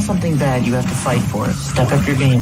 not something bad you have to fight for. Step up your game.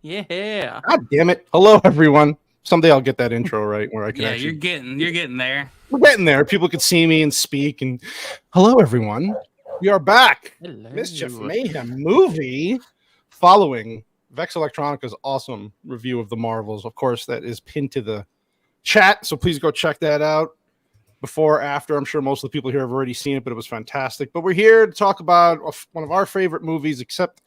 Yeah. God damn it. Hello, everyone. Someday I'll get that intro right where I can Yeah, you're getting there. We're getting there. People can see me and speak. And hello, everyone. We are back. Hello. Mischief Mayhem movie following Vex Electronica's awesome review of the Marvels. Of course, that is pinned to the chat. So please go check that out. Before, after, I'm sure most of the people here have already seen it, but it was fantastic. But we're here to talk about one of our favorite movies, except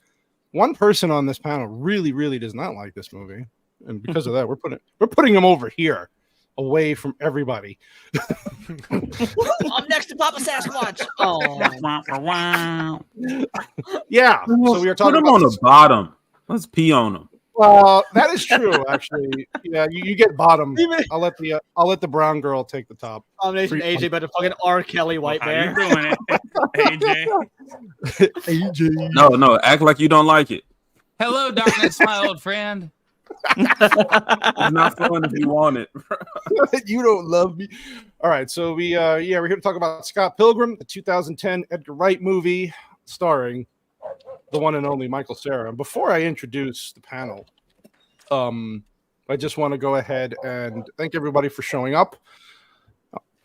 one person on this panel really, really does not like this movie, and because of that, we're putting him over here, away from everybody. I'm next to Papa Sasquatch. Oh, yeah. So we are talking Put him about on the bottom. Let's pee on him. That is true, actually. Yeah, you get bottom. I'll let the brown girl take the top. Combination AJ, but a fucking R. Kelly white How bear. you doing it, AJ? AJ. No, act like you don't like it. Hello, darkness, my old friend. It's not fun if you want it. You don't love me. All right, so we're here to talk about Scott Pilgrim, the 2010 Edgar Wright movie starring the one and only Michael Cera. And before I introduce the panel, I just want to go ahead and thank everybody for showing up.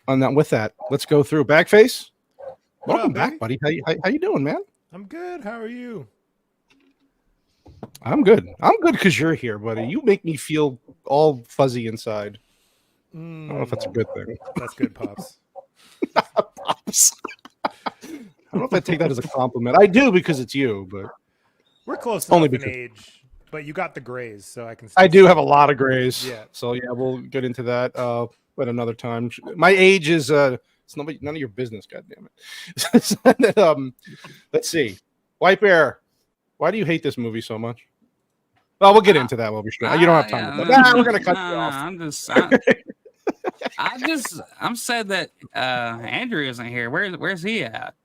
And then with that, let's go through Backface. Welcome back, buddy. How you doing, man? I'm good. How are you? I'm good. I'm good because you're here, buddy. You make me feel all fuzzy inside. I don't know if that's a good thing. That's good, Pops. Pops. I don't know if I take that as a compliment. I do because it's you, but We're close Only enough in because- age, but you got the grays, so I can. I do have a lot of grays. Yeah. So yeah, we'll get into that at another time. My age is it's none of your business. God damn it. Let's see. White Bear, why do you hate this movie so much? Well, we'll get into that while we're straight. You don't have time. We're gonna cut you off. I'm sad that Andrew isn't here. Where's he at?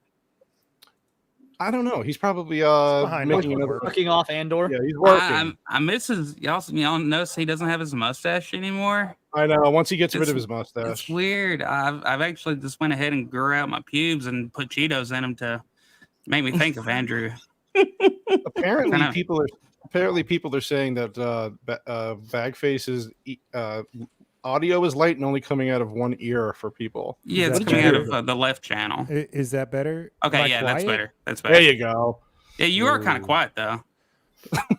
I don't know. He's probably behind making us. another. Working off Andor. Yeah, he's working. I miss his. Y'all notice he doesn't have his mustache anymore. I know. Once he gets rid of his It's mustache, weird. I've actually just went ahead and grew out my pubes and put Cheetos in them to make me think of Andrew. apparently people are saying that Bagface's audio is light and only coming out of one ear for people. Yeah, Is it's that coming out better? of the left channel. Is that better? Okay, Like yeah, that's quiet? better. That's better. There you go. Yeah, you are kind of quiet though.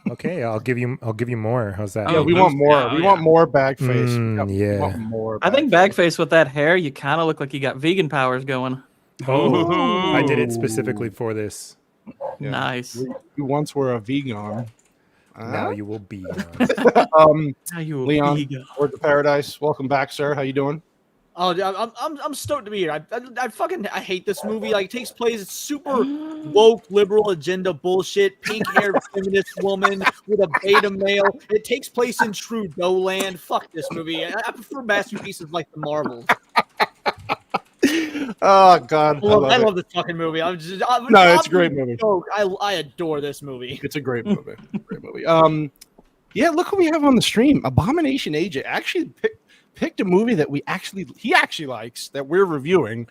Okay, I'll give you more. How's that? Oh, Yeah, we those- want more. yeah, oh, we yeah. want more Bagface. We yeah. want more. I think Bagface with that hair, you kind of look like you got vegan powers going. Oh, I did it specifically for this. Yeah. Nice. You once were a vegan. Now you will be. Now you a Leon, vegan. Word to Paradise. Welcome back, sir. How you doing? Oh, I'm stoked to be here. I hate this movie. Like, it takes place. It's super woke, liberal agenda bullshit. Pink-haired feminist woman with a beta male. It takes place in Trudeau land. Fuck this movie. I prefer masterpieces like the Marvels. Oh God, I love this fucking movie. It's a great movie. I adore this movie. It's a great movie. Great movie. Yeah, look who we have on the stream. Abomination AJ actually picked a movie that he actually likes that we're reviewing.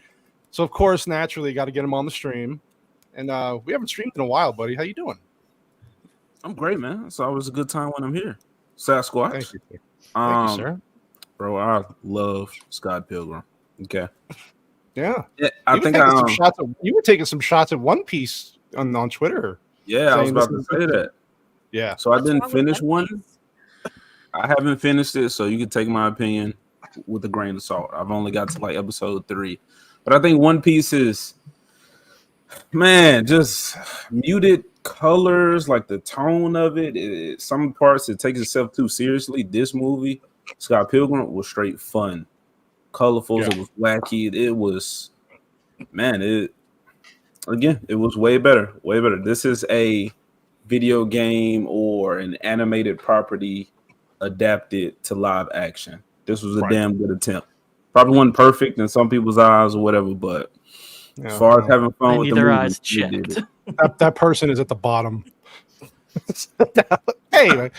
So of course, naturally, got to get him on the stream. And we haven't streamed in a while, buddy. How you doing? I'm great, man. It's always a good time when I'm here. Sasquatch. Thank you, sir. Thank you, sir. Bro, I love Scott Pilgrim. Okay. Yeah. I think you were taking some shots at One Piece on Twitter. Yeah, I was about to say that. Yeah. So I didn't finish one. I haven't finished it, so you can take my opinion with a grain of salt. I've only got to like episode 3. But I think One Piece is, man, just muted colors, like the tone of it. Some parts it takes itself too seriously. This movie, Scott Pilgrim, was straight fun. Colorful, It was wacky. It was, man, it was way better. Way better. This is a video game or an animated property adapted to live action. This was a damn good attempt. Probably wasn't perfect in some people's eyes or whatever, but as far as having fun with the movie, eyes checked. That person is at the bottom. Anyway,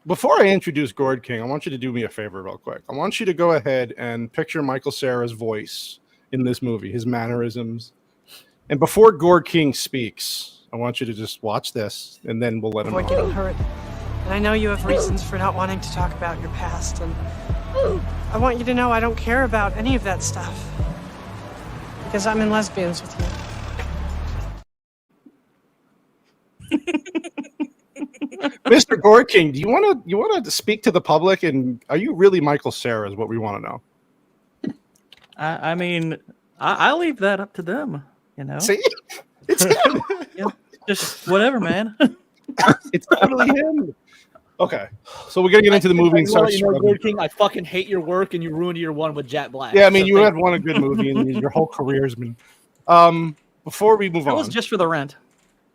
before I introduce Gord King, I want you to do me a favor real quick. I want you to go ahead and picture Michael Cera's voice in this movie, his mannerisms. And before Gord King speaks, I want you to just watch this, and then we'll let him Avoid getting hurt. And I know you have reasons for not wanting to talk about your past, and I want you to know I don't care about any of that stuff. Because I'm in lesbians with you. Mr. Gord King, do you want to speak to the public, and are you really Michael Cera is what we want to know. I mean, I leave that up to them, you know. See? It's him. Yeah, just whatever, man. It's totally him. Okay, so we're gonna get into the movie and start. Gord King, I fucking hate your work, and you ruined your one with Jack Black. Yeah, I mean, you had won a good movie, and your whole career's been. Before we move on, It was just for the rent.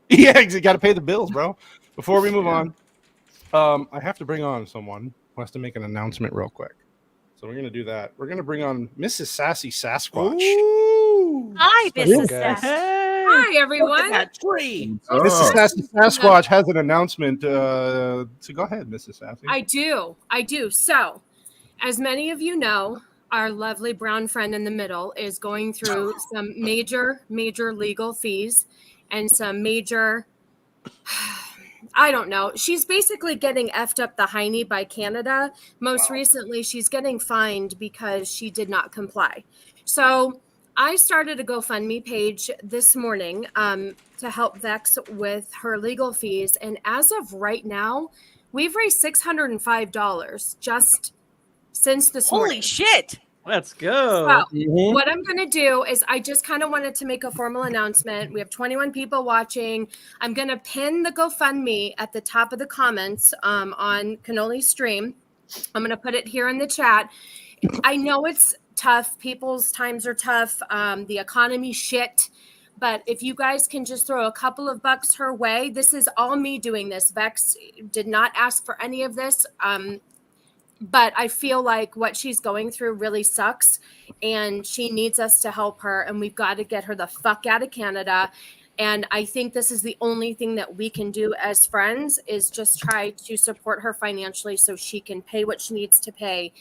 yeah, you got to pay the bills, bro. Before we move on, I have to bring on someone who has to make an announcement real quick. So we're gonna do that. We're gonna bring on Mrs. Sassy Sasquatch. Ooh. Hi, Mrs. Sass. Hey. Hi, everyone. Look at that tree. Mrs. Sassy Sasquatch has an announcement. So go ahead, Mrs. Sassy. I do. So, as many of you know, our lovely brown friend in the middle is going through some major legal fees and some major, I don't know. She's basically getting effed up the hiney by Canada. Most recently, she's getting fined because she did not comply. So I started a GoFundMe page this morning to help Vex with her legal fees. And as of right now, we've raised $605 just since this morning. Holy shit! Let's go. So, what I'm going to do is I just kind of wanted to make a formal announcement. We have 21 people watching. I'm going to pin the GoFundMe at the top of the comments on Cannoli's stream. I'm going to put it here in the chat. I know it's tough. People's times are tough. The economy shit. But if you guys can just throw a couple of bucks her way, this is all me doing this. Vex did not ask for any of this. But I feel like what she's going through really sucks, and she needs us to help her, and we've got to get her the fuck out of Canada. And I think this is the only thing that we can do as friends is just try to support her financially so she can pay what she needs to pay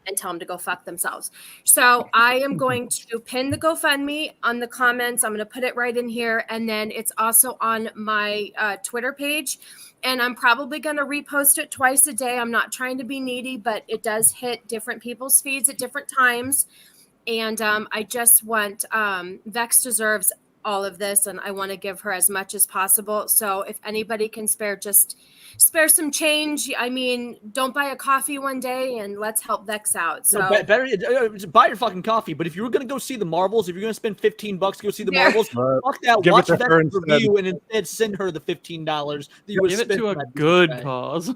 and tell them to go fuck themselves. So I am going to pin the GoFundMe on the comments. I'm going to put it right in here. And then it's also on my Twitter page. And I'm probably going to repost it twice a day. I'm not trying to be needy, but it does hit different people's feeds at different times. And I just want, Vex deserves all of this, and I want to give her as much as possible. So if anybody can spare spare some change. I mean, don't buy a coffee one day, and let's help Vex out. So no, better buy your fucking coffee. But if you were gonna go see the Marvels, if you're gonna spend $15 to go see the Marvels, fuck that. Give Watch it to that her review and instead send her the $15. Give it to a good cause.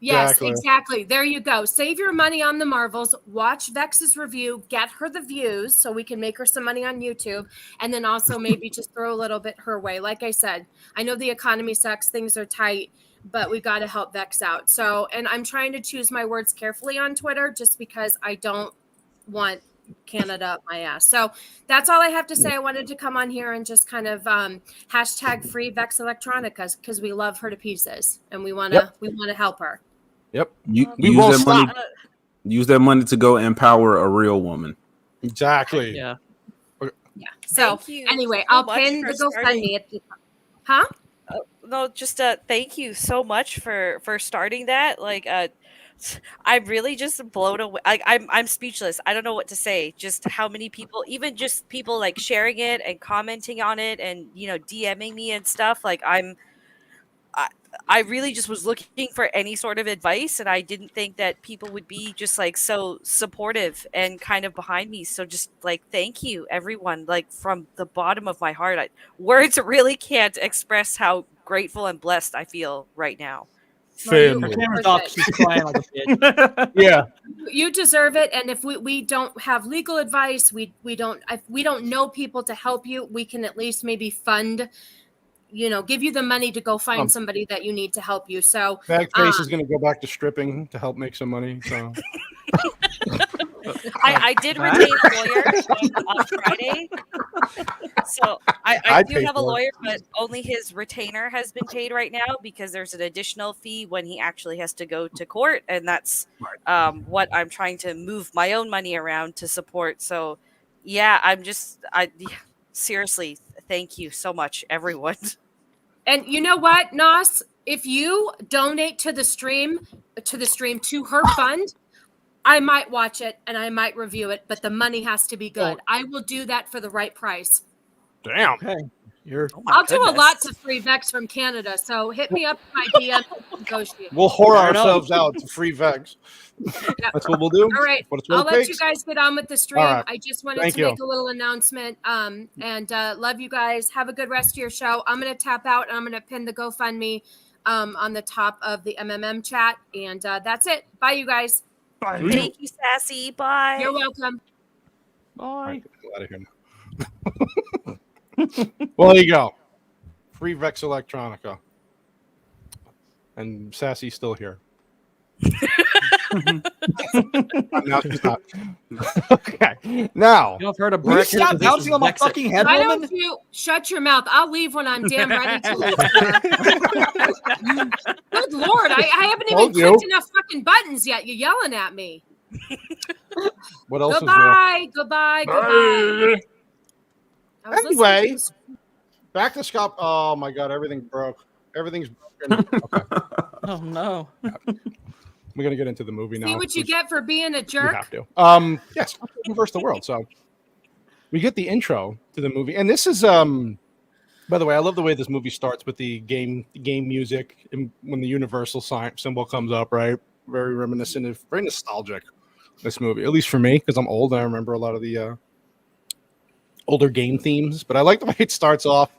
Yes, exactly. There you go. Save your money on the Marvels. Watch Vex's review. Get her the views so we can make her some money on YouTube. And then also maybe just throw a little bit her way. Like I said, I know the economy sucks. Things are tight, but we've got to help Vex out. So, and I'm trying to choose my words carefully on Twitter just because I don't want Canada up my ass. So that's all I have to say. I wanted to come on here and just kind of hashtag free Vex Electronica because we love her to pieces and we want to help her. Yep. You We use won't that money. stop. Use that money to go empower a real woman. Exactly. Yeah. Yeah. So Thank you anyway, so I'll much pin for the starting. GoFundMe at the huh? No, just thank you so much for starting that. Like I'm really just blown away. I'm speechless. I don't know what to say. Just how many people, even just people like sharing it and commenting on it and DMing me and stuff. Like I really just was looking for any sort of advice, and I didn't think that people would be just like so supportive and kind of behind me. So just like thank you, everyone, like from the bottom of my heart. Words really can't express how grateful and blessed I feel right now. Her Family. camera's off. She's crying like a bitch. Yeah. You deserve it, and if we don't have legal advice, we don't if we don't know people to help you, we can at least maybe fund, give you the money to go find somebody that you need to help you. So Bagface is going to go back to stripping to help make some money. So I did retain a lawyer on Friday. So I do paid have a for it. lawyer, but only his retainer has been paid right now because there's an additional fee when he actually has to go to court. And that's what I'm trying to move my own money around to support. So yeah, seriously, thank you so much, everyone. And you know what, Nos? If you donate to the stream to her fund, I might watch it and I might review it, but the money has to be good. I will do that for the right price. damn. Okay. I'll do a lot to free Vex from Canada, so hit me up with my DM and negotiate. We'll whore Fair enough. ourselves out to free Vex. Yep. That's what we'll do. All right, What it's what I'll it let you takes. guys get on with the stream. All right. I just wanted Thank to you. make a little announcement. And love you guys. Have a good rest of your show. I'm gonna tap out and I'm gonna pin the GoFundMe on the top of the MMM chat. And that's it. Bye, you guys. Bye. Thank you, Sassy. Bye. You're welcome. Bye. Get out of here now. Well, there you go. Free Vex Electronica. And Sassy's still here. No, she's not. Okay. Now. You know, I've heard of Will you Brett. stop bouncing on my fucking head, Why woman? don't you shut your mouth? I'll leave when I'm damn ready to leave. Good Lord, I haven't even Told you. clicked enough fucking buttons yet. You're yelling at me. What else Goodbye, goodbye, goodbye. I was listening Anyway, to back to Scott. Oh my God, everything broke. Everything's broken. Okay. Oh no. We're gonna get into the movie now. See what you get for being a We jerk. have to. Yes, reverse the world. So we get the intro to the movie, and this is by the way, I love the way this movie starts with the game music and when the universal symbol comes up, right? Very reminiscent of, very nostalgic. This movie, at least for me, because I'm old. I remember a lot of the older game themes, but I like the way it starts off,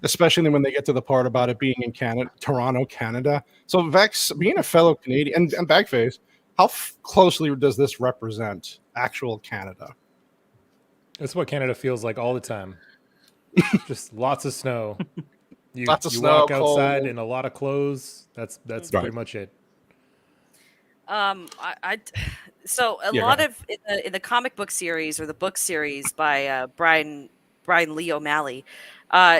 especially when they get to the part about it being in Canada, Toronto, Canada. So Vex, being a fellow Canadian, and Bagface, how closely does this represent actual Canada? That's what Canada feels like all the time. Just lots of snow. You snow, walk outside cold. in a lot of clothes. That's Right. pretty much it. So a lot of in the comic book series or the book series by Bryan Lee O'Malley,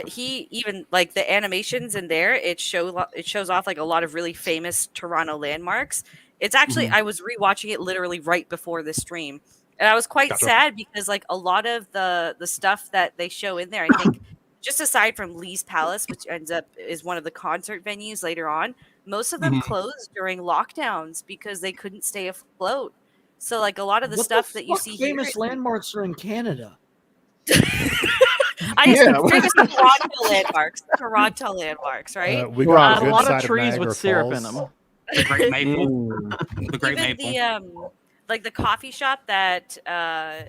he even like the animations in there. It shows off like a lot of really famous Toronto landmarks. It's actually I was rewatching it literally right before this stream, and I was quite sad because like a lot of the stuff that they show in there, I think. Just aside from Lee's Palace, which ends up is one of the concert venues later on, most of them closed during lockdowns because they couldn't stay afloat. So, like a lot of the stuff that you see famous here, landmarks are in Canada. I just famous Toronto landmarks, right? We got a good lot side of trees Niagara with syrup Falls. in them. The Great Maple. The Great Even Maple. like the coffee shop that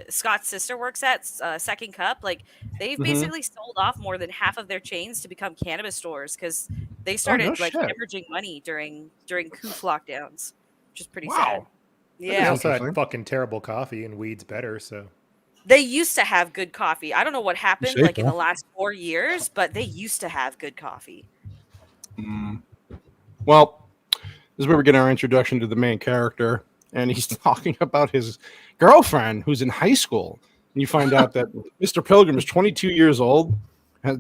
Scott's sister works at, Second Cup, like they've basically sold off more than half of their chains to become cannabis stores because they started hemorrhaging money during COOF lockdowns, which is pretty sad. They Yeah, also had fucking terrible coffee and weed's better. So they used to have good coffee. I don't know what happened safe, like in huh? the last 4 years, but they used to have good coffee. Well, this is where we get our introduction to the main character, and he's talking about his girlfriend who's in high school. And you find out that Mr. Pilgrim is 22 years old,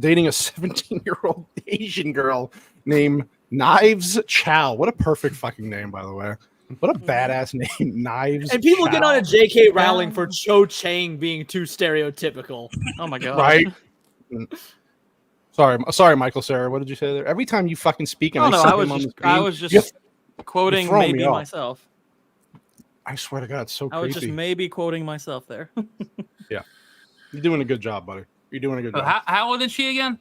dating a 17-year-old Asian girl named Knives Chow. What a perfect fucking name, by the way. What a badass name, Knives. And people get on a Chow. J.K. Rowling for Cho Chang being too stereotypical. Oh my god! Right. Sorry, Michael Cera. What did you say there? Every time you fucking speak, and Oh no, see I him was on the just screen, quoting throwing me maybe off. myself. I swear to God, it's so I was just creepy. maybe quoting myself there. Yeah, you're doing a good job, buddy. You're doing a good job. How old is she again?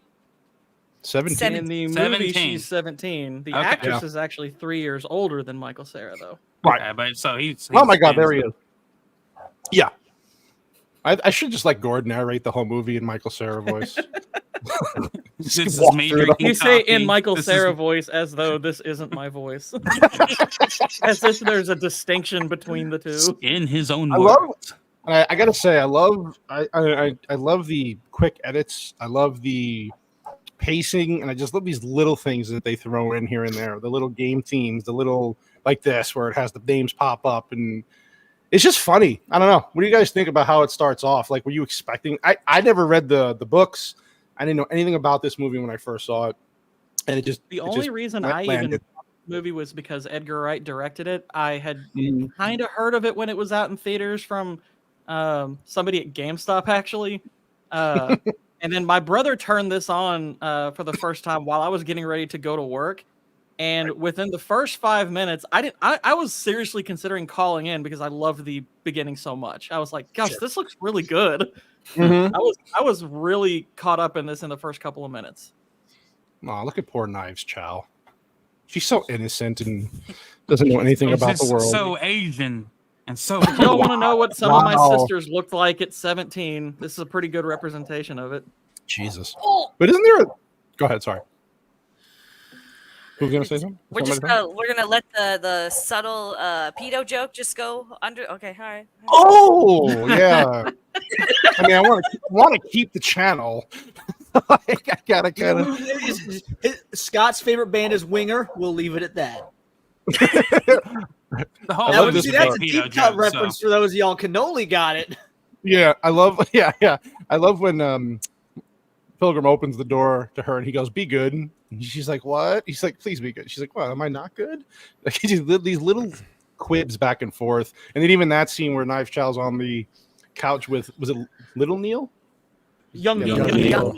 17. In the movie, 17. she's 17. The Okay. actress Yeah. is actually 3 years older than Michael Cera, though. Right. Okay, but so he's Oh my God, there he is. Yeah. I should just let Gord narrate the whole movie in Michael Cera voice. This is walk me through the drinking You say in coffee. Michael This Cera is- voice as though this isn't my voice. As if there's a distinction between the two. in his own I words. love. I gotta say, I love the quick edits. I love the pacing, and I just love these little things that they throw in here and there. The little game themes, the little like this where it has the names pop up, and it's just funny. I don't know. What do you guys think about how it starts off? Like, were you expecting? I never read the books. I didn't know anything about this movie when I first saw it, and it just The only reason I landed. even saw the movie was because Edgar Wright directed it. I had Mhm. kind of heard of it when it was out in theaters from somebody at GameStop, actually. And then my brother turned this on for the first time while I was getting ready to go to work. And within the first 5 minutes, I was seriously considering calling in because I loved the beginning so much. I was like, gosh, this looks really good. Mhm. I was really caught up in this in the first couple of minutes. Aw, look at poor Knives Chow. She's so innocent and doesn't know anything Oh, about just the world. so Asian and so If y'all want to know what some of my Wow. sisters looked like at 17, this is a pretty good representation of it. Jesus. But isn't there a... Go ahead, sorry. Who's going to say something? We're Somebody? gonna let the subtle pedo joke just go under. Okay, all right. Oh, yeah. I mean, I want to keep the channel. Like, I gotta kind of... Scott's favorite band is Winger. We'll leave it at that. The whole I love movie's this That's part. a pedo deep cut joke, reference so. for those of y'all. Cannoli got it. Yeah, I love... Yeah. I love when Pilgrim opens the door to her and he goes, "Be good." And she's like, "What?" He's like, "Please be good." She's like, "What? Am I not good?" Like, these little quibs back and forth. And then even that scene where Knife Chow's on the couch with... Was it Little Neil? Young Yeah, Neil.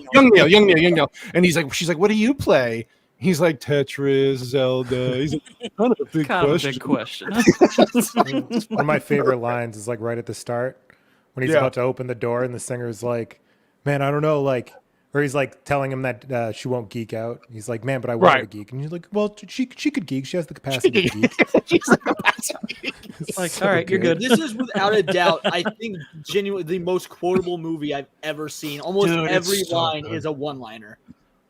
Young Neil. And she's like, "What do you play?" He's like, "Tetris, Zelda." He's like, kind of a big Kind question. of a big question. One of my favorite lines is like right at the start when he's Yeah. about to open the door and the singer's like, "Man, I don't know," like, or he's like telling him that she won't geek out. He's like, "Man, but I want her to Right. geek," and he's like, "Well, she could geek. She has the capacity to geek." She's like, It's like, So all right, you're good. This is without a doubt, I think, genuinely the most quotable movie I've ever seen. Almost Dude, it's every so line good. is a one-liner.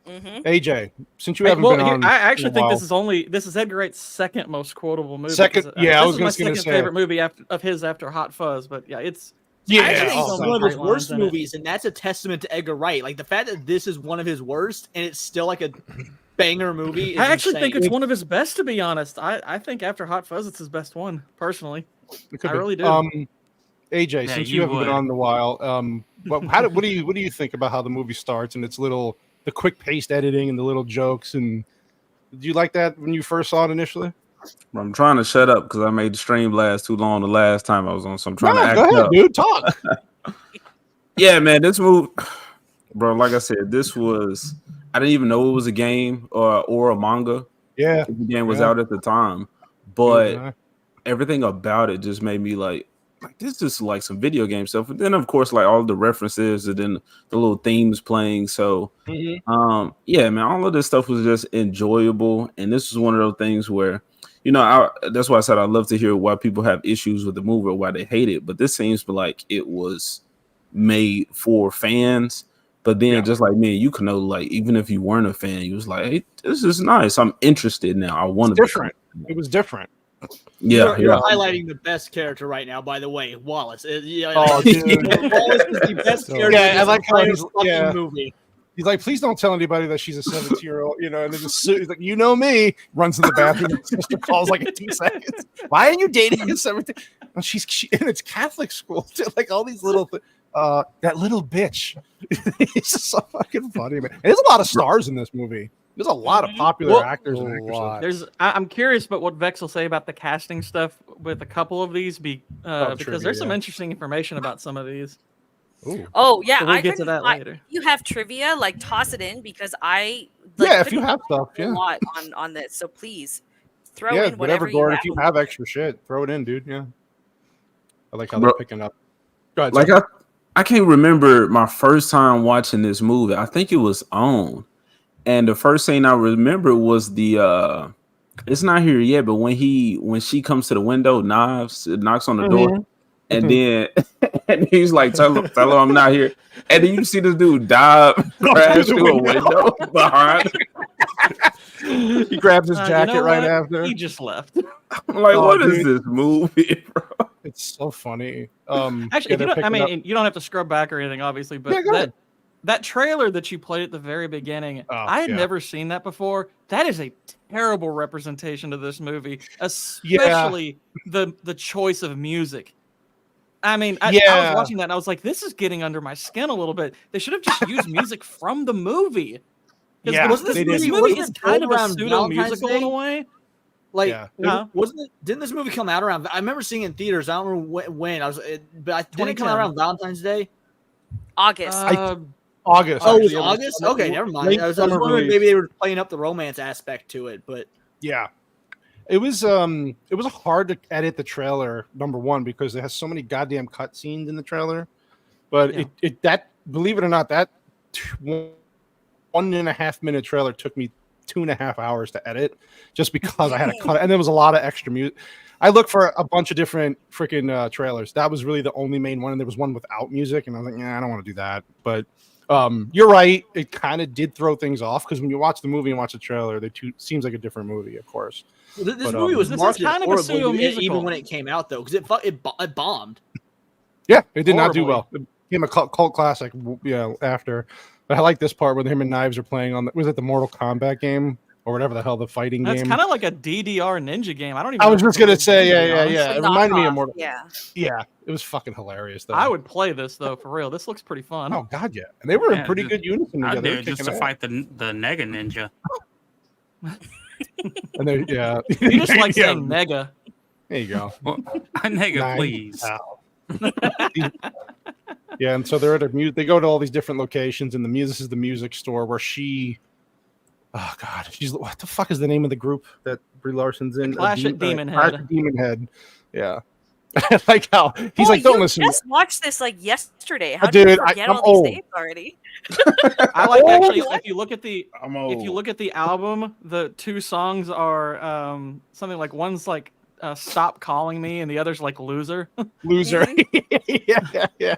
AJ, since you Hey, haven't well, been on, I actually in a think while- this is Edgar Wright's second most quotable movie. Second- 'cause, yeah, I this was is my just gonna second say. favorite movie of his after Hot Fuzz. But yeah, it's Yeah, I actually think oh, it's so one of his great lines worst in it. movies, and that's a testament to Edgar Wright. Like the fact that this is one of his worst, and it's still like a banger movie. Is I actually insane. think it's one of his best, to be honest. I think after Hot Fuzz, it's his best one, personally. It could I be. really do. AJ, Yeah, since you you haven't would. been on in a while, what do you think about how the movie starts and its the quick paced editing and the little jokes? And did you like that when you first saw it initially? I'm trying to shut up because I made the stream last too long the last time I was on, so I'm trying to No, act go ahead, up. dude. Talk. Yeah, man, this movie, bro. Like I said, I didn't even know it was a game or a manga. Yeah, The game was Yeah. out at the time, but Yeah. everything about it just made me like this is like some video game stuff. And then of course like all the references and then the little themes playing. So yeah, man, all of this stuff was just enjoyable. And this is one of those things where, that's why I said I love to hear why people have issues with the movie or why they hate it. But this seems like it was made for fans. But then just like me, you can know, like, even if you weren't a fan, you was like, hey, this is nice. I'm interested now. I want to be different. It was different. Yeah, You're yeah. highlighting the best character right now. By the way, Wallace. Yeah, Oh, dude. Wallace is the best character. Yeah, in I this like how entire he's- fucking yeah. movie. He's like, "Please don't tell anybody that she's a 17-year-old," and then just he's like, "You know me." Runs to the bathroom. His sister calls like in 2 seconds. "Why are you dating a 17?" And and it's Catholic school too. Like all these little, that little bitch. It's just so fucking funny, man. And there's a lot of stars in this movie. There's a lot of popular actors and actresses. I'm curious about what Vex will say about the casting stuff with a couple of these, because trivia, there's some interesting information about some of these. Ooh. Oh yeah, So we'll get to that later. You have trivia, like toss it in because if you have stuff, a lot on this. So please throw in whatever, whatever Gordon. you If you have extra shit, throw it in, dude. Yeah, I like how they're picking up. Go ahead. Like I can't remember my first time watching this movie. I think it was On, and the first thing I remember was the it's not here yet, but when she comes to the window, knocks on the door, and then and he's like, tell her I'm not here, and then you see this dude dive crash through a window behind. He grabs his jacket right after. He just left. I'm like, what is this movie, bro? It's so funny. Actually, you don't have to scrub back or anything, obviously, but that trailer that you played at the very beginning, I had never seen that before. That is a terrible representation of this movie, especially the choice of music. I mean, I was watching that and I was like, this is getting under my skin a little bit. They should have just used music from the movie. Yeah, this movie is kind of a pseudo musical in a way. Like, didn't this movie come out around? I remember seeing it in theaters. I don't remember when. Didn't it come out around Valentine's Day? August. August. Oh, it was August. Okay, never mind. I was wondering maybe they were playing up the romance aspect to it, but yeah, it was hard to edit the trailer. Number one, because it has so many goddamn cutscenes in the trailer. But that believe it or not, that 1.5 minute trailer took me 2.5 hours to edit just because I had to cut it. And there was a lot of extra music. I looked for a bunch of different freaking trailers. That was really the only main one. And there was one without music. And I was like, I don't want to do that. But you're right. It kind of did throw things off because when you watch the movie and watch the trailer, seems like a different movie, of course. This movie was marketed kind of a pseudo musical even when it came out, though, because it bombed. Yeah, it did not do well. It became a cult classic after. But I like this part where him and Knives are playing on was it the Mortal Kombat game or whatever the hell the fighting game? It's kind of like a DDR ninja game. I was just gonna say, yeah. It reminded me of Mortal. Yeah. It was fucking hilarious though. I would play this though for real. This looks pretty fun. Oh god, yeah. And they were in pretty good unison together. I'd do it just to fight the Nega Ninja. And they you just like saying Nega. There you go. Well, Nega, please. Yeah, and so they're at they go to all these different locations, and this is the music store where what the fuck is the name of the group that Brie Larson's in? Clash at Demon Head. Demon Head. Yeah. Like how he's like, don't listen. I just watched this like yesterday. How dude, did you forget I'm all these old. names already? I like actually if you look at the album, the two songs are something like one's like Stop Calling Me and the other's like Loser. Loser. yeah.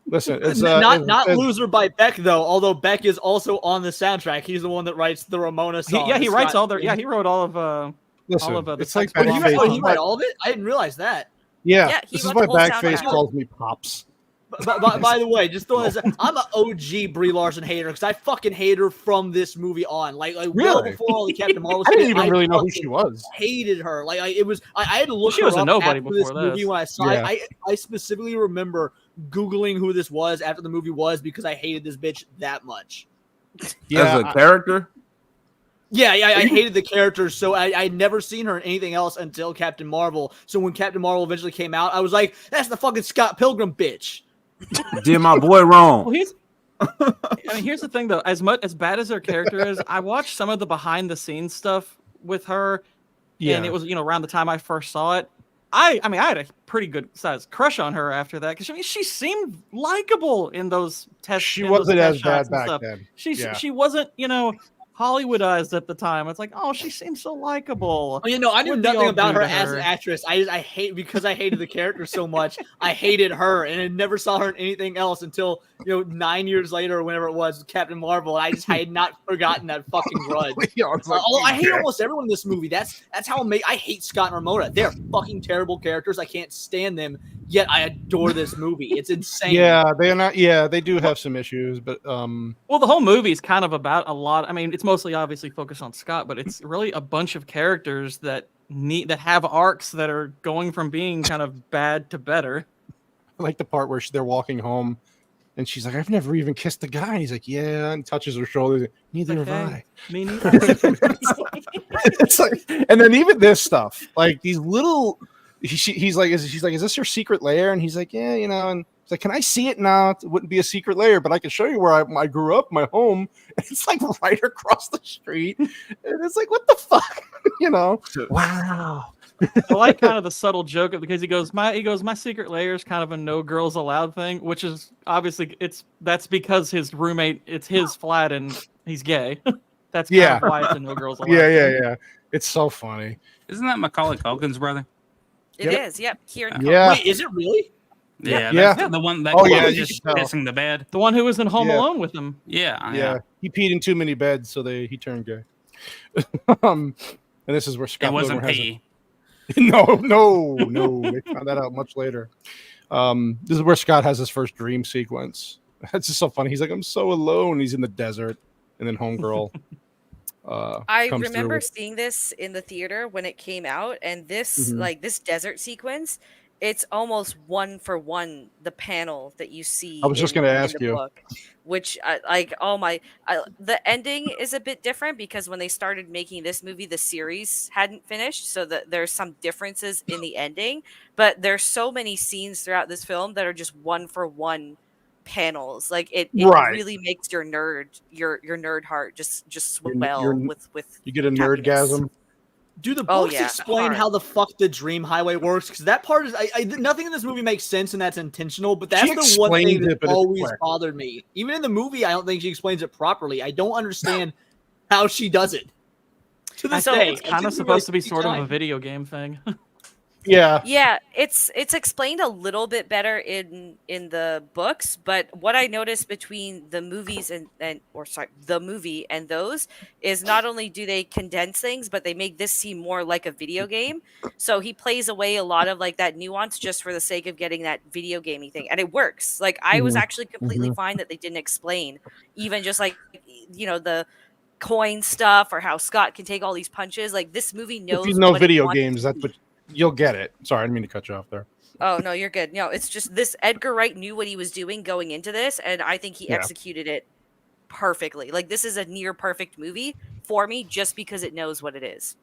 Listen, it's not Loser by Beck though, although Beck is also on the soundtrack. He's the one that writes the Ramona song. He writes all their he wrote all of listen, all of the it's like he wrote all of it? I didn't realize that. Yeah, this is why Backface calls me Pops. By the way, just throwing this, I'm an OG Brie Larson hater because I fucking hate her from this movie on. Like really? Well before all the Captain Marvel. I didn't even really know who she was. Hated her. Like it was. I had to look. She her was a up nobody after before this this. movie when I saw it. I specifically remember Googling who this was after the movie was because I hated this bitch that much. Yeah, as a character. Yeah, I hated the character, so I'd never seen her in anything else until Captain Marvel. So when Captain Marvel eventually came out, I was like, that's the fucking Scott Pilgrim bitch. Did my boy wrong. Well, here's the thing though. As bad as her character is, I watched some of the behind the scenes stuff with her, and it was around the time I first saw it. I had a pretty good sized crush on her after that because she seemed likable in those tests. She wasn't as bad back then. She wasn't Hollywoodized at the time. It's like, oh, she seems so likable. I knew nothing about her as an actress. I hate because I hated the character so much. I hated her, and I never saw her in anything else until 9 years later or whenever it was Captain Marvel. And I had not forgotten that fucking grudge. I hate almost everyone in this movie. That's how I hate Scott and Ramona. They're fucking terrible characters. I can't stand them. Yet I adore this movie. It's insane. Yeah, they're not. Yeah, they do have some issues, but well, the whole movie is kind of about a lot. I mean, it's mostly obviously focused on Scott, but it's really a bunch of characters that have arcs that are going from being kind of bad to better. I like the part where they're walking home, And she's like, I've never even kissed a guy. And he's like, yeah, and touches her shoulder. Neither have I. Me neither. It's like, and then even this stuff, like these little, she's like, is this your secret lair? And he's like, yeah, and he's like, can I see it? No, it wouldn't be a secret lair, but I can show you where I grew up, my home. And it's like right across the street. And it's like, what the fuck? Wow. I like kind of the subtle joke because he goes, my secret lair is kind of a no girls allowed thing, which is obviously that's because his roommate, it's his flat and he's gay. That's kind of why it's a no girls allowed. Yeah. It's so funny. Isn't that Macaulay Culkin's brother? It is. Yep. Kieran Culkin. Yeah. Wait, is it really? Yeah. Yeah. The one that you just can tell. pissing the bed. The one who was in Home Alone with him. Yeah. He peed in too many beds, so he turned gay. And this is where Scott It wasn't Pilgrim pee. No. They found that out much later. This is where Scott has his first dream sequence. It's just so funny. He's like, I'm so alone. He's in the desert, and then homegirl. I remember seeing this in the theater when it came out, and this this desert sequence, it's almost one for one the panel that you see. I was just going to ask you. Book, which the ending is a bit different because when they started making this movie, the series hadn't finished, so that there's some differences in the ending. But there's so many scenes throughout this film that are just one for one panels. Like it really makes your nerd heart just swell with you get a happiness. nerdgasm. Do the books explain how the fuck the dream highway works? Because that part is nothing in this movie makes sense, and that's intentional. But that's the one thing that always bothered me. Even in the movie, I don't think she explains it properly. I don't understand how she does it. To this day, it's kind of supposed to be sort of a video game thing. Yeah, it's explained a little bit better in the books, but what I noticed between the movies the movie and those is not only do they condense things, but they make this seem more like a video game. So he plays away a lot of like that nuance just for the sake of getting that video gamey thing, and it works. Like I was actually completely fine that they didn't explain even just like the coin stuff or how Scott can take all these punches. Like this movie knows. If you know video games, that's what. You'll get it. Sorry, I didn't mean to cut you off there. Oh, no, you're good. No, it's just this Edgar Wright knew what he was doing going into this, and I think he executed it perfectly. Like, this is a near perfect movie for me just because it knows what it is.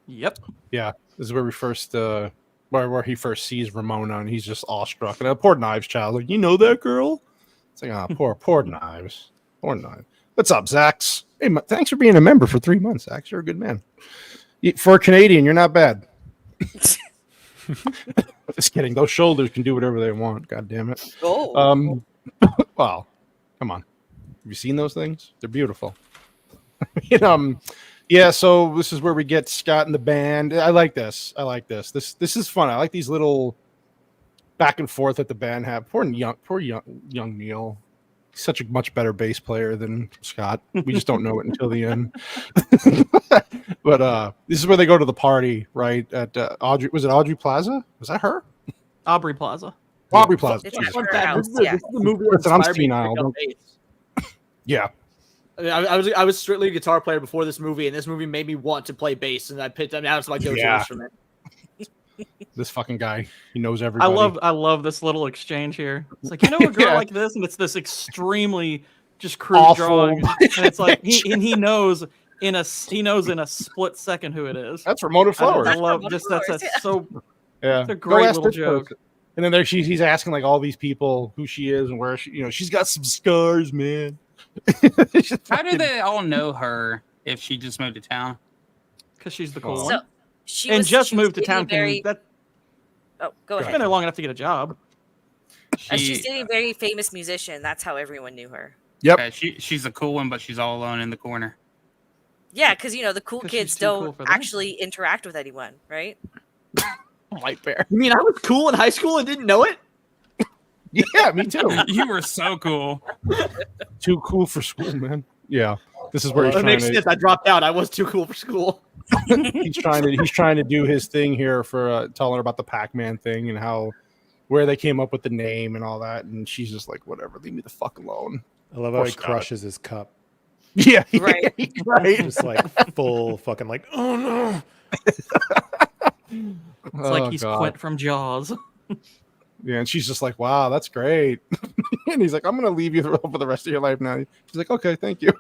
Yep. Yeah, this is where we first, where he first sees Ramona, and he's just awestruck. And poor Knives child, like, you know that girl? It's like, poor Knives. Poor Knives. What's up, Zax? Hey, thanks for being a member for 3 months, Zax. You're a good man. For a Canadian, you're not bad. Just kidding. Those shoulders can do whatever they want. God damn it. Oh. Well, come on. Have you seen those things? They're beautiful. So this is where we get Scott and the band. I like this. This is fun. I like these little back and forth that the band have. Poor young Neil. He's such a much better bass player than Scott. We just don't know it until the end. But this is where they go to the party, right? At Audrey. Was it Audrey Plaza? Was that her? Aubrey Plaza. Aubrey Plaza. It's Jeez. her house, This is the movie that Listen, I'm inspired me to senile. pick up bass. Yeah. I mean, I was strictly a guitar player before this movie, and this movie made me want to play bass, and now it's my go-to instrument. This fucking guy, he knows everybody. I love this little exchange here. It's like, a girl like this, and it's this extremely just crude Awful. drawing, and it's like he knows in a split second who it is. That's Ramona Flowers. I love just that's so. Yeah, It's a great little joke. Person. And then he's asking like all these people who she is and where she, she's got some scars, man. How do they all know her if she just moved to town? Because she's the cool So one. she And was, just she was moved to town. dating That Oh, go she's ahead. been there long enough to get a job. She's dating a very famous musician. That's how everyone knew her. Yep. Okay, she's a cool one, but she's all alone in the corner. Yeah, because the cool 'Cause kids she's too cool don't for that. actually interact with anyone, right? White bear. You mean I was cool in high school and didn't know it? Yeah, me too. You were so cool. Too cool for school, man. Yeah. This is where he's That trying makes to. sense. I dropped out. I was too cool for school. He's trying to do his thing here for telling her about the Pac-Man thing and where they came up with the name and all that, and she's just like, whatever, leave me the fuck alone. I love how Poor he Scott. crushes his cup. Yeah, Right. right. Just like full fucking like, oh no. It's like he's Quint from Jaws. Yeah, and she's just like, wow, that's great. And he's like, I'm gonna leave you for the rest of your life now. She's like, okay, thank you.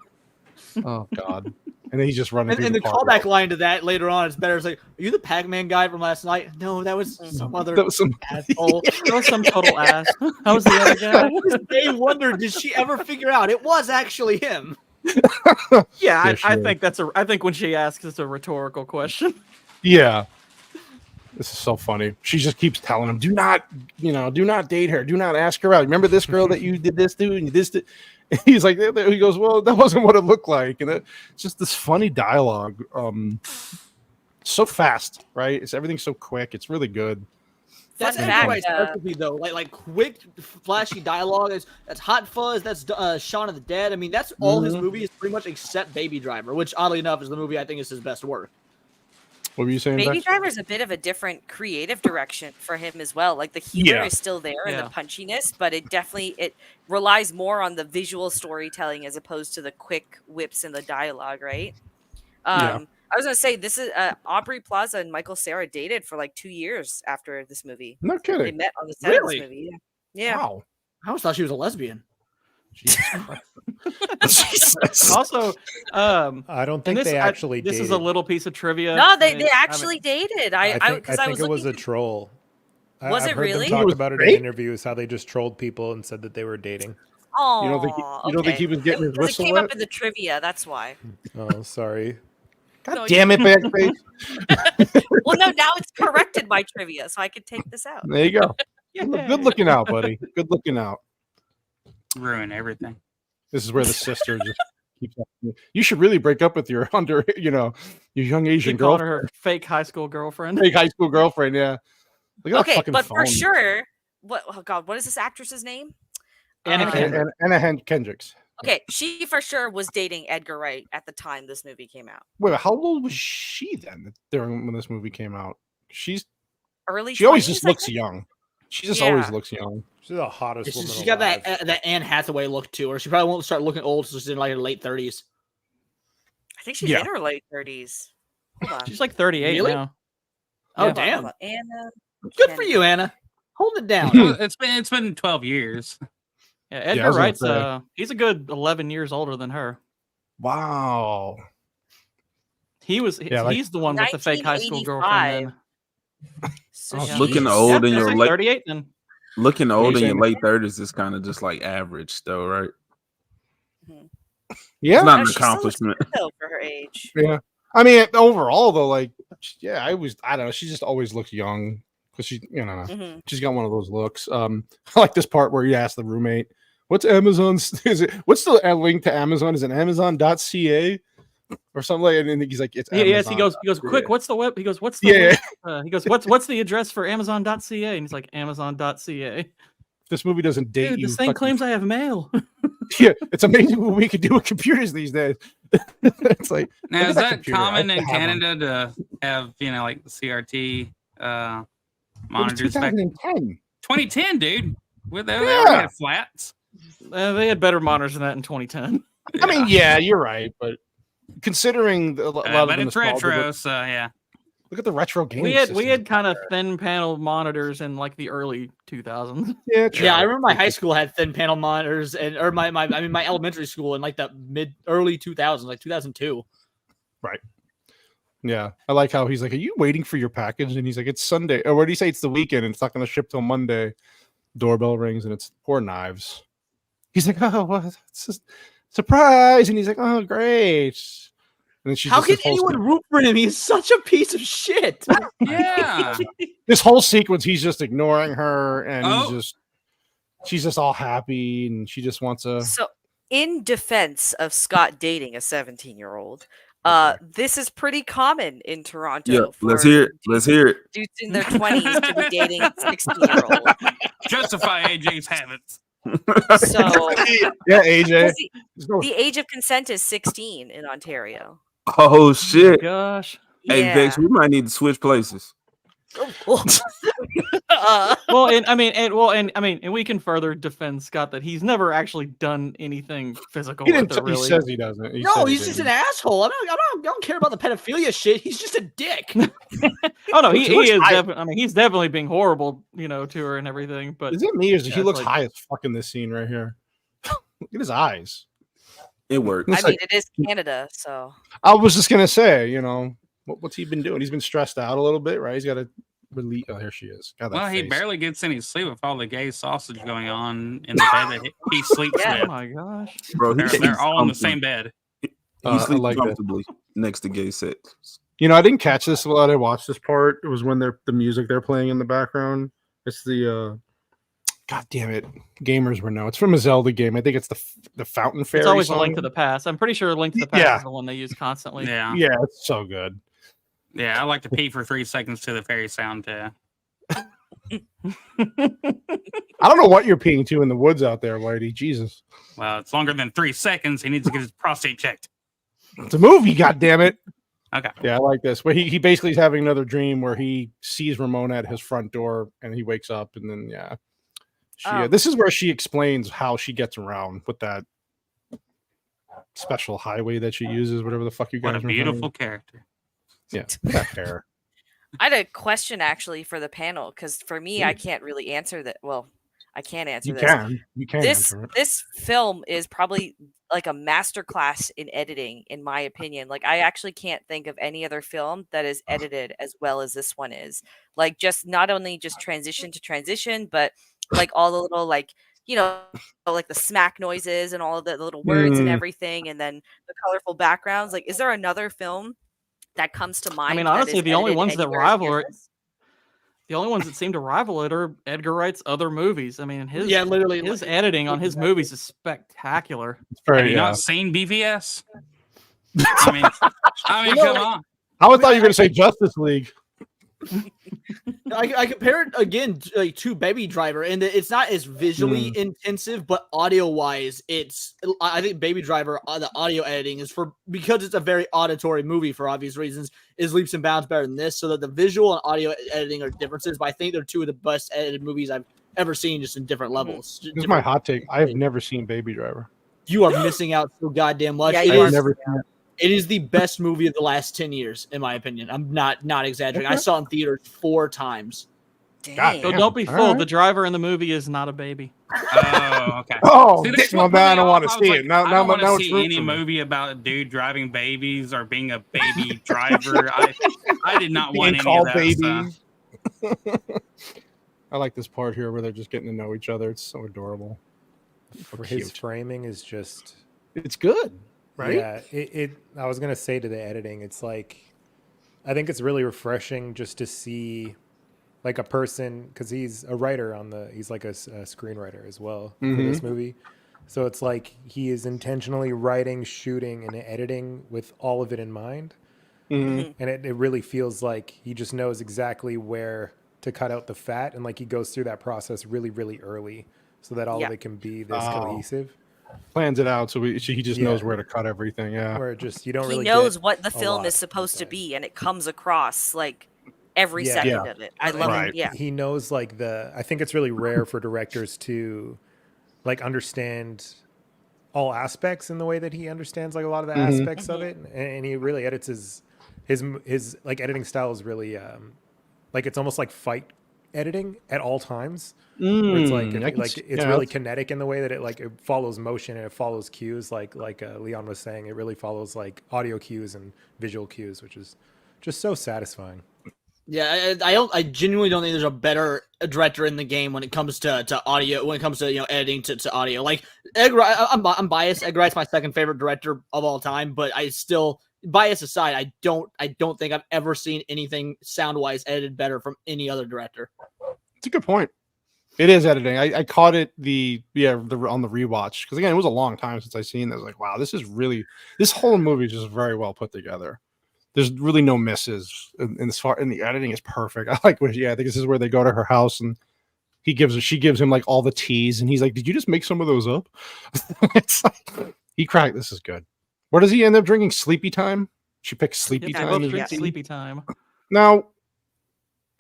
Oh God. And then he's just running. And the callback line to that later on is better. It's like, are you the Pac-Man guy from last night? No, that was some other asshole. That was some total ass. That was the other guy. They wondered, did she ever figure out it was actually him? Yeah, I think I think when she asks, it's a rhetorical question. Yeah. This is so funny. She just keeps telling him, do not date her. Do not ask her out. Remember this girl that you did this to and this to? He's like, he goes, well, that wasn't what it looked like. And it's just this funny dialogue. So fast, right? Everything's so quick. It's really good. That's everybody's specialty, though. Like quick, flashy dialogue. That's Hot Fuzz. That's Shaun of the Dead. I mean, that's all his movies, pretty much, except Baby Driver, which oddly enough is the movie I think is his best work. What were you saying? Baby Driver is a bit of a different creative direction for him as well. Like the humor is still there and the punchiness, but it relies more on the visual storytelling as opposed to the quick whips and the dialogue, right? I was gonna say this is Aubrey Plaza and Michael Cera dated for like 2 years after this movie. No kidding. They met on the set of this movie. Yeah. Wow. I always thought she was a lesbian. Also, I don't think they actually dated. This is a little piece of trivia. No, they actually dated. I think it was a troll. Was it really? Them talk about it in interviews how they just trolled people and said that they were dating. Oh, you don't think he was getting his whistle It came wet? up in the trivia. That's why. Oh, sorry. God damn it, Backface. Well, no, now it's corrected by trivia, so I could take this out. There you go. Good looking out, buddy. Good looking out. Ruin everything. This is where the sister just keeps. You should really break up with your your young Asian girlfriend. Her fake high school girlfriend. Fake high school girlfriend, yeah. Look at that Okay, fucking but phone. for sure, what is this actress's name? Anna Kendricks. Okay, she for sure was dating Edgar Wright at the time this movie came out. Wait, how old was she then when this movie came out? She's early. She always just looks young. She just always looks young. She's the hottest woman. She's got that Anne Hathaway look to her. She probably won't start looking old until she's in like her late 30s. I think she's in her late 30s. Hold on. She's like 38 now. Oh Yeah. damn! Anna. Good for you, Anna. Hold it down. It's been 12 years. Yeah, Edgar Wright's he's a good 11 years older than her. Wow. He's the one with the fake high school girlfriend. So looking old in your late 38 then. Looking old in your late 30s is kind of just like average, though, right? Yeah, it's not No, an she still looks accomplishment. good, though, for her age. Yeah. I mean, overall though, like, I don't know. She just always looks young because she's got one of those looks. I like this part where you ask the roommate, "What's Amazon's? What's the link to Amazon? Is it Amazon.ca or something like?" And he's like, "It's Amazon." Yes. He goes, quick. What's the web? He goes, what's the link? He goes, what's the address for Amazon.ca? And he's like, Amazon.ca. This movie doesn't date Dude, you. this thing claims I have mail. Yeah, it's amazing what we can do with computers these days. It's like, Now, look is at that computer. common I in have one. Canada to have, like the CRT It was monitors back 2010. 2010, dude? They Yeah. had flats. They had better monitors than that in 2010. I mean, yeah, you're right, but considering a lot of But the it's nostalgia, retro, so yeah. look at the retro games. We had kind of thin panel monitors in like the early 2000s. Yeah, true. Yeah, I remember my high school had thin panel monitors, or my elementary school in like the early 2000s, like 2002. Right. Yeah, I like how he's like, "Are you waiting for your package?" And he's like, "It's Sunday." Or what do you say? It's the weekend, and it's not going to ship till Monday. Doorbell rings, and it's poor Knives. He's like, "Oh, well, it's just surprise!" And he's like, "Oh, great." And then she How just can this whole anyone root for him? He's such a piece of shit. Yeah. this whole sequence, he's just ignoring her, and Oh. she's just all happy, and she just wants a. So, in defense of Scott dating a 17-year-old, this is pretty common in Toronto. Yeah, let's hear it. Let's hear it. Dudes in their 20s to be dating a 16-year-old. Justify AJ's habits. So, Yeah, AJ. the age of consent is 16 in Ontario. Oh shit! Gosh. Hey, Yeah. Vex, we might need to switch places. And we can further defend Scott that he's never actually done anything physical. He with didn't. it, really. He says he doesn't. No, he's just an asshole. I don't care about the pedophilia shit. He's just a dick. Oh no, he is. He's definitely being horrible, to her and everything. But is it me or is he looks high as fuck in this scene right here? Look at his eyes. It works. I mean, it is Canada, so. I was just gonna say, what's he been doing? He's been stressed out a little bit, right? He's got to release. Oh, here she is. Well, he barely gets any sleep with all the gay sausage going on in the bed that he sleeps with. Oh my gosh, bro, they're all in the same bed. He sleeps comfortably next to gay sex. I didn't catch this while I watched this part. It was when the music they're playing in the background. It's the God damn it, gamers were know. It's from a Zelda game. I think it's the Fountain Fairy. It's always song. A Link to the Past. I'm pretty sure Link to the Past is the one they use constantly. Yeah, it's so good. Yeah, I like to pee for 3 seconds to the fairy sound too. I don't know what you're peeing to in the woods out there, Whitey. Jesus. Well, it's longer than 3 seconds. He needs to get his prostate checked. It's a movie, goddammit. Okay. Yeah, I like this. But he basically is having another dream where he sees Ramona at his front door and he wakes up and then this is where she explains how she gets around with that special highway that she uses, whatever the fuck you guys. What a beautiful character. Yeah, that hair. I had a question actually for the panel because for me, I can't really answer that. Well, I can't answer this. You can. This film is probably like a masterclass in editing, in my opinion. Like, I actually can't think of any other film that is edited as well as this one is. Like, just not only just transition to transition, but like all the little like the smack noises and all of the little words and everything, and then the colorful backgrounds. Like, is there another film that comes to mind? I mean, honestly, the only ones that rival it, the only ones that seem to rival it are Edgar Wright's other movies. I mean, his editing on his movies is spectacular. Have you not seen BVS? I mean, come on. I thought you were going to say Justice League. I compare it again to Baby Driver, and it's not as visually intensive, but audio wise, I think Baby Driver, the audio editing is because it's a very auditory movie for obvious reasons, is leaps and bounds better than this. So that the visual and audio editing are differences, but I think they're two of the best edited movies I've ever seen, just in different levels. This is my hot take. I have never seen Baby Driver. You are missing out so goddamn much. Yeah, I've never seen it. It is the best movie of the last 10 years, in my opinion. I'm not exaggerating. I saw it in theaters 4 times. Dang. So don't be fooled. The driver in the movie is not a baby. Oh, okay. Oh, See, well, now I don't want to see it. Now, I don't want to it's see any movie about a dude driving babies or being a baby driver. I did not want any of that stuff. I like this part here where they're just getting to know each other. It's so adorable. His framing is just... It's good. Right? Yeah, I was gonna say to the editing, it's like, I think it's really refreshing just to see, like, a person, because he's a writer he's like a screenwriter as well for this movie. So it's like he is intentionally writing, shooting, and editing with all of it in mind, and it really feels like he just knows exactly where to cut out the fat, and like he goes through that process really, really early, so that all of it can be this cohesive. Plans it out so he just knows where to cut everything. Yeah, where just you don't really. He knows what the film is supposed to be, and it comes across like every second of it. I love it. Yeah, he knows like I think it's really rare for directors to like understand all aspects in the way that he understands like a lot of the aspects of it, and he really edits his like editing style is really like it's almost like fight editing at all times. It's like it's really kinetic in the way that it follows motion and it follows cues, like Leon was saying. It really follows like audio cues and visual cues, which is just so satisfying. Yeah, I genuinely don't think there's a better director in the game when it comes to audio, when it comes to editing to audio. Like Edgar, I'm biased. Edgar Wright's my second favorite director of all time, but I still, bias aside, I don't think I've ever seen anything sound wise edited better from any other director. It's a good point. It is editing. I caught it on the rewatch because again it was a long time since I seen this. Like, wow, this whole movie is just very well put together. There's really no misses, and the editing is perfect. I like I think this is where they go to her house and she gives him like all the teas, and he's like, "Did you just make some of those up?" It's like he cracked. This is good. Where does he end up drinking? Sleepy Time. She picks Sleepy Time. Sleepy Time. Now,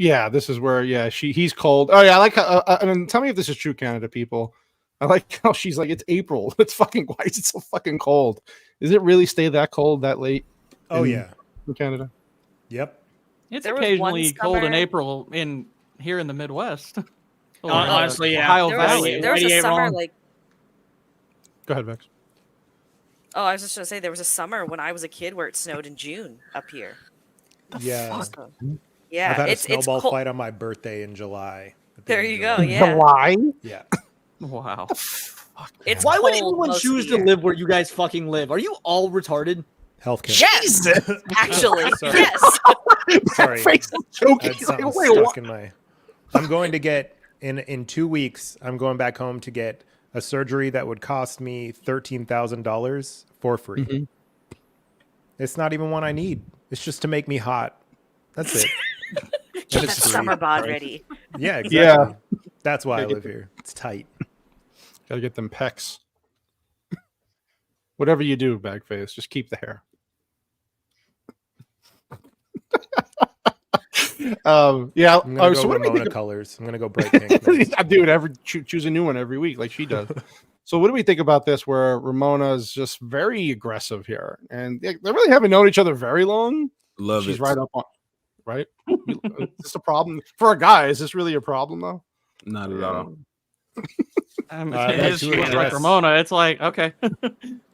Yeah, this is where he's cold. Oh yeah, I like how. I mean, tell me if this is true, Canada people. I like how she's like, it's April. It's fucking, why is it so fucking cold? Does it really stay that cold that late? Oh in Canada. Yep. It's There was occasionally one cold in summer- April here in the Midwest. Or, Honestly, yeah. Ohio There Valley. was a Right, summer wrong. like Go ahead, Vex. oh, I was just gonna say there was a summer when I was a kid where it snowed in June up here. Yeah. Yeah, I've had a it's snowball cold. fight on my birthday in July. at the There end of you go. July. Yeah, July? Yeah. Wow. it's Why would cold anyone most of choose the to year. live where you guys fucking live? Are you all retarded? Healthcare. Yes, actually, Sorry. yes. Sorry. Face is I joking. had He's like, something wait, stuck what? in my. I'm going to get in 2 weeks. I'm going back home to get a surgery that would cost me $13,000 for free. Mhm. It's not even one I need. It's just to make me hot. That's it. Get And that it's free. summer bod ready. Yeah, exactly. Yeah. That's why I Gotta live here. It's tight. Gotta get them pecs. Whatever you do, Bagface, just keep the hair. Yeah. I'm gonna So go what do we Ramona think colors. I'm gonna go bright pink. next. I do it every choose a new one every week, like she does. So what do we think about this? Where Ramona is just very aggressive here, and they really haven't known each other very long. Love She's it. right up on. Right? Is this a problem for a guy? Is this really a problem though? Not at all. If to she was like address Ramona, it's like, okay. The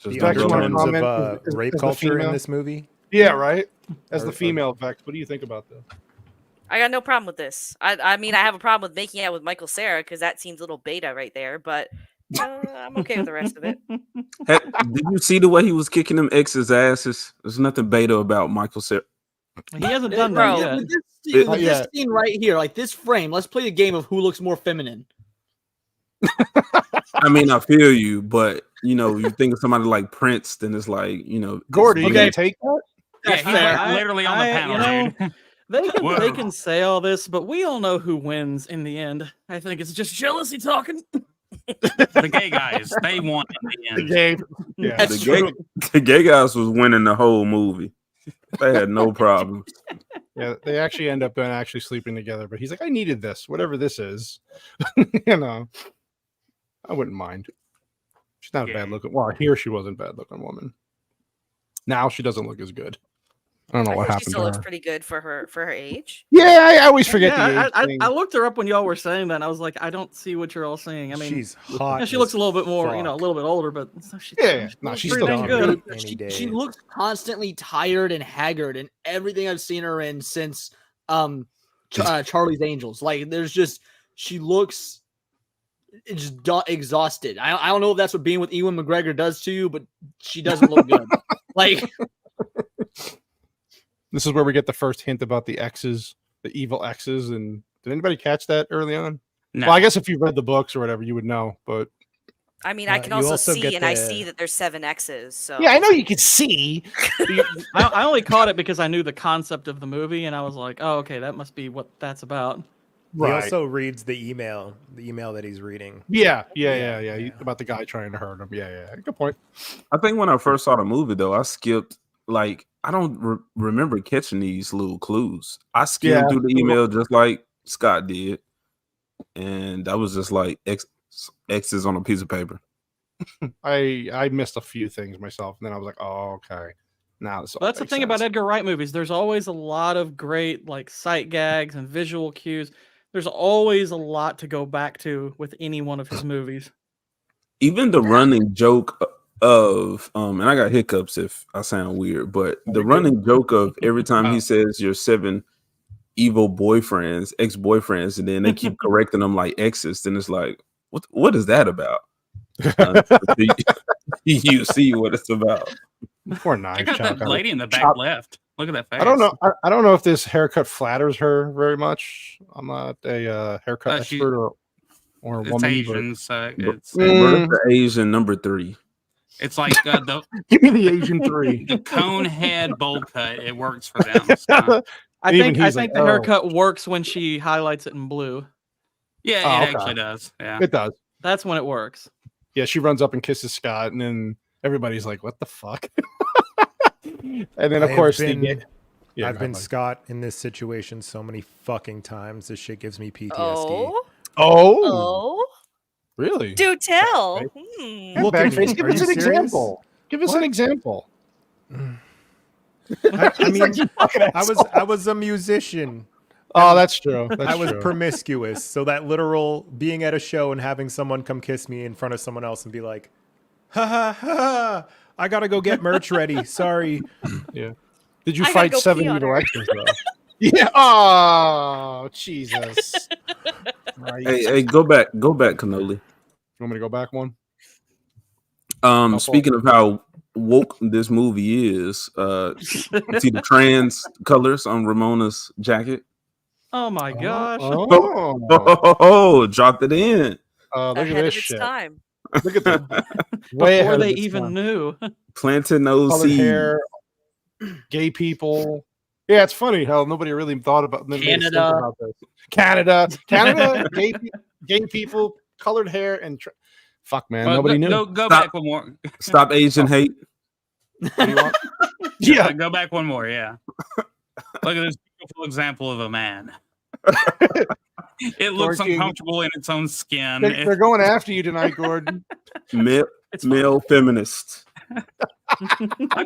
Vex, you wanna undertones of comment as rape the culture in female? this movie. Yeah, right. As Or- the female, Vex, what do you think about this? I got no problem with this. I mean, I have a problem with making out with Michael Cera because that seems a little beta right there, but I'm okay with the rest of it. Hey, did you see the way he was kicking them exes' asses? There's nothing beta about Michael Cera. He hasn't done Bro. that yet. With this scene right here, like this frame, let's play a game of who looks more feminine. I mean, I feel you, but you think of somebody like Prince, then it's like, Gordy, you it's- gonna take that? Yeah, he's like literally on the panel, dude. They Whoa. can say all this, but we all know who wins in the end. I think it's just jealousy talking. The gay guys, they won in the end. Yeah, the gay guys was winning the whole movie. They had no problems. Yeah, they actually end up actually sleeping together. But he's like, I needed this, whatever this is. I wouldn't mind. She's not a bad looking. Well, here she wasn't a bad looking woman. Now she doesn't look as good. I don't know I what think happened she still to looks her. pretty good for her age. Yeah, I always forget the Yeah, age thing. I looked her up when y'all were saying that, and I was like, I don't see what you're all saying. I mean, She's hot. yeah, she as looks a little bit more, fuck. a little bit older, but she's she's pretty still dang good. good. Any day. She looks constantly tired and haggard in everything I've seen her in since Charlie's Angels. Like there's just she looks just exhausted. I don't know if that's what being with Ewan McGregor does to you, but she doesn't look good. Like This is where we get the first hint about the exes, the evil exes. And did anybody catch that early on? No. Well, I guess if you've read the books or whatever, you would know. But I mean, I can you also also see, get and I the- see that there's 7 X's. So yeah, I know you can see. I only caught it because I knew the concept of the movie, and I was like, oh, okay, that must be what that's about. He also reads the email that he's reading. Yeah. About the guy trying to hurt him. Yeah. Good point. I think when I first saw the movie, though, I skipped, like, I don't remember catching these little clues. I skimmed through the email just like Scott did. And that was just like X's on a piece of paper. I missed a few things myself, and then I was like, oh, okay. Now this all That's the makes thing sense. about Edgar Wright movies. There's always a lot of great like sight gags and visual cues. There's always a lot to go back to with any one of his movies. Even the running joke of and I got hiccups if I sound weird, but the running joke of every time he says your 7 evil boyfriends, ex-boyfriends, and then they keep correcting them like exes, then it's like, what is that about? You see what it's about. Poor knife. Check out Chuck. that lady in the back left. Look at that face. I don't know. I don't know if this haircut flatters her very much. I'm not a haircut expert or It's woman. Asian, so it's The Asian number 3. it's like the Give me the Asian 3. the cone head bowl cut. It works for them. So. I Even think he's like, the "Oh." haircut works when she highlights it in blue. Yeah, Oh, it okay. actually does. Yeah. It does. That's when it works. Yeah, she runs up and kisses Scott, and then everybody's like, "What the fuck?" And then, of course, Yeah, I've been Scott in this situation so many fucking times. This shit gives me PTSD. Oh. Really? Do tell. Look at face. Give us an example. Give us an example. I mean, I was a musician. Oh, that's true. I was promiscuous. So that literal being at a show and having someone come kiss me in front of someone else and be like, ha ha ha, I gotta go get merch ready. Sorry. Yeah. Did you fight 7 needle exes though? Yeah. Oh, Jesus. Right. Hey, go back, Cannoli. You want me to go back one? Speaking of how woke this movie is, see the trans colors on Ramona's jacket. Oh my gosh! Oh, dropped it in. Look Ahead at this of its shit. time. Look at that. Before they even knew. Planting those Colored seeds. hair, gay people. Yeah, it's funny how nobody really thought about Canada. Canada, gay people, colored hair, and fuck, man, nobody knew. Go back one more. Stop Asian hate. Yeah, go back one more. Yeah. Look at this beautiful example of a man. It looks uncomfortable in its own skin. They're going after you tonight, Gordon. Male feminist. I'm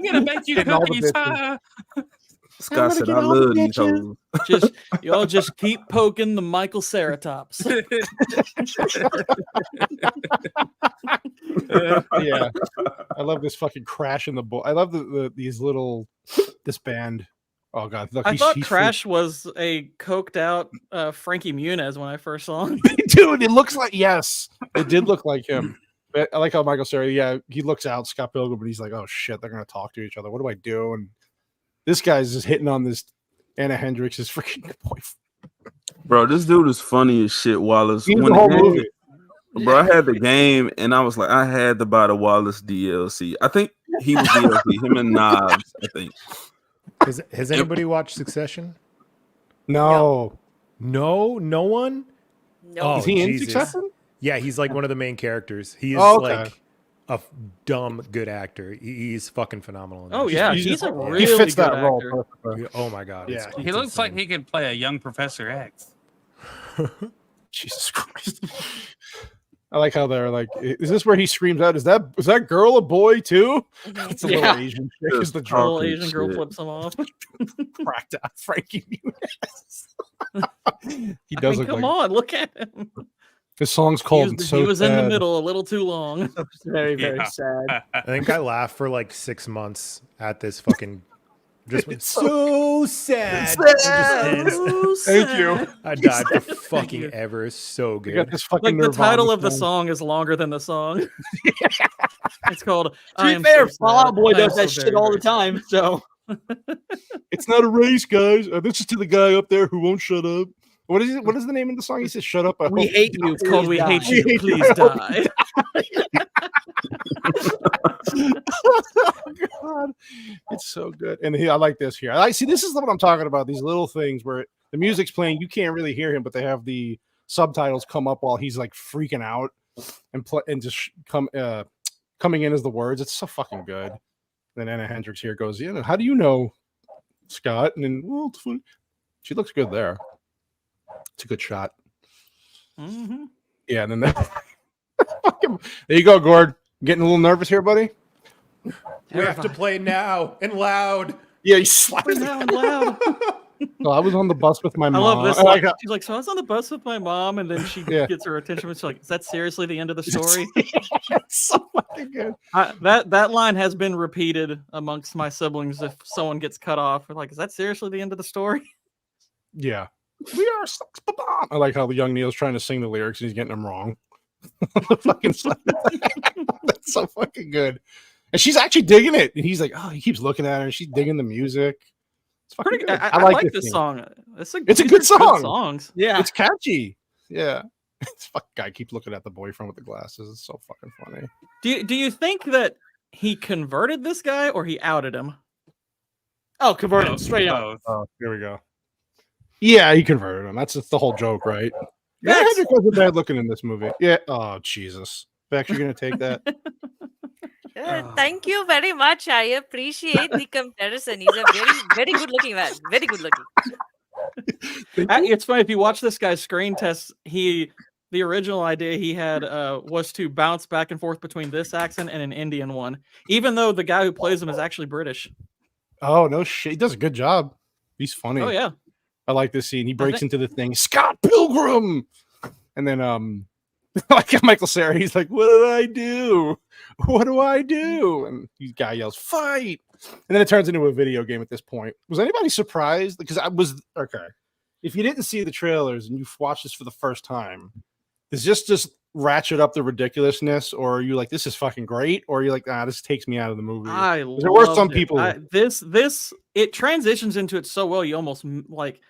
gonna make you cookies. Scott said, "I love these hoes." Y'all just keep poking the Michael Cera tops. Yeah, I love this fucking crash in the bowl. I love this band. Oh god, look, I thought Crash was a coked out Frankie Muniz when I first saw him. Dude, it looks like it did look like him. But I like how Michael Cera, he looks out Scott Pilgrim, but he's like, oh shit, they're gonna talk to each other. What do I do? And this guy's just hitting on this Anna Hendrix's freaking boyfriend. Bro, this dude is funny as shit. Wallace, the whole movie. Bro, I had the game and I was like, I had to buy the Wallace DLC. I think he was DLC. Him and Knobs, I think. Has anybody watched Succession? No. No one. No. Oh, is he in Jesus. Succession? Yeah, he's like one of the main characters. He is like a dumb good actor. He's fucking phenomenal. Oh yeah, he's a really he fits good that role actor. perfectly. Oh my god. Yeah, He looks like he could play a young Professor X. Jesus Christ. I like how they're like, is this where he screams out, is that girl a boy too? It's a little Asian chick. Is the little Asian girl flips him off. Cracked out Frankie Muniz. He does come on, look at him. This song's called He was in the middle a little too long. Very, very sad. I think I laughed for like 6 months at this fucking. Just so sad. Thank you. I died for fucking ever. It's so good. Got this fucking the title of the song is longer than the song. It's called. To be fair, Fall Out Boy does that shit all the time. So it's not a race, guys. This is to the guy up there who won't shut up. What is it? What is the name of the song? He says, "Shut up." We hate you. It's called "We Hate You." Please die. Oh, God. It's so good. And I like this here. I see, this is what I'm talking about. These little things where the music's playing, you can't really hear him, but they have the subtitles come up while he's like freaking out and just coming in as the words. It's so fucking good. Then Anna Hendrix here goes, how do you know, Scott? And then, well, it's funny. She looks good there. It's a good shot. Mm-hmm. Yeah, and then there you go, Gord. Getting a little nervous here, buddy? We have to play now and loud. Yeah, you slapped now and loud. So I was on the bus with my mom. I love this. Like, she's like, so I was on the bus with my mom, and then she gets her attention. She's like, is that seriously the end of the story? It's so fucking good. That line has been repeated amongst my siblings. If someone gets cut off, we're like, is that seriously the end of the story? Yeah. We are sucks. I like how the young Neil's trying to sing the lyrics and he's getting them wrong. That's so fucking good. And she's actually digging it. And he's like, oh, he keeps looking at her and she's digging the music. It's fucking good. I like this song. It's a good song. Good songs. Yeah. It's catchy. Yeah. This fucking guy keeps looking at the boyfriend with the glasses. It's so fucking funny. Do you think that he converted this guy or he outed him? Oh, converted him straight up. Oh, here we go. Yeah, he converted him. That's the whole joke, right? Yeah, Hendrick wasn't bad looking in this movie. Yeah. Oh, Jesus. Bex, you're going to take that? Thank you very much. I appreciate the comparison. He's a very, very good looking man. Very good looking. It's funny if you watch this guy's screen test. The original idea he had was to bounce back and forth between this accent and an Indian one, even though the guy who plays him is actually British. Oh no shit! He does a good job. He's funny. Oh yeah, I like this scene. He breaks into the thing. Scott Pilgrim, and then like Michael Cera, he's like, "What did I do? What do I do?" And the guy yells, "Fight!" And then it turns into a video game at this point. Was anybody surprised? Because I was okay. If you didn't see the trailers and you've watched this for the first time, does this just ratchet up the ridiculousness, or are you like, this is fucking great, or are you like, this takes me out of the movie? There were some people. It transitions into it so well. You almost like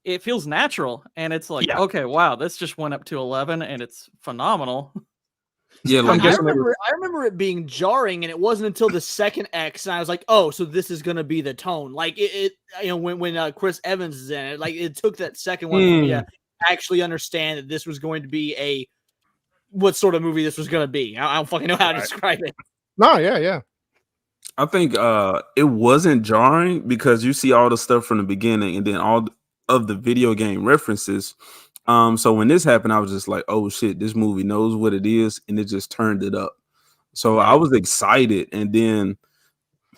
it feels natural, and it's like, okay, wow, this just went up to 11, and it's phenomenal. Yeah, like I remember it being jarring, and it wasn't until the second X, and I was like, "Oh, so this is gonna be the tone." Like it when Chris Evans is in it, like it took that second one for me to actually understand that this was going to be what sort of movie this was going to be. I don't fucking know how to describe it. No, yeah. I think it wasn't jarring because you see all the stuff from the beginning, and then all of the video game references. So when this happened, I was just like, oh shit, this movie knows what it is, and it just turned it up. So I was excited, and then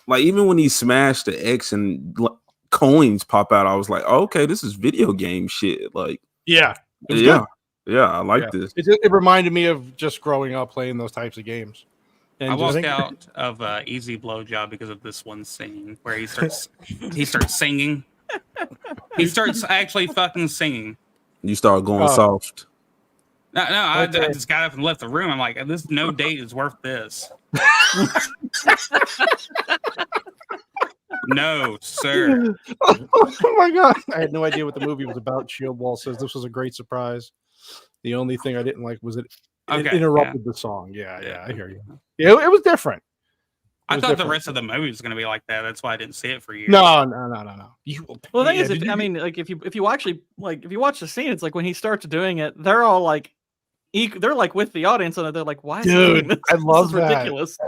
like even when he smashed the X and coins pop out, I was like, oh, okay, this is video game shit. Like, yeah, I like this. It reminded me of just growing up playing those types of games. And I walked out of Easy Blowjob because of this one scene where he starts singing. He starts actually fucking singing. You start going soft. No, I just got up and left the room. I'm like, no date is worth this. No, sir. Oh my god. I had no idea what the movie was about. Shield Wall says this was a great surprise. The only thing I didn't like was it interrupted the song. Yeah, I hear you. Yeah, it was different. I thought the rest of the movie was going to be like that. That's why I didn't see it for years. No. Well, the thing is, if you actually if you watch the scene, it's like when he starts doing it, they're all like, they're like with the audience, and they're like, "Why is he doing this? I love this is that. Ridiculous."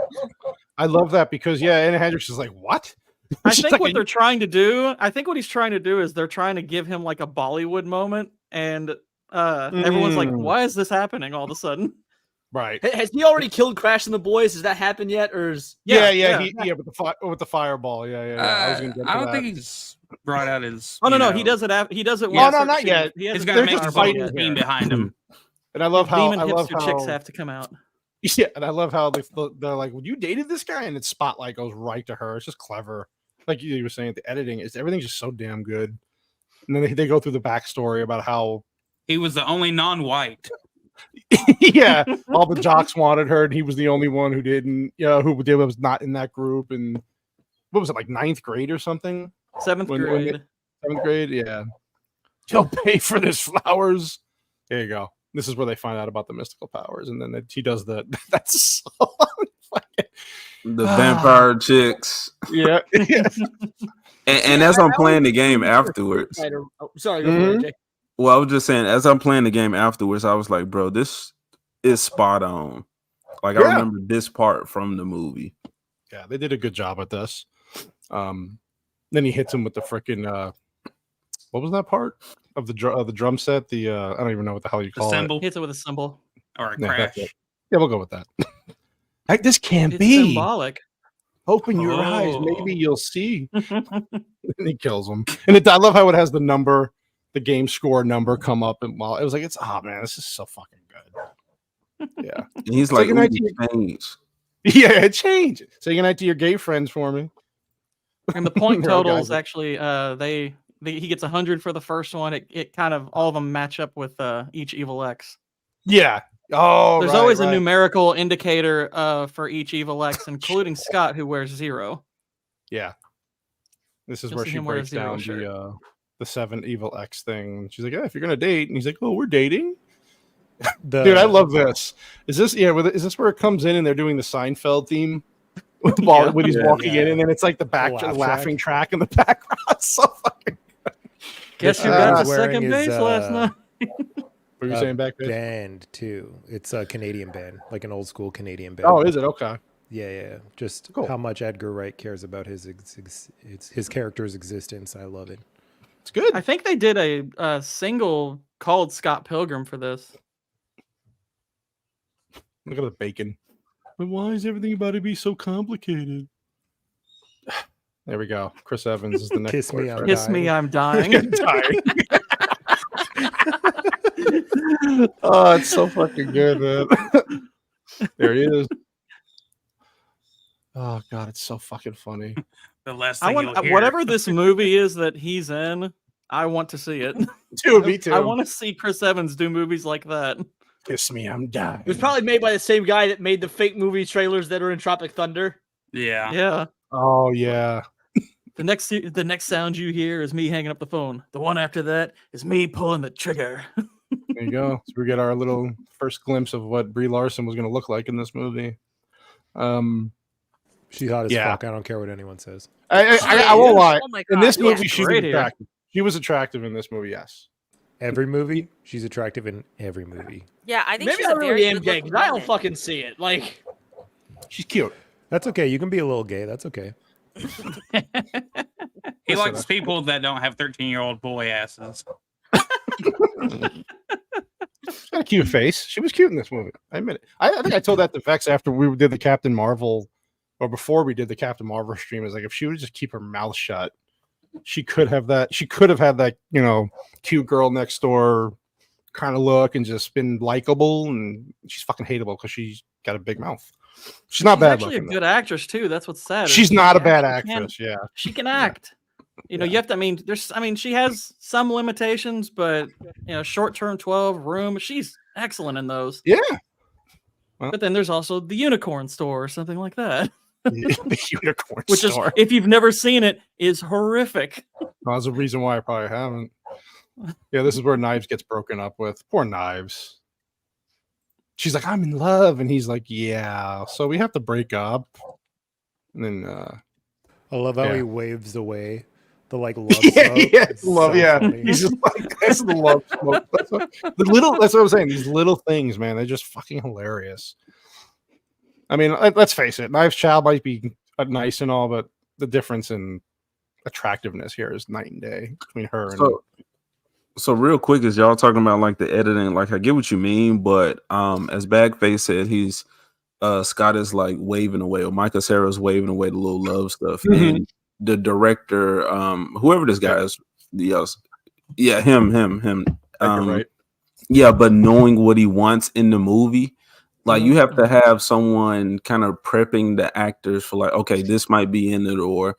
I love that because Anna Hendricks is like, "What?" I think what they're trying to do. I think what he's trying to do is they're trying to give him like a Bollywood moment, and everyone's like, "Why is this happening all of a sudden?" Right. Has he already killed Crash and the Boys? Has that happened yet? Or is... with the fireball. Yeah. I don't think he's brought out his. Oh no, he does it. He does it. No, not yet. He's got to make a fighting team behind him. And I love how chicks have to come out. Yeah, and I love how they're like, "Well, you dated this guy," and its spotlight goes right to her. It's just clever. Like you were saying, the editing is everything's just so damn good. And then they go through the backstory about how he was the only non-white. Yeah, all the jocks wanted her, and he was the only one who didn't. Who was not in that group. And what was it, like 9th grade or something? 7th grade. 7th grade, yeah. You'll pay for this, Flowers. There you go. This is where they find out about the mystical powers, and then he does the vampire chicks. Yeah. and as I'm playing the game afterwards. Sorry, go ahead, Jay. Well, I was just saying, as I'm playing the game afterwards, I was like, bro, this is spot on. Like, I remember this part from the movie. Yeah, they did a good job at this. Then he hits him with the freaking, what was that part of the drum set? The, I don't even know what the hell you call it. Hits it with a cymbal. Or a crash. Yeah, we'll go with that. Like, this can't be. Symbolic. Open your eyes. Maybe you'll see. And he kills him. And I love how it has the game score number come up, and while it was like, man, this is so fucking good. Yeah. And he's like, change. Yeah, change. Say goodnight to your gay friends for me. And the point totals actually, he gets 100 for the first one. It kind of all of them match up with each Evil X. Yeah. Oh, there's always a numerical indicator for each Evil X, including Scott, who wears 0. Yeah. This is where she breaks down the 7 Evil X thing. She's like, if you're gonna date, and he's like, oh, we're dating. Dude, I love this. Is this where it comes in and they're doing the Seinfeld theme when he's walking in, and then it's like the laughing track in the background? It's so fucking good. Guess who got the second base last night? What were you saying back there? Band too. It's a Canadian band, like an old school Canadian band. Oh, is it? Okay. Yeah. Just Cool. how much Edgar Wright cares about his character's existence. I love it. It's good. I think they did a single called Scott Pilgrim for this. Look at the bacon. But why is everything about to be so complicated? There we go. Chris Evans is the next. Kiss me, I'm Kiss me, I'm dying. dying. Oh, it's so fucking good, man. There he is. Oh god, it's so fucking funny. The last I thing want you'll hear. whatever this movie is that he's in. I want to see it. Dude, me too. I want to see Chris Evans do movies like that. Kiss me, I'm dying. It was probably made by the same guy that made the fake movie trailers that are in Tropic Thunder. Yeah. Yeah. Oh yeah. The next sound you hear is me hanging up the phone. The one after that is me pulling the trigger. There you go. So we get our little first glimpse of what Brie Larson was going to look like in this movie. She hot as Yeah. fuck. I don't care what anyone says. I won't lie. Oh my In God, this yeah. movie, she was Great here. attractive. She was attractive in this movie. Yes. Every movie, she's attractive in every movie. Yeah, I think Maybe she's I a very really am good gay looking because I don't woman. fucking see it. Like, She's cute. That's okay. You can be a little gay. That's okay. He likes people that don't have 13-year-old boy asses. She's got a cute face. She was cute in this movie. I admit it. I think I told that to Vex after we did the Captain Marvel, or before we did the Captain Marvel stream. Is like if she would just keep her mouth shut, she could have that. She could have had that, cute girl next door kind of look and just been likable. And she's fucking hateable because she's got a big mouth. She's not bad Actually, looking. a good actress too. That's what's sad. She's not a bad actress. Yeah. She can act. You have to. She has some limitations, but short-term 12 Room. She's excellent in those. Yeah. But then there's also the Unicorn Store or something like that, The Unicorn which Store. is, if you've never seen it, is horrific. That's a reason why I probably haven't. Yeah, this is where Knives gets broken up with. Poor Knives. She's like, I'm in love. And he's like, yeah. So we have to break up. And then I love how Yeah. he waves away the love yeah, smoke. yeah, It's love, so yeah. funny. He's just like, that's the love smoke. That's what I'm saying. These little things, man, they're just fucking hilarious. I mean, let's face it, Knives Child might be nice and all, but the difference in attractiveness here is night and day between her and So real quick, is y'all talking about like the editing? Like I get what you mean, but as Bagface said, he's Scott is like waving away, or Michael Cera's waving away the little love stuff, and the director, whoever this guy is, him, right. yeah, but knowing what he wants in the movie, like you have to have someone kind of prepping the actors for like, okay, this might be in it, or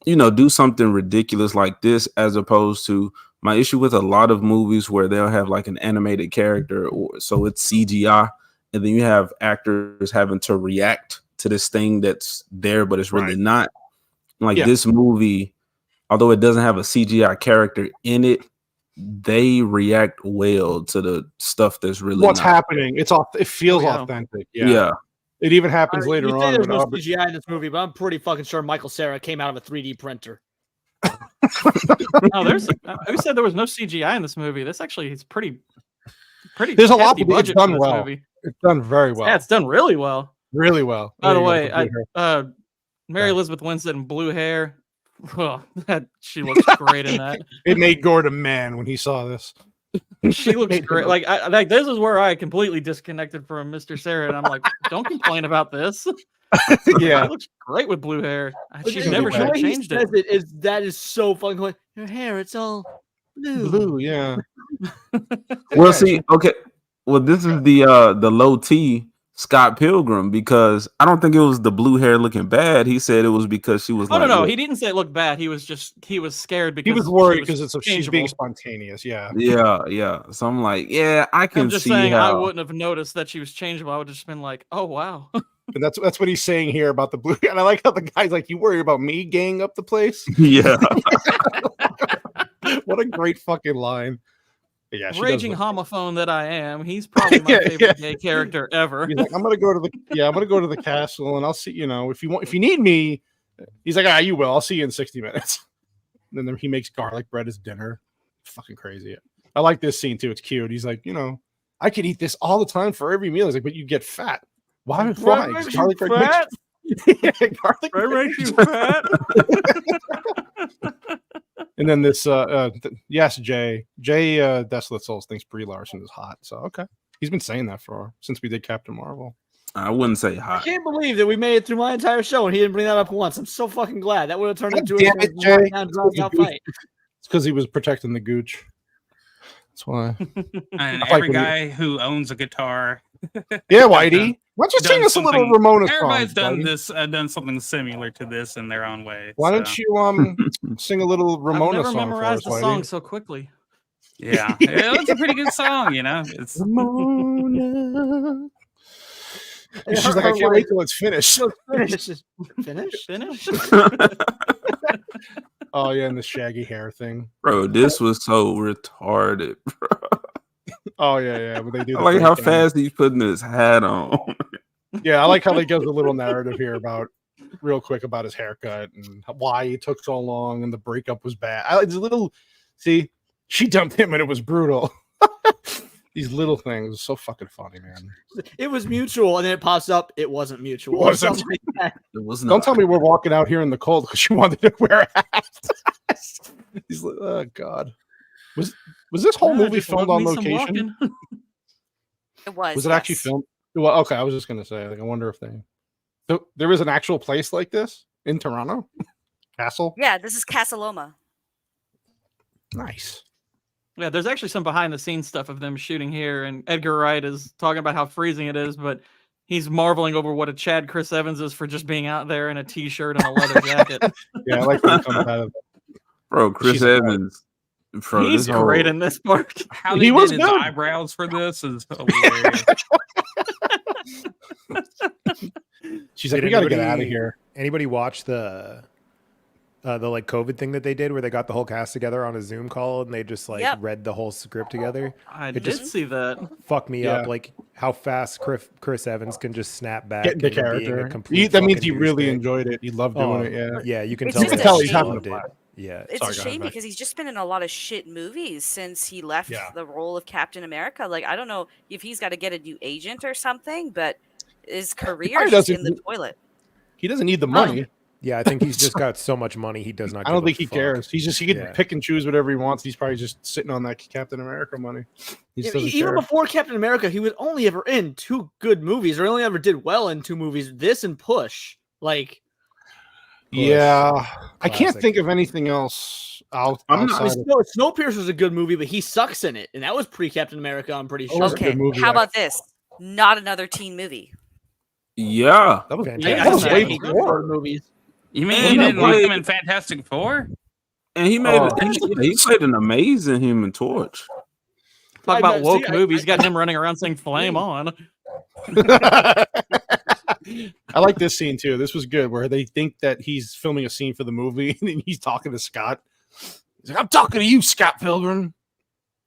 do something ridiculous like this, as opposed to my issue with a lot of movies where they'll have like an animated character, or so it's CGI, and then you have actors having to react to this thing that's there, but it's really not. Like this movie, although it doesn't have a CGI character in it, they react well to the stuff that's really what's not. happening. It feels authentic. Yeah. It even happens later you say on. there's with no Albert- CGI in this movie, but I'm pretty fucking sure Michael Cera came out of a 3D printer. Oh, who said there was no CGI in this movie? This actually is pretty. There's a lot, hefty but it's budget done for this well. movie. It's done very well. Yeah, it's done really well. Really well. By the There you way, go. Mary Elizabeth Winstead in blue hair. Oh, she looks great in that. It made Gord a man when he saw this. She looks great. Like this is where I completely disconnected from Mr. Cera, and I'm like, don't complain about this. Yeah. She looks great with blue hair. She's the never way should have he changed says it. that is so fucking cool. Her hair, it's all blue. Yeah. Well, see, okay. Well, this is the low T Scott Pilgrim, because I don't think it was the blue hair looking bad. He said it was because she was. Oh like, no, look, he didn't say it looked bad. He was scared because He was worried she because she's being spontaneous. Yeah. Yeah. So I'm like, yeah, I can I'm just see saying, I how. wouldn't have noticed that she was changeable. I would have just been like, oh wow. And that's what he's saying here about the blue. And I like how the guy's like, you worry about me ganging up the place? Yeah. What a great fucking line. But yeah, she Raging does homophone that I am. He's probably my favorite gay character ever. He's like, I'm gonna go to the castle and I'll see, if you need me. He's like, you will. I'll see you in 60 minutes. And then he makes garlic bread as dinner. Fucking crazy. I like this scene too. It's cute. He's like, I could eat this all the time for every meal. He's like, but you get fat. Why? Bread makes you fat. Garlic Makes you fat. And then this, yes, Jay Desolate Souls thinks Brie Larson is hot. So okay, he's been saying that since we did Captain Marvel. I wouldn't say I hot. can't believe that we made it through my entire show and he didn't bring that up once. I'm so fucking glad. That would have turned God into damn it, Jay. a fight. It's because he was protecting the gooch. That's why. And like every when guy who owns a guitar. Yeah, Whitey. Why don't you sing us a little Ramona song? Everybody's done Whitey? this, done something similar to this in their own way. Why don't you sing a little Ramona I've never song memorized for us, the song Whitey? so quickly. Yeah, it's a pretty good song, you know. It's Ramona. And she's like, I can't wait till it's finished. Finish? Oh yeah, and the shaggy hair thing. Bro, this was so retarded, bro. Oh yeah. But they do. I like how fast he's putting his hat on. Yeah, I like how they give a little narrative here real quick about his haircut and why he took so long and the breakup was bad. It's a little. See, she dumped him and it was brutal. These little things are so fucking funny, man. It was mutual, and then it pops up. It wasn't mutual. It wasn't. Something like that. It was not. Don't tell me we're walking out here in the cold because you wanted to wear a hat. He's like, oh god. Was this whole movie just filmed love on me some location? walking. It was. Was it actually filmed? Well, okay. I was just gonna say. Like, I wonder if there is an actual place like this in Toronto. Castle. Yeah, this is Casa Loma. Nice. Yeah, there's actually some behind the scenes stuff of them shooting here, and Edgar Wright is talking about how freezing it is, but he's marveling over what a Chad Chris Evans is for just being out there in a t-shirt and a leather jacket. Yeah, I like when it comes out of Bro, Chris Evans. Bro, he's great in this part. how He they was did his good. eyebrows for this is hilarious. She's like, Did we got to get anybody- out of here. Anybody watch the like COVID thing that they did where they got the whole cast together on a Zoom call and they just like Yep. read the whole script together? I It did just see that. Fuck me Yeah. up, like how fast Chris Evans can just snap back Get into into being a character. complete That means fucking he really douchebag. enjoyed it. He loved doing it. Yeah. Yeah, you can It's tell. just that a tell he's having loved fun. it. Yeah. It's Sorry, a go ahead, shame Beck. because he's just been in a lot of shit movies since he left Yeah. the role of Captain America. Like, I don't know if he's got to get a new agent or something, but his career probably is just in doesn't- the toilet. He doesn't need the money. Yeah, I think he's just got so much money he does not. I don't give a think he fuck. cares. He can Yeah. pick and choose whatever he wants. He's probably just sitting on that Captain America money. He just doesn't Even care. before Captain America, he was only ever in 2 good movies, or only ever did well in 2 movies. This and Push. Like, Yeah, I can't Classic. think of anything else outside. Snowpiercer was a good movie, but he sucks in it, and that was pre-Captain America. I'm pretty sure. was a Okay, good movie, how about this? Not another teen movie. Yeah. That was, Fantastic. that was I way hate before. movies. You mean And you he didn't like played- him in Fantastic Four? And he made Oh. he played an amazing Human Torch. Talk about see, woke movies. Got him running around saying "Flame on." I like this scene too. This was good, where they think that he's filming a scene for the movie, and he's talking to Scott. He's like, "I'm talking to you, Scott Pilgrim."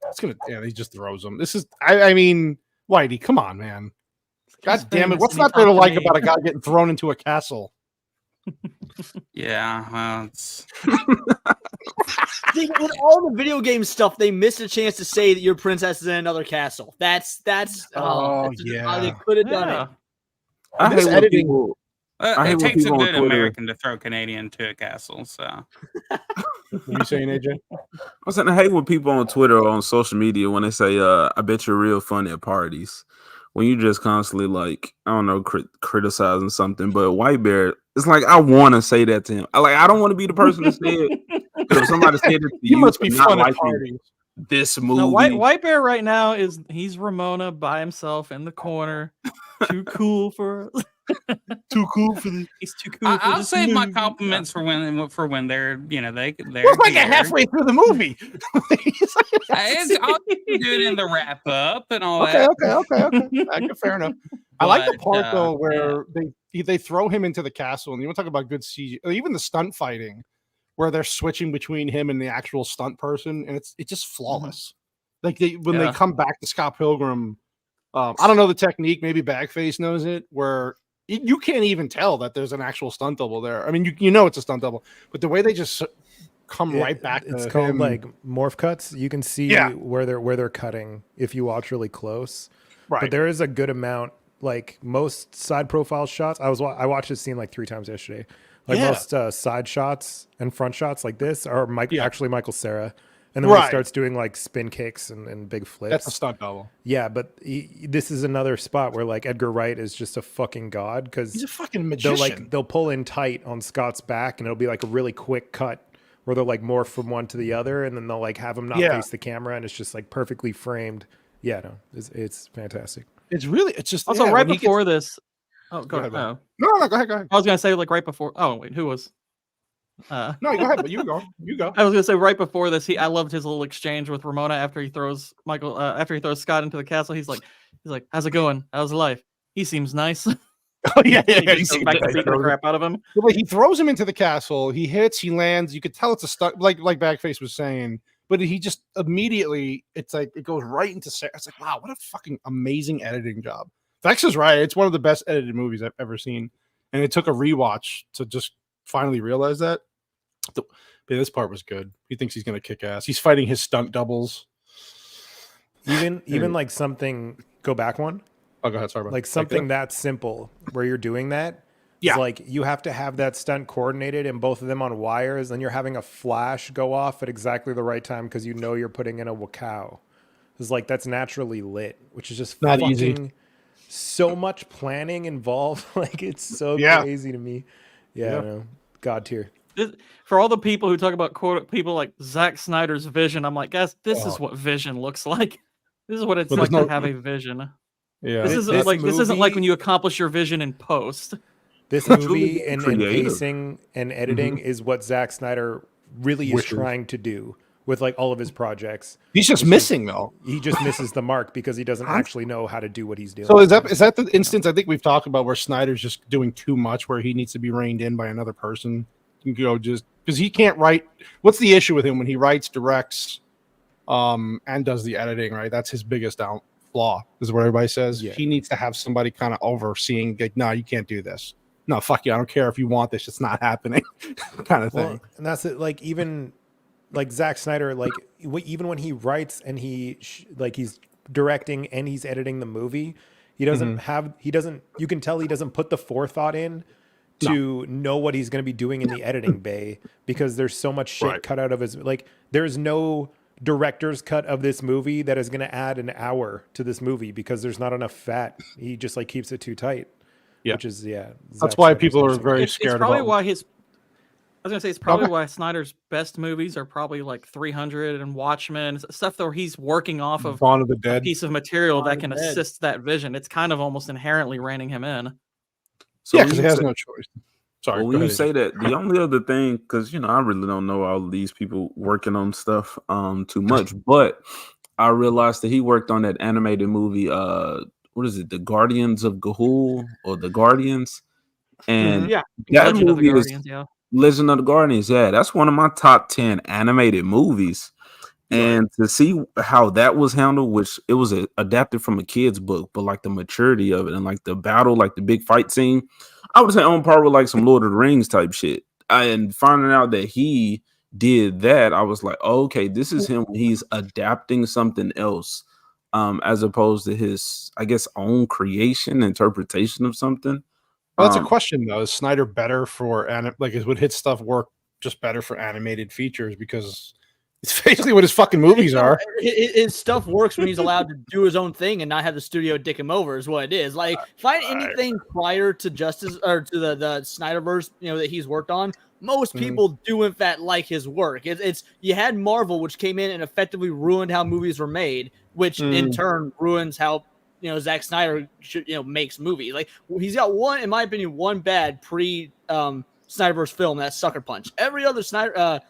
It's gonna, yeah. He just throws him. This is, I mean, Whitey, come on, man. God He's damn it! famous What's and he not there to talked to like me. about a guy getting thrown into a castle? Yeah, well, it's See, with all the video game stuff, they missed a chance to say that your princess is in another castle. That's Oh, that's yeah. how they could have done Yeah. it. I This hate when editing- people. I hate it when takes a people on good Twitter- American to throw Canadian to a castle. So What are you saying, AJ? I saying I hate when people on Twitter or on social media when they say, "I bet you're real funny at parties." When you just constantly like, I don't know, criticizing something. But White Bear, it's like I want to say that to him. I don't want to be the person that said it. But if somebody said it to You must for be not fun at liking parties. this movie, No, White Bear right now he's Ramona by himself in the corner. Too cool for. Too cool for this. He's too cool. for I'll this save my movie. compliments for when they're they're We're like here. halfway through the movie. I'll do it in the wrap up and all Okay, that. okay. Fair enough. I like the But, part though where they throw him into the castle, and you want to talk about good CG, or even the stunt fighting, where they're switching between him and the actual stunt person, and it's just flawless. Like when they come back to Scott Pilgrim, I don't know the technique. Maybe Bagface knows it, where you can't even tell that there's an actual stunt double there. I mean, you know it's a stunt double, but the way they just come right back. It's to called him, like morph cuts. You can see Yeah. where they're cutting if you watch really close. right. But there is a good amount like most side profile shots. I watched this scene like 3 times yesterday. Like most side shots and front shots like this are actually Michael Cera. And then when he starts doing like spin kicks and big flips. That's a stunt double. Yeah, but this is another spot where like Edgar Wright is just a fucking god because he's a fucking magician. They'll pull in tight on Scott's back and it'll be like a really quick cut where they'll like morph from one to the other and then they'll like have him not face the camera and it's just like perfectly framed. Yeah, no, it's fantastic. It's just also right before this. Oh, go ahead. No, go ahead. I was gonna say like right before. Oh wait, who was? No, go ahead. But you go. I was gonna say right before this. I loved his little exchange with Ramona after he throws after he throws Scott into the castle. He's like, how's it going? How's life? He seems nice. Oh yeah. He seems back to beat the crap out of him. But he throws him into the castle. He hits. He lands. You could tell it's a stunt, like Backface was saying. But he just immediately, it's like it goes right into. It's like, wow, what a fucking amazing editing job. Vex is right. It's one of the best edited movies I've ever seen, and it took a rewatch to just finally realize that. But this part was good. He thinks he's gonna kick ass. He's fighting his stunt doubles. Even like something. Go back one. Oh, go ahead. Sorry about like something that simple where you're doing that. Yeah, like you have to have that stunt coordinated and both of them on wires, and you're having a flash go off at exactly the right time because you know you're putting in a wakao. It's like that's naturally lit, which is just not fucking easy. So much planning involved. Like it's so crazy to me. Yeah. No, God tier. For all the people who talk about people like Zack Snyder's vision, I'm like, guys, this is what vision looks like. This is what it's like to have a vision. Yeah, this isn't like when you accomplish your vision in post. This movie and pacing and editing is what Zack Snyder really is trying to do with like all of his projects. He's just missing though. He just misses the mark because he doesn't actually know how to do what he's doing. So is that the instance I think we've talked about where Snyder's just doing too much, where he needs to be reined in by another person? You go just because he can't write. What's the issue with him when he writes, directs, and does the editing? Right, that's his biggest flaw. Is what everybody says. Yeah. He needs to have somebody kind of overseeing. Like, no, you can't do this. No, fuck you. I don't care if you want this. It's not happening, kind of thing. Well, and that's it. Like even like Zack Snyder, like even when he writes and he's directing and he's editing the movie, he doesn't you can tell he doesn't put the forethought in to know what he's going to be doing in the editing bay because there's so much shit cut out of his, like there's no director's cut of this movie that is going to add an hour to this movie because there's not enough fat. He just like keeps it too tight. Yeah. Which is that's why people are very scared. It's probably why it's probably why Snyder's best movies are probably like 300 and Watchmen, stuff where he's working off of Dawn of the Dead, a piece of material that can assist that vision. It's kind of almost inherently reining him in. So yeah, because he has no choice. Sorry. Well, when you say that, the only other thing, because I really don't know all of these people working on stuff too much, but I realized that he worked on that animated movie. What is it? The Guardians of Gahul or the Guardians? And that Legend movie of the is Guardians, Legend of the Guardians. Yeah, that's one of my top 10 animated movies. And to see how that was handled, which it was adapted from a kid's book, but like the maturity of it and like the battle, like the big fight scene, I would say on par with like some Lord of the Rings type shit. And finding out that he did that, I was like, oh, okay, this is him. He's adapting something else. As opposed to his, I guess, own creation, interpretation of something. Well, that's a question though. Is Snyder better for would his stuff work just better for animated features? Because it's basically what his fucking movies are. His stuff works when he's allowed to do his own thing and not have the studio dick him over. Is what it is. Like find anything prior to Justice or to the Snyderverse, that he's worked on. Most people do in fact like his work. It's you had Marvel, which came in and effectively ruined how movies were made, which in turn ruins how Zack Snyder makes movies. Like he's got one, in my opinion, one bad pre Snyderverse film, that's Sucker Punch. Every other Snyder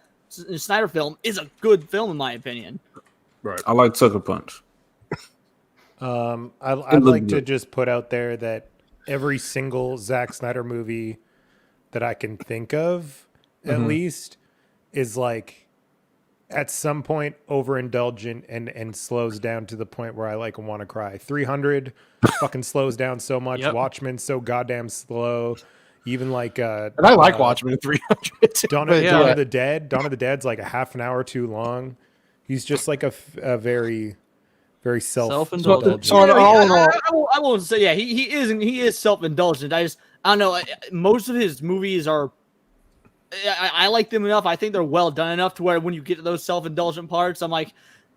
film is a good film in my opinion. Right. I like Sucker Punch. I'd like to just put out there that every single Zack Snyder movie that I can think of, at least, is like at some point overindulgent and slows down to the point where I like want to cry. 300 fucking slows down so much. Yep. Watchmen so goddamn slow. Even like and I like Watchmen at 300. Dawn of the Dead. Dawn of the Dead's like a half an hour too long. He's just like a very very Self-indulgent. So all in all, I won't say he is self-indulgent. I don't know. Most of his movies are. I like them enough. I think they're well done enough to where when you get to those self-indulgent parts, I'm like,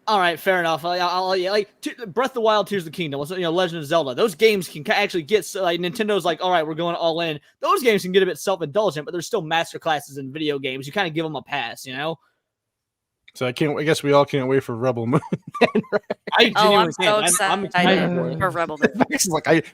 all right, fair enough. Like Breath of the Wild, Tears of the Kingdom, Legend of Zelda. Those games can actually get like Nintendo's like, all right, we're going all in. Those games can get a bit self-indulgent, but they're still master classes in video games. You kind of give them a pass, So I guess we all can't wait for Rebel Moon. I'm so excited I'm excited for Rebel Moon.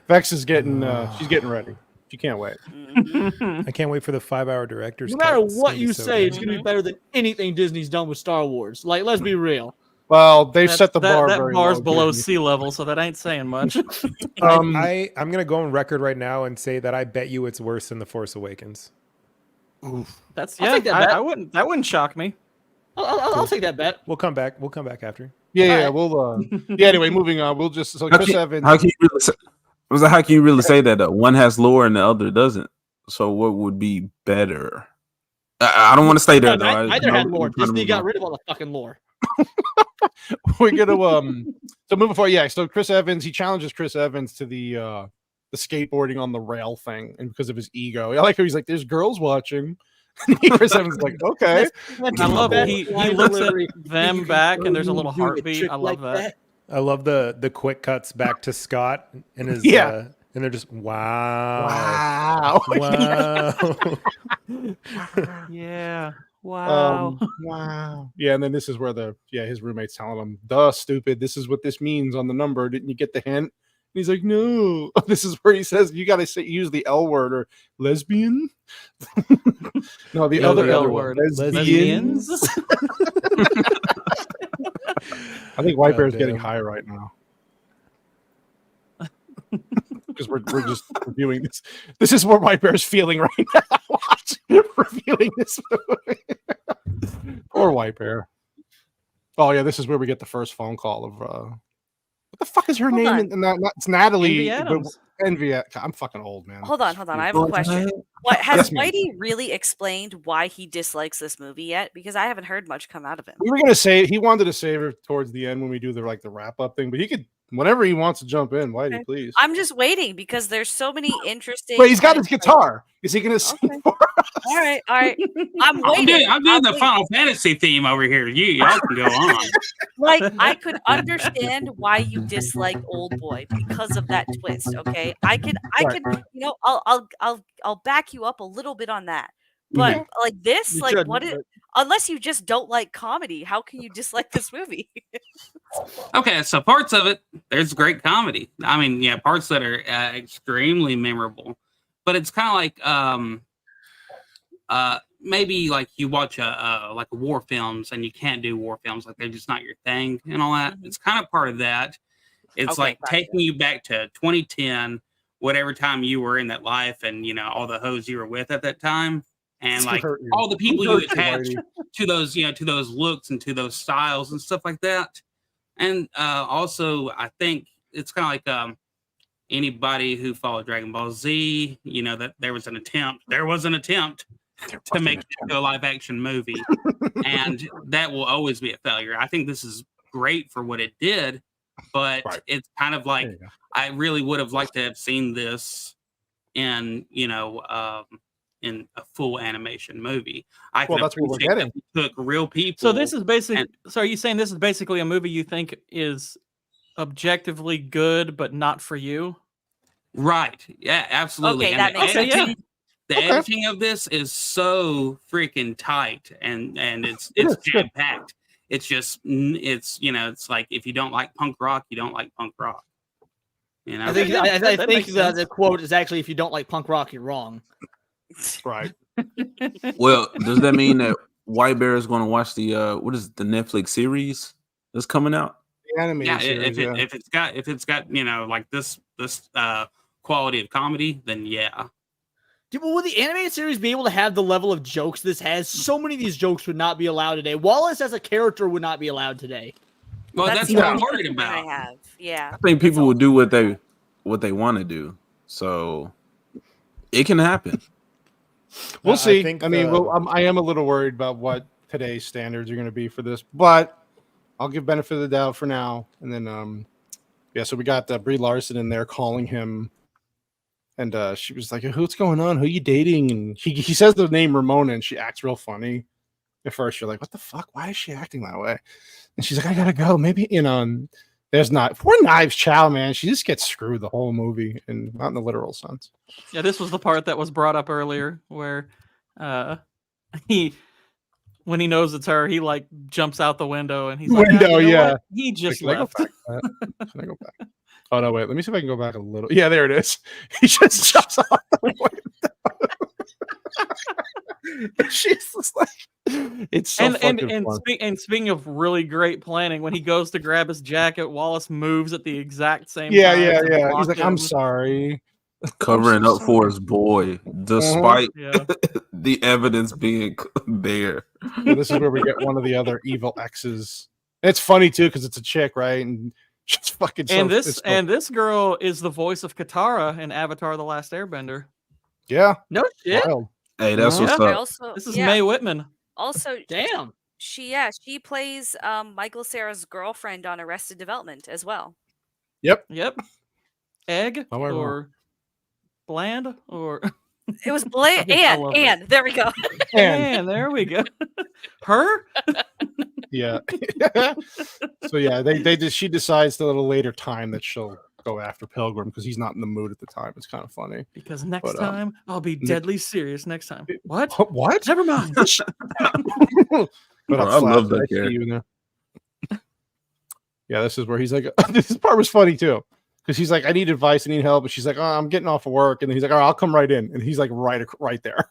Vex is getting she's getting ready. She can't wait. I can't wait for the 5-hour director's No matter cut. It's what gonna be you so say, good. it's going to be better than anything Disney's done with Star Wars. Like, let's be real. Well, they've set the bar That very bar's low, below Disney. sea level, so that ain't saying much. I'm gonna go on record right now and say that I bet you it's worse than The Force Awakens. That's I'll take that bet. I wouldn't. That wouldn't shock me. I'll take that bet. We'll come back. We'll come back after. Yeah, we'll. Anyway, moving on. We'll just Chris Evans. How can you really say that? One has lore and the other doesn't. So what would be better? I don't want to stay there though. Neither had lore. Disney got rid of all the fucking lore. We're gonna so moving forward. Yeah, so Chris Evans, he challenges Chris Evans to the skateboarding on the rail thing, and because of his ego, I like how he's like, "There's girls watching." Chris Evans is like, "Okay." I love it. He looks at them back, and there's a little heartbeat. I love that. I love the quick cuts back to Scott and his and they're just wow. Yeah. Wow. Wow. Yeah, and then this is where his roommate's telling him, "Duh, stupid. This is what this means on the number. Didn't you get the hint?" And he's like, "No." This is where he says, "You got to use the L word or lesbian." No, the other L word. Lesbians. I think White Bear's getting high right now. Because we're just reviewing this. This is what White Bear's feeling right now. Reviewing this movie. Or White Bear. Oh yeah, this is where we get the first phone call of what the fuck is her name? It's Natalie. Envy. I'm fucking old, man. Hold on. I have a question. What has Whitey really explained why he dislikes this movie yet? Because I haven't heard much come out of him. We were gonna say he wanted to save her towards the end when we do the wrap up thing, but he could whenever he wants to jump in. Whitey, please. I'm just waiting because there's so many interesting. Wait, he's got his guitar. Is he gonna sing for us? All right. I'm waiting. I'm doing the Final Fantasy theme over here. Y'all can go on. Like, I could understand why you dislike Old Boy because of that twist. Okay, I can, I'll back you up a little bit on that. But like this, unless you just don't like comedy, how can you dislike this movie? Okay, so parts of it, there's great comedy. I mean, yeah, parts that are extremely memorable. But it's kind of like maybe like you watch like war films and you can't do war films, like they're just not your thing and all that. It's kind of part of that. It's like taking you back to 2010, whatever time you were in that life, and all the hoes you were with at that time, and like all the people you attach to those, to those looks and to those styles and stuff like that. And also, I think it's kind of like anybody who followed Dragon Ball Z, that there was an attempt to make it into a live action movie, and that will always be a failure. I think this is great for what it did, but it's kind of like I really would have liked to have seen this in in a full animation movie. That's what we're getting. Took real people. So this is basically. So are you saying this is basically a movie you think is objectively good, but not for you? Right. Yeah, absolutely. Okay, and that makes sense. The editing of this is so freaking tight, and it's jam packed. It's just it's like if you don't like punk rock, you don't like punk rock. I think the quote is actually, if you don't like punk rock, you're wrong. Right. Well, does that mean that White Bear is going to watch the what is it, the Netflix series that's coming out? The animated series, if it's got like this quality of comedy, then yeah. Well, would the animated series be able to have the level of jokes this has? So many of these jokes would not be allowed today. Wallace as a character would not be allowed today. Well, that's what I'm worried about. I think people will do what they want to do, so it can happen. We'll see. I am a little worried about what today's standards are going to be for this, but I'll give benefit of the doubt for now. And then, so we got Brie Larson in there calling him. And she was like, what's going on? Who are you dating? And he says the name Ramona, and she acts real funny. At first, you're like, what the fuck? Why is she acting that way? And she's like, I gotta go. Maybe, there's not. Poor Knives Chow, man. She just gets screwed the whole movie, and not in the literal sense. Yeah, this was the part that was brought up earlier where when he knows it's her, he like jumps out the window and he's like, yeah. He just Can left. I go back? Oh no, wait. Let me see if I can go back a little. Yeah, there it is. He just jumps out the window. She's just like, it's so fucking fun. And speaking of really great planning, when he goes to grab his jacket, Wallace moves at the exact same Yeah. time. He's like, I'm sorry. Covering up for his boy, despite the evidence being there. Yeah, this is where we get one of the other evil exes. It's funny too because it's a chick, right? And she's fucking. This girl is the voice of Katara in Avatar: The Last Airbender. Yeah. No shit. Wild. Hey, that's what's up. This is Mae Whitman. Also, damn. She plays Michael Cera's girlfriend on Arrested Development as well. Yep. Egg or Bland or it was Bland and there we go. And there we go. Her? Yeah. So yeah, she decides a little later time that she'll go after Pilgrim because he's not in the mood at the time. It's kind of funny. Because next time I'll be deadly serious next time. What? What? Never mind. But I love that character. Yeah, this is where he's like, this part was funny too. Because he's like, I need advice, I need help. And she's like, I'm getting off of work. And then he's like, all right, I'll come right in. And he's like, right there.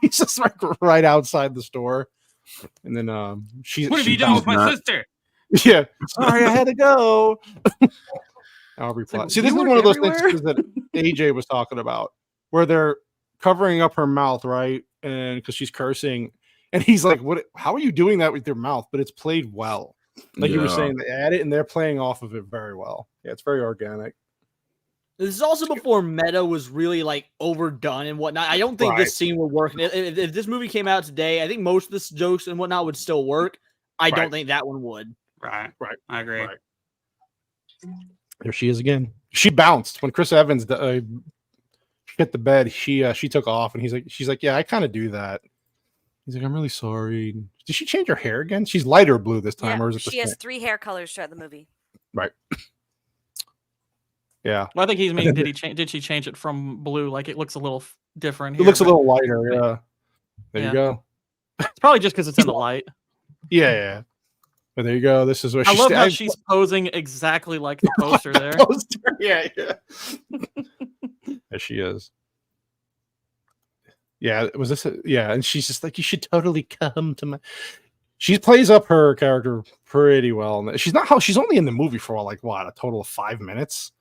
He's just like right outside the store. And then what have you done with my sister? Yeah. Sorry, I had to go. I'll reply. See, this is one of those things that AJ was talking about, where they're covering up her mouth, right? And because she's cursing. And he's like, "What? How are you doing that with your mouth?" But it's played well. Like you were saying, they add it and they're playing off of it very well. Yeah, it's very organic. This is also before meta was really like overdone and whatnot. I don't think this scene would work. If this movie came out today, I think most of the jokes and whatnot would still work. I don't think that one would. Right. I agree. Right. There she is again. She bounced when Chris Evans hit the bed. She took off and she's like, yeah, I kind of do that. He's like, I'm really sorry. Did she change her hair again? She's lighter blue this time, or is it she has 3 hair colors throughout the movie. Right. Yeah. Well, I think he's meaning did she change it from blue? Like it looks a little different here. It looks a little lighter, yeah. There you go. It's probably just because it's in the light. Yeah. But there you go. This is where I love how she's posing exactly like the poster there. Yeah. There she is. Yeah, was this? And she's just like, you should totally come to my. She plays up her character pretty well. She's only in the movie for like what, a total of 5 minutes,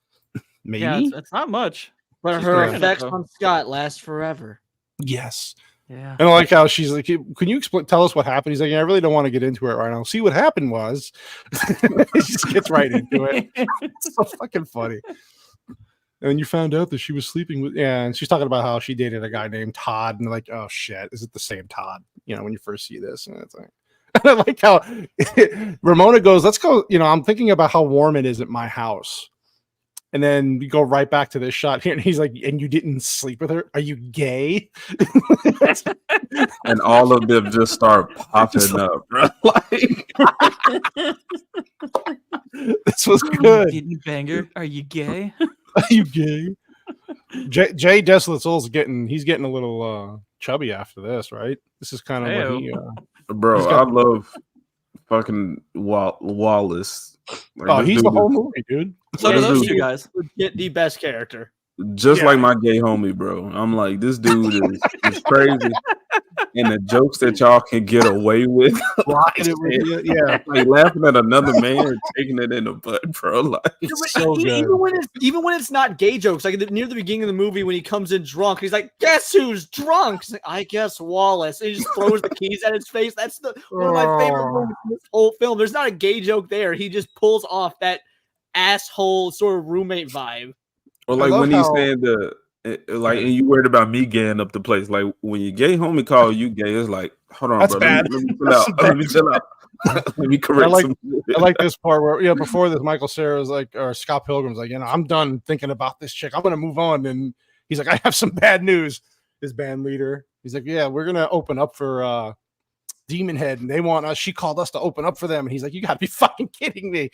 maybe. Yeah, it's not much. But her effects on Scott last forever. Yes. Yeah. And I like how she's like, can you tell us what happened? He's like, I really don't want to get into it right now. See, what happened was, he just gets right into it. It's so fucking funny. And you found out that she was sleeping with, and she's talking about how she dated a guy named Todd, and like, oh shit, is it the same Todd? When you first see this, and it's like, I like how Ramona goes, let's go. I'm thinking about how warm it is at my house, and then we go right back to this shot here, and he's like, and you didn't sleep with her? Are you gay? And all of them just start popping up, bro. Like, this was good. Didn't bang her? Are you gay? Are you gay? Jay Desolate Soul's getting a little chubby after this, right? This is kind of what he bro, I love fucking Wallace. Like, he's the whole movie, dude. So do those two guys. Get the best character. Just like my gay homie, bro. I'm like, this dude is crazy. And the jokes that y'all can get away with, like laughing at another man and taking it in the butt, bro. Like, it's so good. Even when it's not gay jokes, like near the beginning of the movie when he comes in drunk, he's like, "Guess who's drunk?" He's like, I guess Wallace. And he just throws the keys at his face. That's one of my favorite moments in this whole film. There's not a gay joke there. He just pulls off that asshole sort of roommate vibe. Or like when he's saying and you worried about me gaying up the place. Like when your gay homie call you gay, it's like, hold on, that's bro. bad. Let me chill out. Let me chill out. Let me correct. I like this part where before this, Michael Cera was like, or Scott Pilgrim's like, I'm done thinking about this chick. I'm gonna move on. And he's like, I have some bad news. His band leader, he's like, yeah, we're gonna open up for Demon Head, and they want us. She called us to open up for them, and he's like, you gotta be fucking kidding me.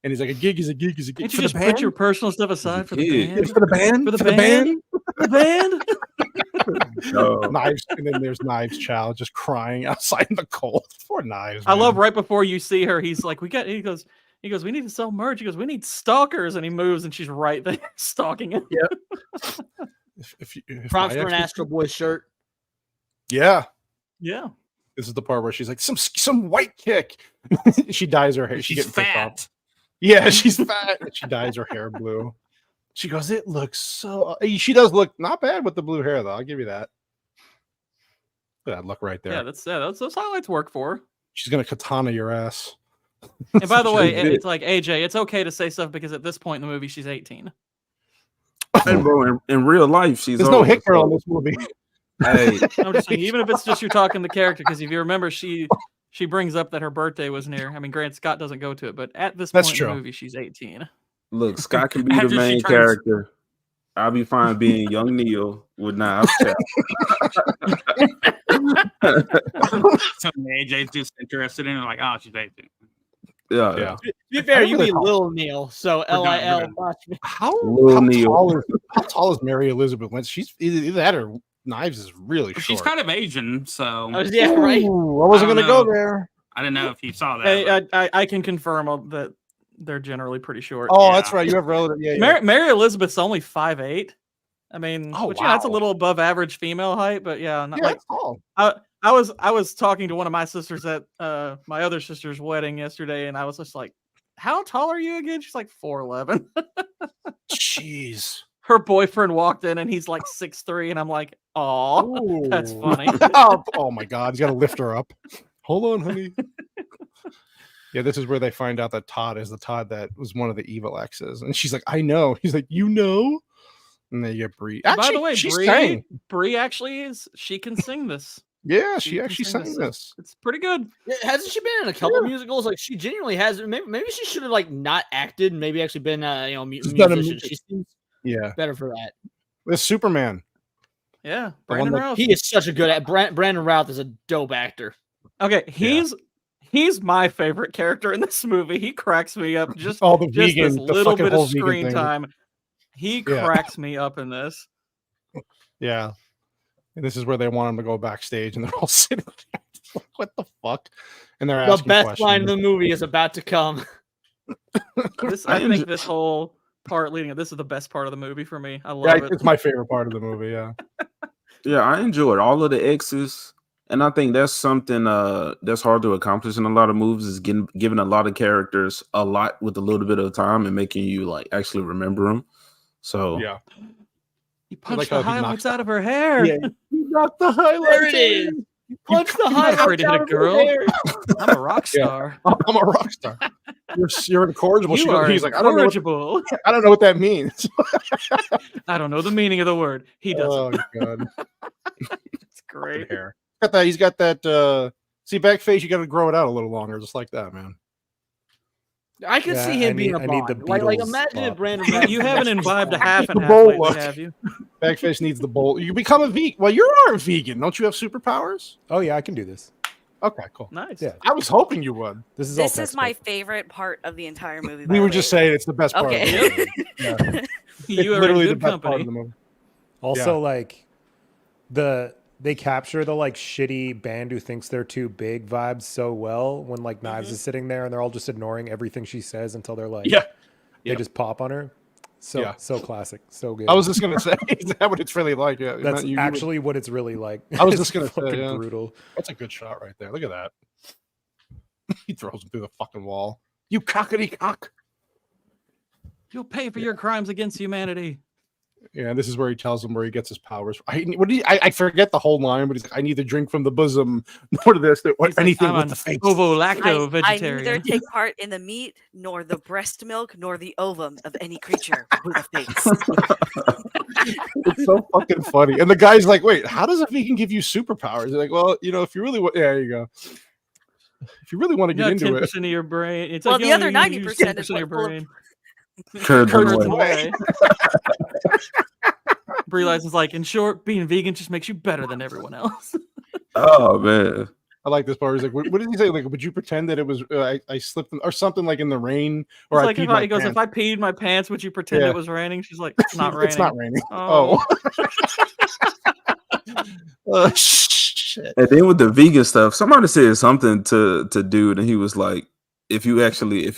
And he's like, a gig is a gig is a gig. Can't you just put your personal stuff aside for the band? For the band? For the band? The band? Knives, and then there's Knives Chow just crying outside in the cold. Poor Knives. I love right before you see her, he's like, he goes, we need to sell merch. He goes, we need stalkers, and he moves, and she's right there stalking him. Yep. if Props for an Astro Boy shirt. Yeah. Yeah. This is the part where she's like, some white chick. She dyes her hair. She's fat. Yeah, she's fat. She dyes her hair blue. She goes, it looks so. She does look not bad with the blue hair, though. I'll give you that. Look at that look right there. Yeah, those highlights work for her. She's gonna katana your ass. And by the way, it's like AJ. It's okay to say stuff because at this point in the movie, she's 18. And bro, in real life, there's no hit girl in this movie. Hey, I'm just saying, even if it's just you're talking the character, because if you remember, she brings up that her birthday was near. I mean, Grant Scott doesn't go to it, but at this point in the movie, she's 18. Look, Scott can be the main character. I'll be fine being young Neil with Knives Chow. Something AJ's just interested in, like, oh, she's 18. Yeah. To be fair, you be Lil Neil, so Lil. How tall is Mary Elizabeth Winstead? She's either that or Knives is really short. She's kind of Asian, so yeah, right. I wasn't gonna go there. I didn't know if you saw that. Hey, I can confirm that they're generally pretty short. Oh, that's right. You have relative. Yeah. Mary Elizabeth's only 5'8". I mean, that's a wow. little above average female height, but not like tall. I was talking to one of my sisters at my other sister's wedding yesterday, and I was just like, "How tall are you again?" She's like 4'11". Jeez. Her boyfriend walked in, and he's like 6'3", and I'm like, "Oh, that's funny." Oh my God, he's got to lift her up. Hold on, honey. Yeah, this is where they find out that Todd is the Todd that was one of the evil exes, and she's like, "I know." He's like, "You know?" And they get Bree. By the way, Bree actually she can sing this. Yeah, she actually sang this. It's pretty good. Yeah, hasn't she been in a couple musicals? Like, she genuinely has. Maybe she should have like not acted and maybe actually been musician. She seems better for that. With Superman. Yeah, Brandon Routh. He is such a good Brandon Routh is a dope actor. Okay, he's my favorite character in this movie. He cracks me up. Just all the just vegan, this little bit of screen time. He cracks me up in this. Yeah. And this is where they want him to go backstage, and they're all sitting there. What the fuck? And they're asking the best questions. line of the movie is about to come. I think this whole part leading up, this is the best part of the movie for me. I love it. It's my favorite part of the movie. Yeah. Yeah, I enjoyed all of the exes, and I think that's something that's hard to accomplish in a lot of movies is giving a lot of characters a lot with a little bit of time and making you like actually remember them. So yeah. He punched the highlights out of her hair. Yeah, you knocked the highlights. There it is. You punched the highlights out of her hair. I'm a rock star. Yeah. I'm a rock star. You're incorrigible. He's like, I don't know what that means. I don't know the meaning of the word. He doesn't. Oh God. It's great. Hair. He's got that see back face, you gotta grow it out a little longer, just like that, man. I could see him being a Bond. Like imagine if Brandon. You haven't imbibed a half and half lately, have you? Backface needs the bowl. You become a vegan. Well, you are a vegan. Don't you have superpowers? Oh yeah, I can do this. Okay, cool. Nice. Yeah, I was hoping you would. This is my favorite part of the entire movie. We were just saying it's the best part. Okay. Of the movie. Yeah. You are literally the best part of the movie. Also, like they capture the like shitty band who thinks they're too big vibes so well when like Knives is sitting there and they're all just ignoring everything she says until they're like they just pop on her. So classic, so good. I was just gonna say, is that what it's really like? Yeah, that's actually what it's really like. I was just gonna say, yeah. brutal. That's a good shot right there. Look at that. He throws him through the fucking wall. You cockity cock. You'll pay for your crimes against humanity. Yeah, this is where he tells him where he gets his powers. I forget the whole line, but he's like, I neither drink from the bosom nor this, anything with the face. Ovo-lacto vegetarian. I neither take part in the meat, nor the breast milk, nor the ovum of any creature with a face. It's so fucking funny. And the guy's like, wait, how does a vegan give you superpowers? They're like, well, if you really want, yeah, there you go. if you really want to You get got into it, 10% of your brain. It's Well, like the you other only use 90% is 10% of your full of- brain. Curds Curds away. in the way. Brie Larson's like, in short, being vegan just makes you better than everyone else. Oh man. I like this part. He's like, what did he say? Like, would you pretend that it was I slipped or something like in the rain or It's I like peed my he goes, pants? if I peed my pants, would you pretend Yeah. it was raining? She's like, it's not raining. It's not raining. Oh. Shit. And then with the vegan stuff, somebody said something to dude, and he was like, if you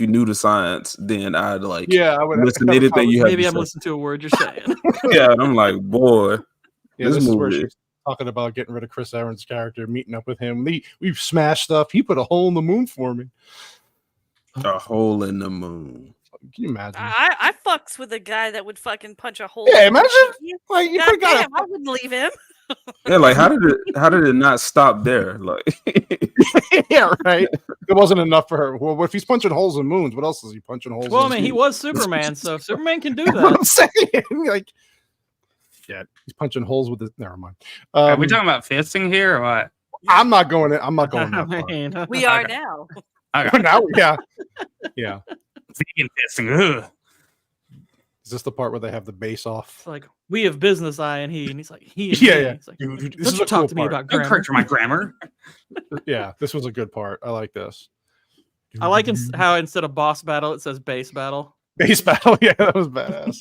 knew the science, then I'd like I would listen to anything you have Maybe to I'm say. listening to a word you're saying. Yeah, and I'm like, boy, Yeah, this is where movie. she's talking about getting rid of Chris Evans' character, meeting up with him. We've smashed stuff. He put a hole in the moon for me. A hole in the moon. Can you imagine? I fucks with a guy that would fucking punch a hole. Yeah, in the imagine, moon. like, you God could've got damn, I wouldn't leave him. Yeah, like how did it not stop there? Like Yeah, right. It wasn't enough for her. Well, if he's punching holes in moons, what else is he punching holes? Well, I in mean, he moons? was Superman, so Superman can do That's what I'm that. saying. Like, yeah, he's punching holes with his. Never mind. Are we talking about fisting here or what? I'm not going. I'm not going I that far. mean, We are now. Okay. Now, yeah. Vegan fisting. Ugh. Is this the part where they have the bass off? it's like, we have business, I and he. And he's like, he and Yeah, me. yeah. He's like, Dude, this don't is you a talk cool to me part. about Don't grammar. correct my grammar. Yeah, this was a good part. I like this. I like how instead of boss battle, it says bass battle. Bass battle. Yeah, that was badass.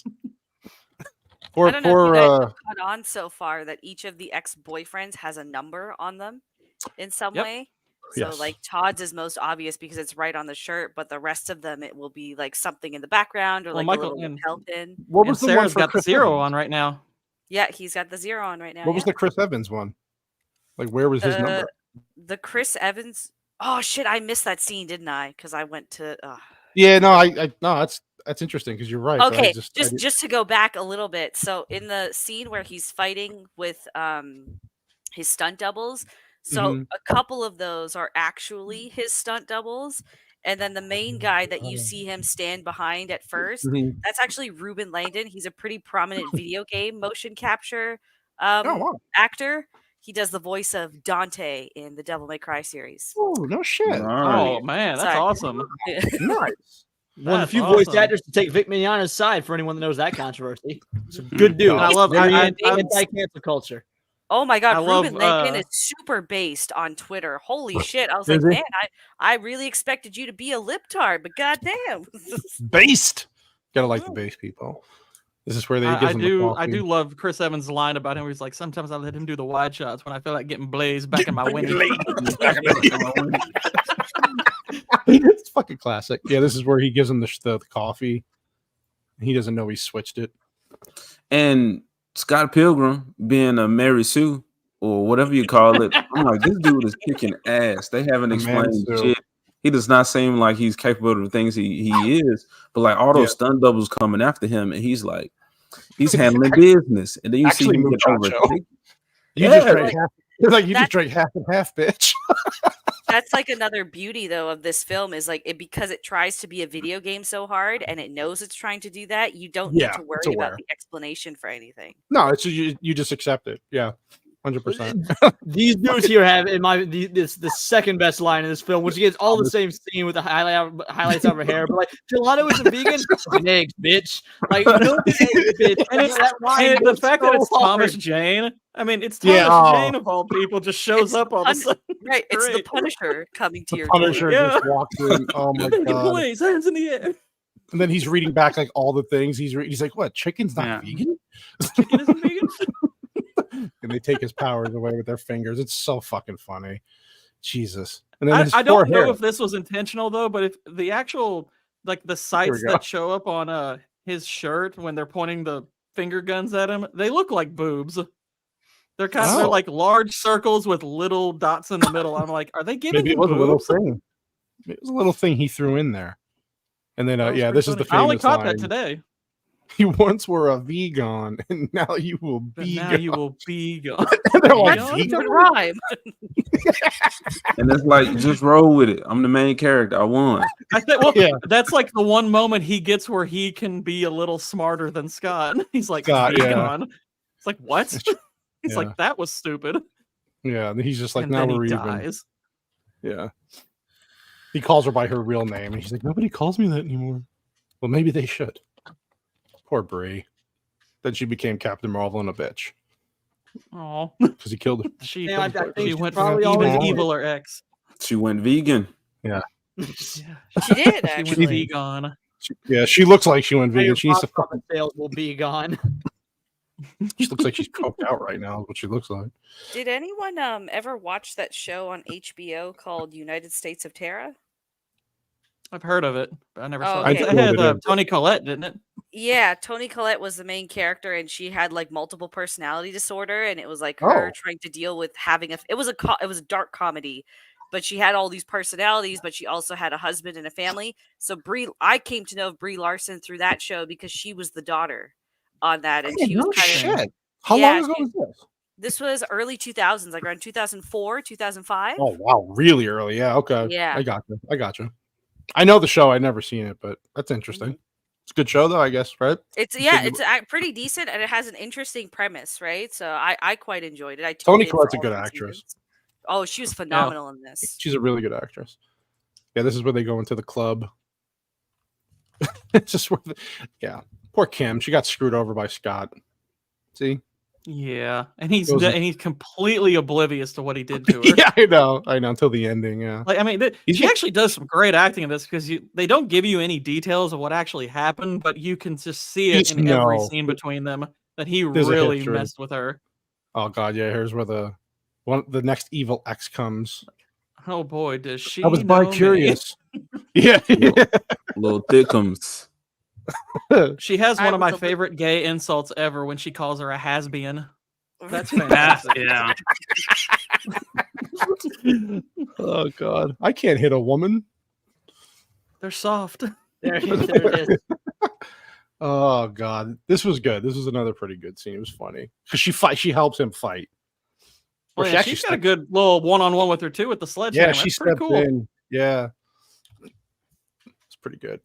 I don't know if you guys have caught on so far that each of the ex-boyfriends has a number on them in some Yep. way. So Yes. like Todd's is most obvious because it's right on the shirt, but the rest of them it will be like something in the background or Well, like Michael a little and- lapel pin. What And was the one Sarah's for got the Chris 0 Evans? on right now. Yeah, he's got the 0 on right now. What was the Chris Evans one? Like, where was his number? The Chris Evans? Oh shit, I missed that scene, didn't I? Because I went to. Yeah, no, no, that's interesting because you're right. but I Okay, I just to go back a little bit. So in the scene where he's fighting with his stunt doubles, so Mhm. a couple of those are actually his stunt doubles, and then the main guy that you see him stand behind at first, Mhm. that's actually Ruben Langdon. He's a pretty prominent video game motion capture wow. actor. He does the voice of Dante in the Devil May Cry series. Oh, no shit. Oh man, that's Sorry. awesome. Nice. One of the That's few voice awesome. actors to take Vic Mignogna's side for anyone that knows that controversy. It's a good dude. And I love- Very I- anti-cancel culture. Oh my god, I love, Ruben Langdon is super based on Twitter. Holy shit. I was like, Is he? man, I really expected you to be a libtard, but goddamn. Based. Gotta like the bass people. This is where they I give them the do coffee. love Chris Evans' line about him where he's like, sometimes I let him do the wide shots when I feel like getting blazed back in my window. It's fucking classic. Yeah, this is where he gives him the coffee. He doesn't know he switched it. And Scott Pilgrim being a Mary Sue or whatever you call it, I'm like, this dude is kicking ass. They haven't A explained Mary Sue. shit. He does not seem like he's capable of the things he is, but like all those stunt doubles coming after him, and he's like, he's handling business. And then you Actually, see him get muchacho. overtaken. You Yeah, just drank like- half. It's like you That- just drank half and half, bitch. That's like another beauty though of this film is like it because it tries to be a video game so hard and it knows it's trying to do that, you don't Yeah, need to it's worry aware. about the explanation for anything. No, it's you just accept it. Yeah, 100%. These dudes here have in my the second best line in this film, which gets all the same scene with the highlights of her hair. But like gelato isn't vegan, fucking eggs, bitch. Like milk and eggs, bitch. And it's that line and the goes fact so that it's hard. Thomas Jane. I mean, it's Thomas Yeah, oh. Jane of all people just shows It's up all of a sudden. Right, it's the Great. Punisher coming to The your Punisher door. Yeah. just walks in. Oh my god! Blaze, hands in the air. And then he's reading back like all the things he's like, "What? Chicken's not Yeah. vegan?" Chicken isn't vegan. And they take his powers away with their fingers. It's so fucking funny. Jesus. And then his I poor don't know hair. if this was intentional though, but if the actual like the sights go. that show up on his shirt when they're pointing the finger guns at him, they look like boobs. They're they're Oh. like large circles with little dots in the middle. I'm like, are they giving Maybe it him was a little boobs? thing. It was a little thing he threw in there. And then, That was yeah, pretty this is the funny. I only famous caught line. that today. You once were a vegan, and now you will But be. now you will be gone. They're like, Vegan? That vegan? would rhyme. And it's like, just roll with it. I'm the main character. I won. I think well, Yeah. that's like the one moment he gets where he can be a little smarter than Scott. He's like, Scott, yeah. vegan. It's like, what? He's Yeah. like, that was stupid. Yeah, and he's just like, and now then we're he even. dies. Yeah. He calls her by her real name, and she's like, "Nobody calls me that anymore." Well, maybe they should. Poor Brie. Then she became Captain Marvel and a bitch Oh, because he killed her. she I think she she's went probably from always evil or X. She went vegan. Yeah, She she did went actually. vegan. She looks like she went vegan. Your She needs to box office sales will be gone. She looks like she's coked out right now. Is what she looks like. Did anyone ever watch that show on HBO called United States of Terra? I've heard of it, but I never Oh, saw it. okay. It had Toni Collette, didn't it? Yeah, Toni Collette was the main character, and she had like multiple personality disorder, and it was like her trying to deal with having a. It was a dark comedy, but she had all these personalities, but she also had a husband and a family. So I came to know Brie Larson through that show because she was the daughter on that, and she was kind of. How long ago was this? This was early 2000s, like around 2004, 2005. Oh wow, really early. Yeah, okay. Yeah. I got you. I know the show. I've never seen it, but that's interesting. It's a good show, though. I guess, right? It's pretty decent, and it has an interesting premise, right? So I quite enjoyed it. Toni Collette's a good actress. Oh, she was phenomenal in this. She's a really good actress. Yeah, this is where they go into the club. It's just where poor Kim. She got screwed over by Scott. See? Yeah, and he's completely oblivious to what he did to her. Yeah, I know until the ending. Yeah, like I mean, she actually does some great acting in this because they don't give you any details of what actually happened, but you can just see it in every scene between them that he really messed with her. Oh God, yeah. Here's where the next evil X comes. Oh boy, does she? I was bi-curious. Yeah, little thickums. She has one of my favorite gay insults ever when she calls her a has-been. That's fantastic. Yeah. Oh God, I can't hit a woman. They're soft. There it is. Oh God, this was good. This was another pretty good scene. It was funny because she helps him fight. Well, yeah, she's got a good little one-on-one with her too with the sledgehammer. Yeah, she stepped in. Yeah, it's pretty good.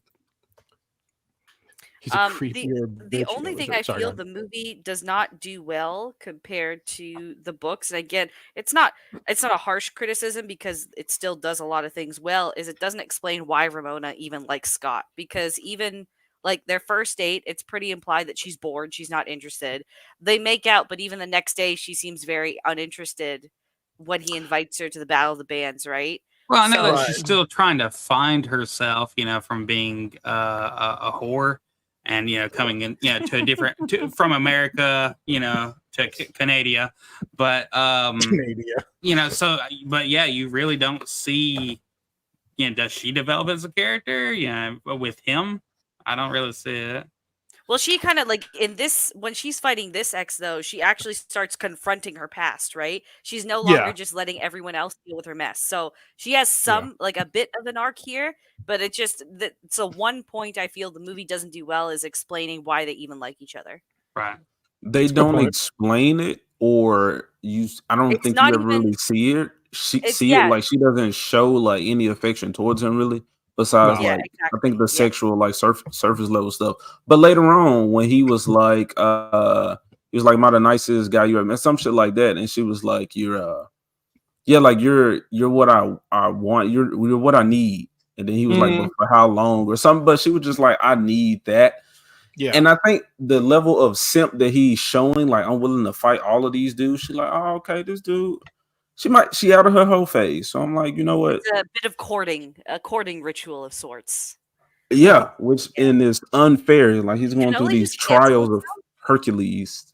He's a creepier the only thing I feel the movie does not do well compared to the books, and again, it's not a harsh criticism because it still does a lot of things well, is it doesn't explain why Ramona even likes Scott, because even like their first date, it's pretty implied that she's bored, she's not interested. They make out, but even the next day she seems very uninterested when he invites her to the Battle of the Bands, right? Well, I know that she's still trying to find herself, from being a whore. And coming in, to a different from America, to Canada, but so but yeah, you really don't see, does she develop as a character? With him, I don't really see it. Well, she kind of like in this when she's fighting this ex though, she actually starts confronting her past, right? She's no longer just letting everyone else deal with her mess. So she has some like a bit of an arc here, but it just so one point I feel the movie doesn't do well is explaining why they even like each other. Right. They don't explain it, or I don't think you ever really see it. See it like she doesn't show like any affection towards him really. Besides, I think the sexual, like surface level stuff. But later on, when he was like, "Am I the nicest guy you ever met?" Some shit like that, and she was like, "You're what I want. You're what I need." And then he was like, "But for how long?" or something. But she was just like, "I need that." Yeah. And I think the level of simp that he's showing, like, I'm willing to fight all of these dudes. She's like, "Oh, okay, this dude." She out of her whole phase. So I'm like, you know what? It's a bit of a courting ritual of sorts. Yeah, which is unfair. Like he's going through these trials of Hercules.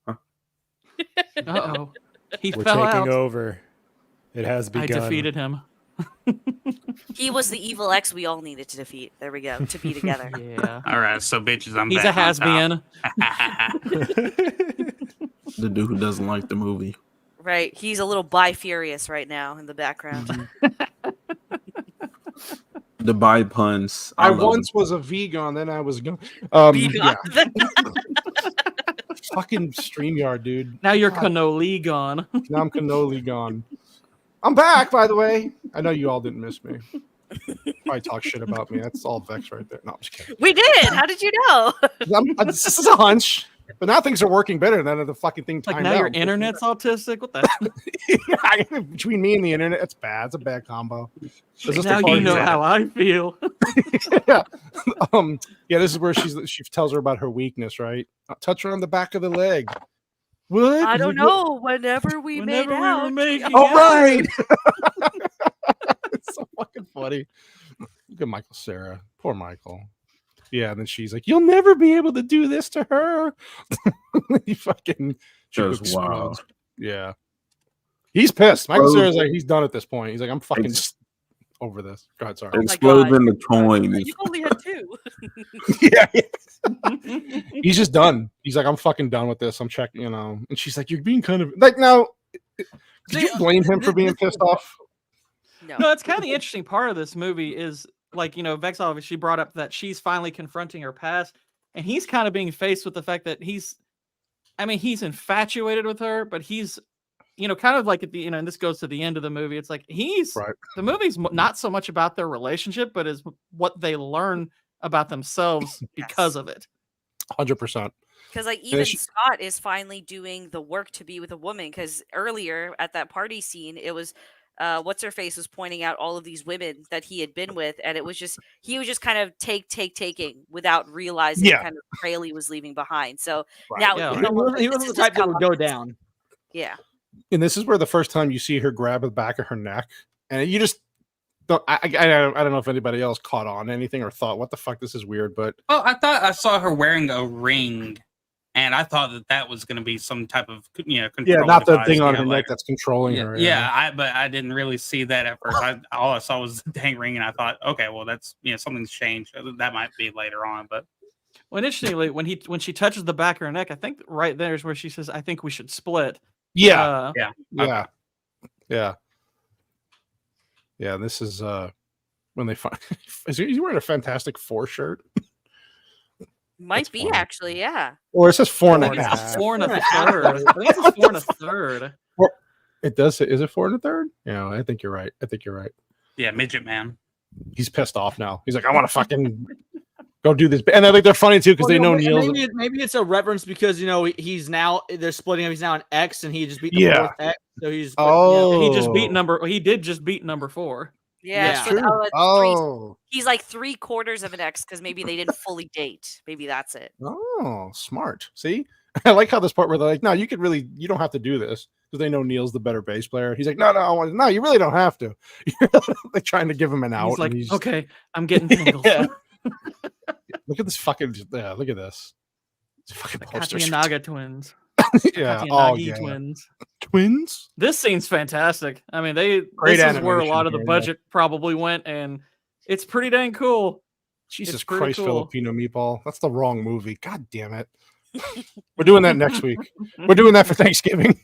Uh-oh. We're taking over. It has begun. I defeated him. He was the evil ex we all needed to defeat. There we go. To be together. Yeah. All right, so bitches, He's a has-been. The dude who doesn't like the movie. Right, he's a little bi-furious right now in the background. The bi puns. I once was a vegan, then I was gone. Vegan. Fucking StreamYard, dude. Now you're cannoli gone. Now I'm cannoli gone. I'm back, by the way. I know you all didn't miss me. Probably talk shit about me. That's all Vex right there. No, I'm just kidding. We did. How did you know? This is a hunch. But now things are working better than the fucking thing. Like now your internet's autistic. What the? Between me and the internet, it's bad. It's a bad combo. Now you know how I feel. Yeah. Yeah. This is where she tells her about her weakness, right? Touch her on the back of the leg. What? I don't know. Whenever we made out. All right. It's so fucking funny. Look at Michael Cera. Poor Michael. Yeah, and then she's like, "You'll never be able to do this to her." He fucking just wow. Yeah, he's pissed. Michael Cera's like, he's done at this point. He's like, "I'm fucking over this." Go ahead, sorry. Explode in the coin. You only had 2. Yeah. He's just done. He's like, "I'm fucking done with this. I'm checking, you know." And she's like, "You're being kind of like now." Did you blame him for being pissed off? No, it's kind of the interesting part of this movie is like, you know, Vex obviously brought up that she's finally confronting her past, and he's kind of being faced with the fact that he's infatuated with her, but he's, you know, kind of like at the, you know, and this goes to the end of the movie. It's like the movie's not so much about their relationship, but is what they learn about themselves because of it. 100%. Because like even Scott is finally doing the work to be with a woman. Because earlier at that party scene, it was what's her face was pointing out all of these women that he had been with, and it was just he was just kind of taking without realizing kind of the trail he was leaving behind. So now he wasn't the type that would go down. Yeah. And this is where the first time you see her grab the back of her neck, and you just don't. I don't know if anybody else caught on anything or thought, "What the fuck? This is weird." But I thought I saw her wearing a ring. And I thought that was going to be some type of, you know, control not the device, thing on her later. neck that's controlling her. But I didn't really see that at first. All I saw was the dang ring, and I thought, okay, well, that's, you know, something's changed. That might be later on, but. Well, interestingly, when she touches the back of her neck, I think right there is where she says, "I think we should split." Yeah. This is when they find. Is he wearing a Fantastic Four shirt? Might be actually, yeah. Or it says 4.5. 4 1/3. I think it's 4 1/3. It does say, is it 4 1/3? Yeah, I think you're right. Yeah, midget man. He's pissed off now. He's like, "I want to fucking go do this." And I think they're funny too because they know Neil's. Maybe it's a reference because, you know, they're splitting him. He's now an X, and he just beat the fourth X. So he's he did just beat number 4. Yeah. So, he's like 3/4 of an X because maybe they didn't fully date. Maybe that's it. Oh, smart. See, I like how this part where they're like, "No, you don't have to do this," because they know Neil's the better bass player. He's like, No, you really don't have to. They're trying to give him an out. He's like, "Okay, I'm getting tingles." Look at this fucking. Yeah, look at this. It's fucking poster. Naga twins. Yeah. Twins. Twins. This scene's fantastic. I mean, this is where a lot of the budget probably went, and it's pretty dang cool. Jesus Christ, cool. Filipino Meatball. That's the wrong movie. God damn it. We're doing that next week. We're doing that for Thanksgiving.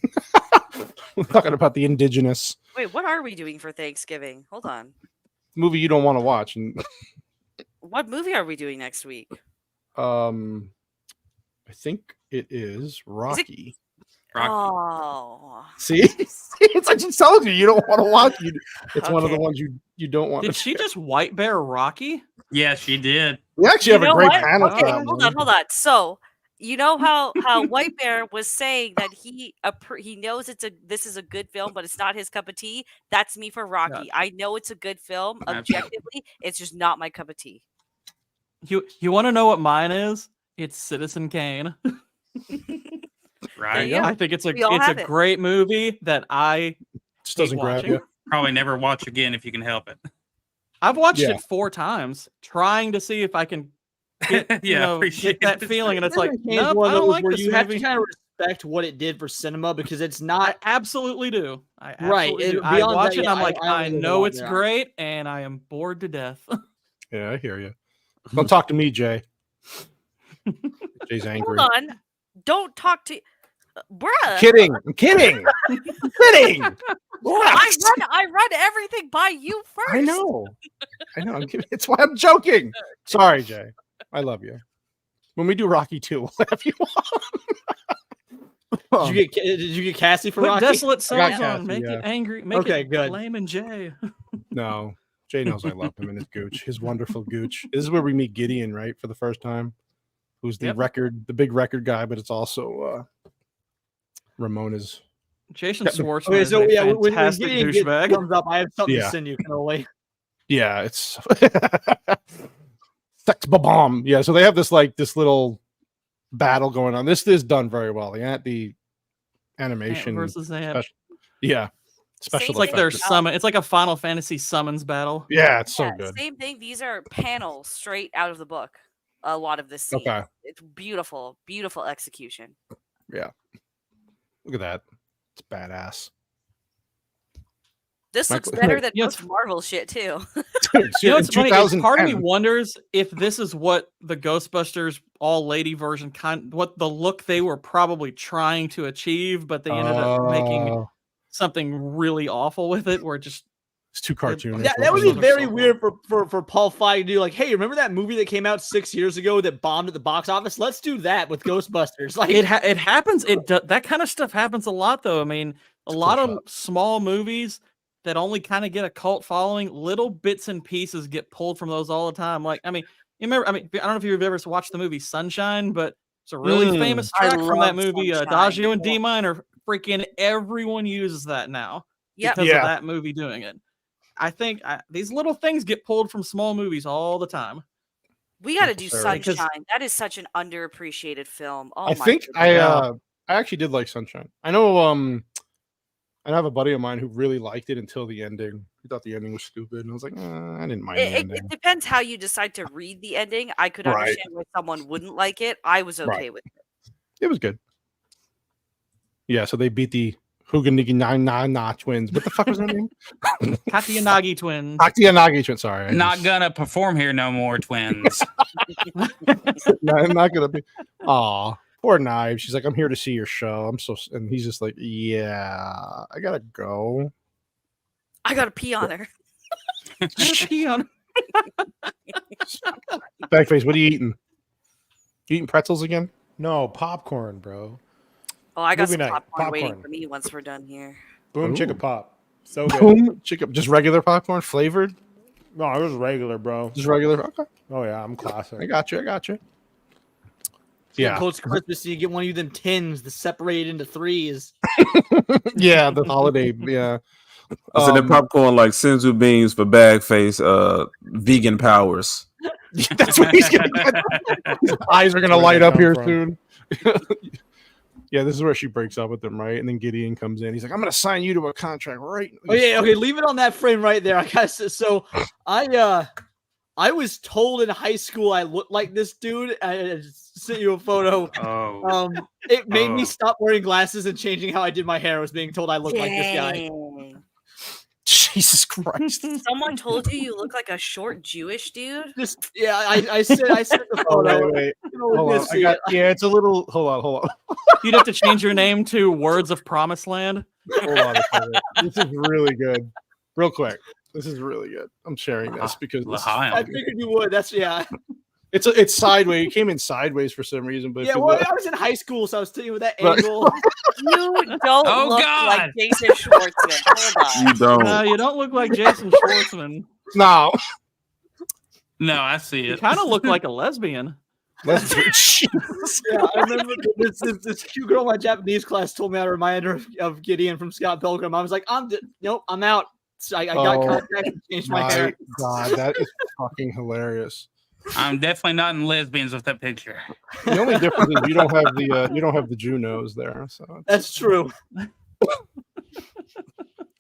We're talking about the indigenous. Wait, what are we doing for Thanksgiving? Hold on. Movie you don't want to watch. What movie are we doing next week? I think it is Rocky. Rocky. Oh. See? It's like she told you don't want to watch. It's one of the ones you don't want. Did she just white bear Rocky? Yeah, she did. We actually have a great panel. Okay, hold on. So you know how White Bear was saying that he knows this is a good film, but it's not his cup of tea. That's me for Rocky. I know it's a good film objectively. It's just not my cup of tea. You want to know what mine is? It's Citizen Kane. Right. I think it's a great movie that I just doesn't grab you. Probably never watch again if you can help it. I've watched it 4 times, trying to see if I can get, get that feeling, and it's like, nope, I don't like this you movie. have to kind of respect what it did for cinema because it's not. I absolutely do. I watch it. I'm like, I know it's great, and I am bored to death. Yeah, I hear you. Don't talk to me, Jay. Jay's angry. Hold on. Don't talk to. Bruh. I'm kidding. I'm kidding. I run everything by you first. I know. I'm kidding. It's why I'm joking. Sorry, Jay. I love you. When we do Rocky 2, we'll have you on. Did you get Cassie for Rocky? Desolate songs on. Make it angry. Make it good. Lame and Jay. No. Jay knows I love him and his gooch. His wonderful gooch. This is where we meet Gideon, right? For the first time. who's the big record guy, but it's also Ramona's. Jason Schwartzman Okay, so is a yeah, when fantastic Gideon gets douchebag. thumbs up, I have something to Yeah. send you, Cannoli. Yeah, it's sex bomb. Yeah, so they have this little battle going on. This is done very well. The animation versus Ant. Special It's like their effects. summon. It's like a Final Fantasy summons battle. Yeah, it's so good. Same thing. These are panels straight out of the book. A lot of this scene. Okay. It's beautiful, beautiful execution. Yeah. Look at that. It's badass. This looks Michael- better than You know, most Marvel shit too. You know what's funny? Part of me 2010. wonders if this is what the Ghostbusters all-lady version what the look they were probably trying to achieve, but they ended up making something really awful with it, where it just It's too cartoonish. That would be Those are very so weird for Paul Feig to do. Like, hey, remember that movie that came out 6 years ago that bombed at the box office? Let's do that with Ghostbusters. Like, it happens. That kind of stuff happens a lot, though. I mean, a lot of small movies that only kind of get a cult following, little bits and pieces get pulled from those all the time. Like, I mean, you remember? I mean, I don't know if you've ever watched the movie Sunshine, but it's a really famous I track from that love movie, Sunshine. Adagio in D minor. Freaking everyone uses that now Yep. because of that movie doing it. I think these little things get pulled from small movies all the time. We got to do Necessarily. Sunshine. That is such an underappreciated film. Oh I my think goodness. I actually did like Sunshine. I know I have a buddy of mine who really liked it until the ending. He thought the ending was stupid, and I was like, I didn't mind the ending. It depends how you decide to read the ending. I could Right. understand why someone wouldn't like it. I was okay with it. It was good. Yeah, so they beat the Huganigi Na twins. What the fuck was their name? Katayanagi twins. Katayanagi twins. Sorry, Not gonna perform here no more, twins. I'm not gonna be. Aw, poor Knives. She's like, I'm here to see your show. And he's just like, yeah, I gotta go. I got to pee on her. Backface, what are you eating? You eating pretzels again? No, popcorn, bro. Oh, I got Movie some night, popcorn waiting popcorn. for me once we're done here. Boom Ooh. chicka pop. So good. Boom, chicken, just regular popcorn, flavored. No, it was regular, bro. Just regular. Okay, Oh yeah, I'm classic. I got you. yeah, close to Christmas, you get one of them tins that separate into threes. Yeah, the holiday. Yeah. So the popcorn like senzu beans for Bagface, vegan powers. That's what he's gonna get. His eyes are gonna Where'd light that up come here from? soon. Yeah, this is where she breaks up with him, right? And then Gideon comes in. He's like, I'm gonna sign you to a contract, right? Okay, leave it on that frame right there. I guess so. I was told in high school I looked like this dude. I sent you a photo. Oh. It made me stop wearing glasses and changing how I did my hair. I was being told I looked like this guy. Dang. Jesus Christ. Someone told you look like a short Jewish dude? I sent the photo. Wait. You know, Hold on. this year. It's a little. Hold on. You'd have to change your name to Words of Promised Land. Hold on a second. This is really good. Real quick. This is really good. I'm sharing this because this, I figured you would. it's sideways. It came in sideways for some reason, but Yeah, well, I was in high school, so I was thinking with that Right. angle. You don't Oh, look God. like Jason Schwartzman. Hold on. You don't. No, you don't look like Jason Schwartzman. no. No, I see You it. kind of look like a lesbian. Let's Yeah, I remember this cute girl in my Japanese class told me I reminded her of Gideon from Scott Pilgrim. I was like, nope, I'm out. So I got contact and changed my hair. God, that is fucking hilarious. I'm definitely not in lesbians with that picture. The only difference is you don't have the Jew nose there. So That's true.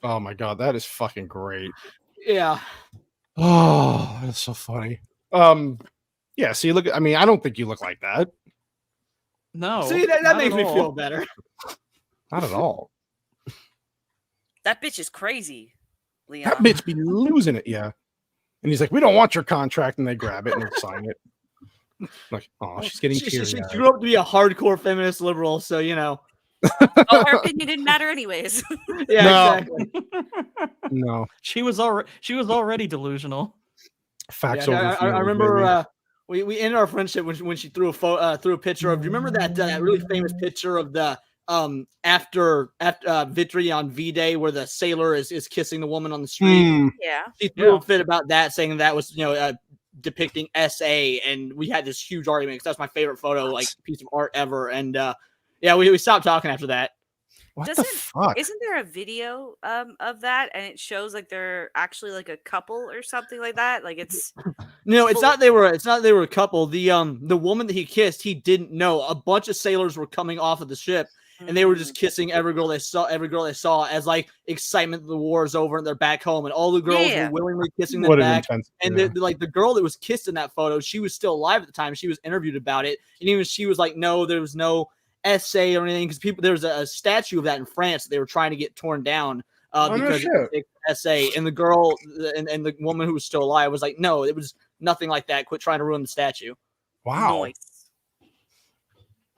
oh my God, that is fucking great. Yeah. Oh, that's so funny. Yeah. See, look. I mean, I don't think you look like that. No. See, that not makes at me all. feel better. Not at all. That bitch is crazy, Leon. That bitch be losing it. Yeah. And he's like, we don't want your contract, and they grab it and they sign it. Like, oh, she's getting She teary. grew up to be a hardcore feminist liberal, so you know. Oh, her opinion didn't matter anyways. Yeah, No. exactly. No. She was already delusional. Facts Yeah, over I feelings, remember baby. we ended our friendship when she threw a picture of. Do you remember that really famous picture of the after victory on V-Day where the sailor is kissing the woman on the street? Mm. Yeah. She threw a fit about that, saying that was depicting SA, and we had this huge argument because that's my favorite photo, like piece of art ever. And yeah, we stopped talking after that. What the fuck? Isn't there a video of that, and it shows like they're actually like a couple or something like that? Like it's No, it's not. They were a couple. The woman that he kissed, he didn't know. A bunch of sailors were coming off of the ship, and they were just kissing every girl they saw as like excitement that the war is over and they're back home, and all the girls were willingly kissing them back. And the girl that was kissed in that photo, she was still alive at the time. She was interviewed about it, and even she was like, "No, there was no essay or anything," because there was a statue of that in France that they were trying to get torn down because it's essay. And the girl and the woman who was still alive was like, "No, it was nothing like that. Quit trying to ruin the statue." Wow. Nice.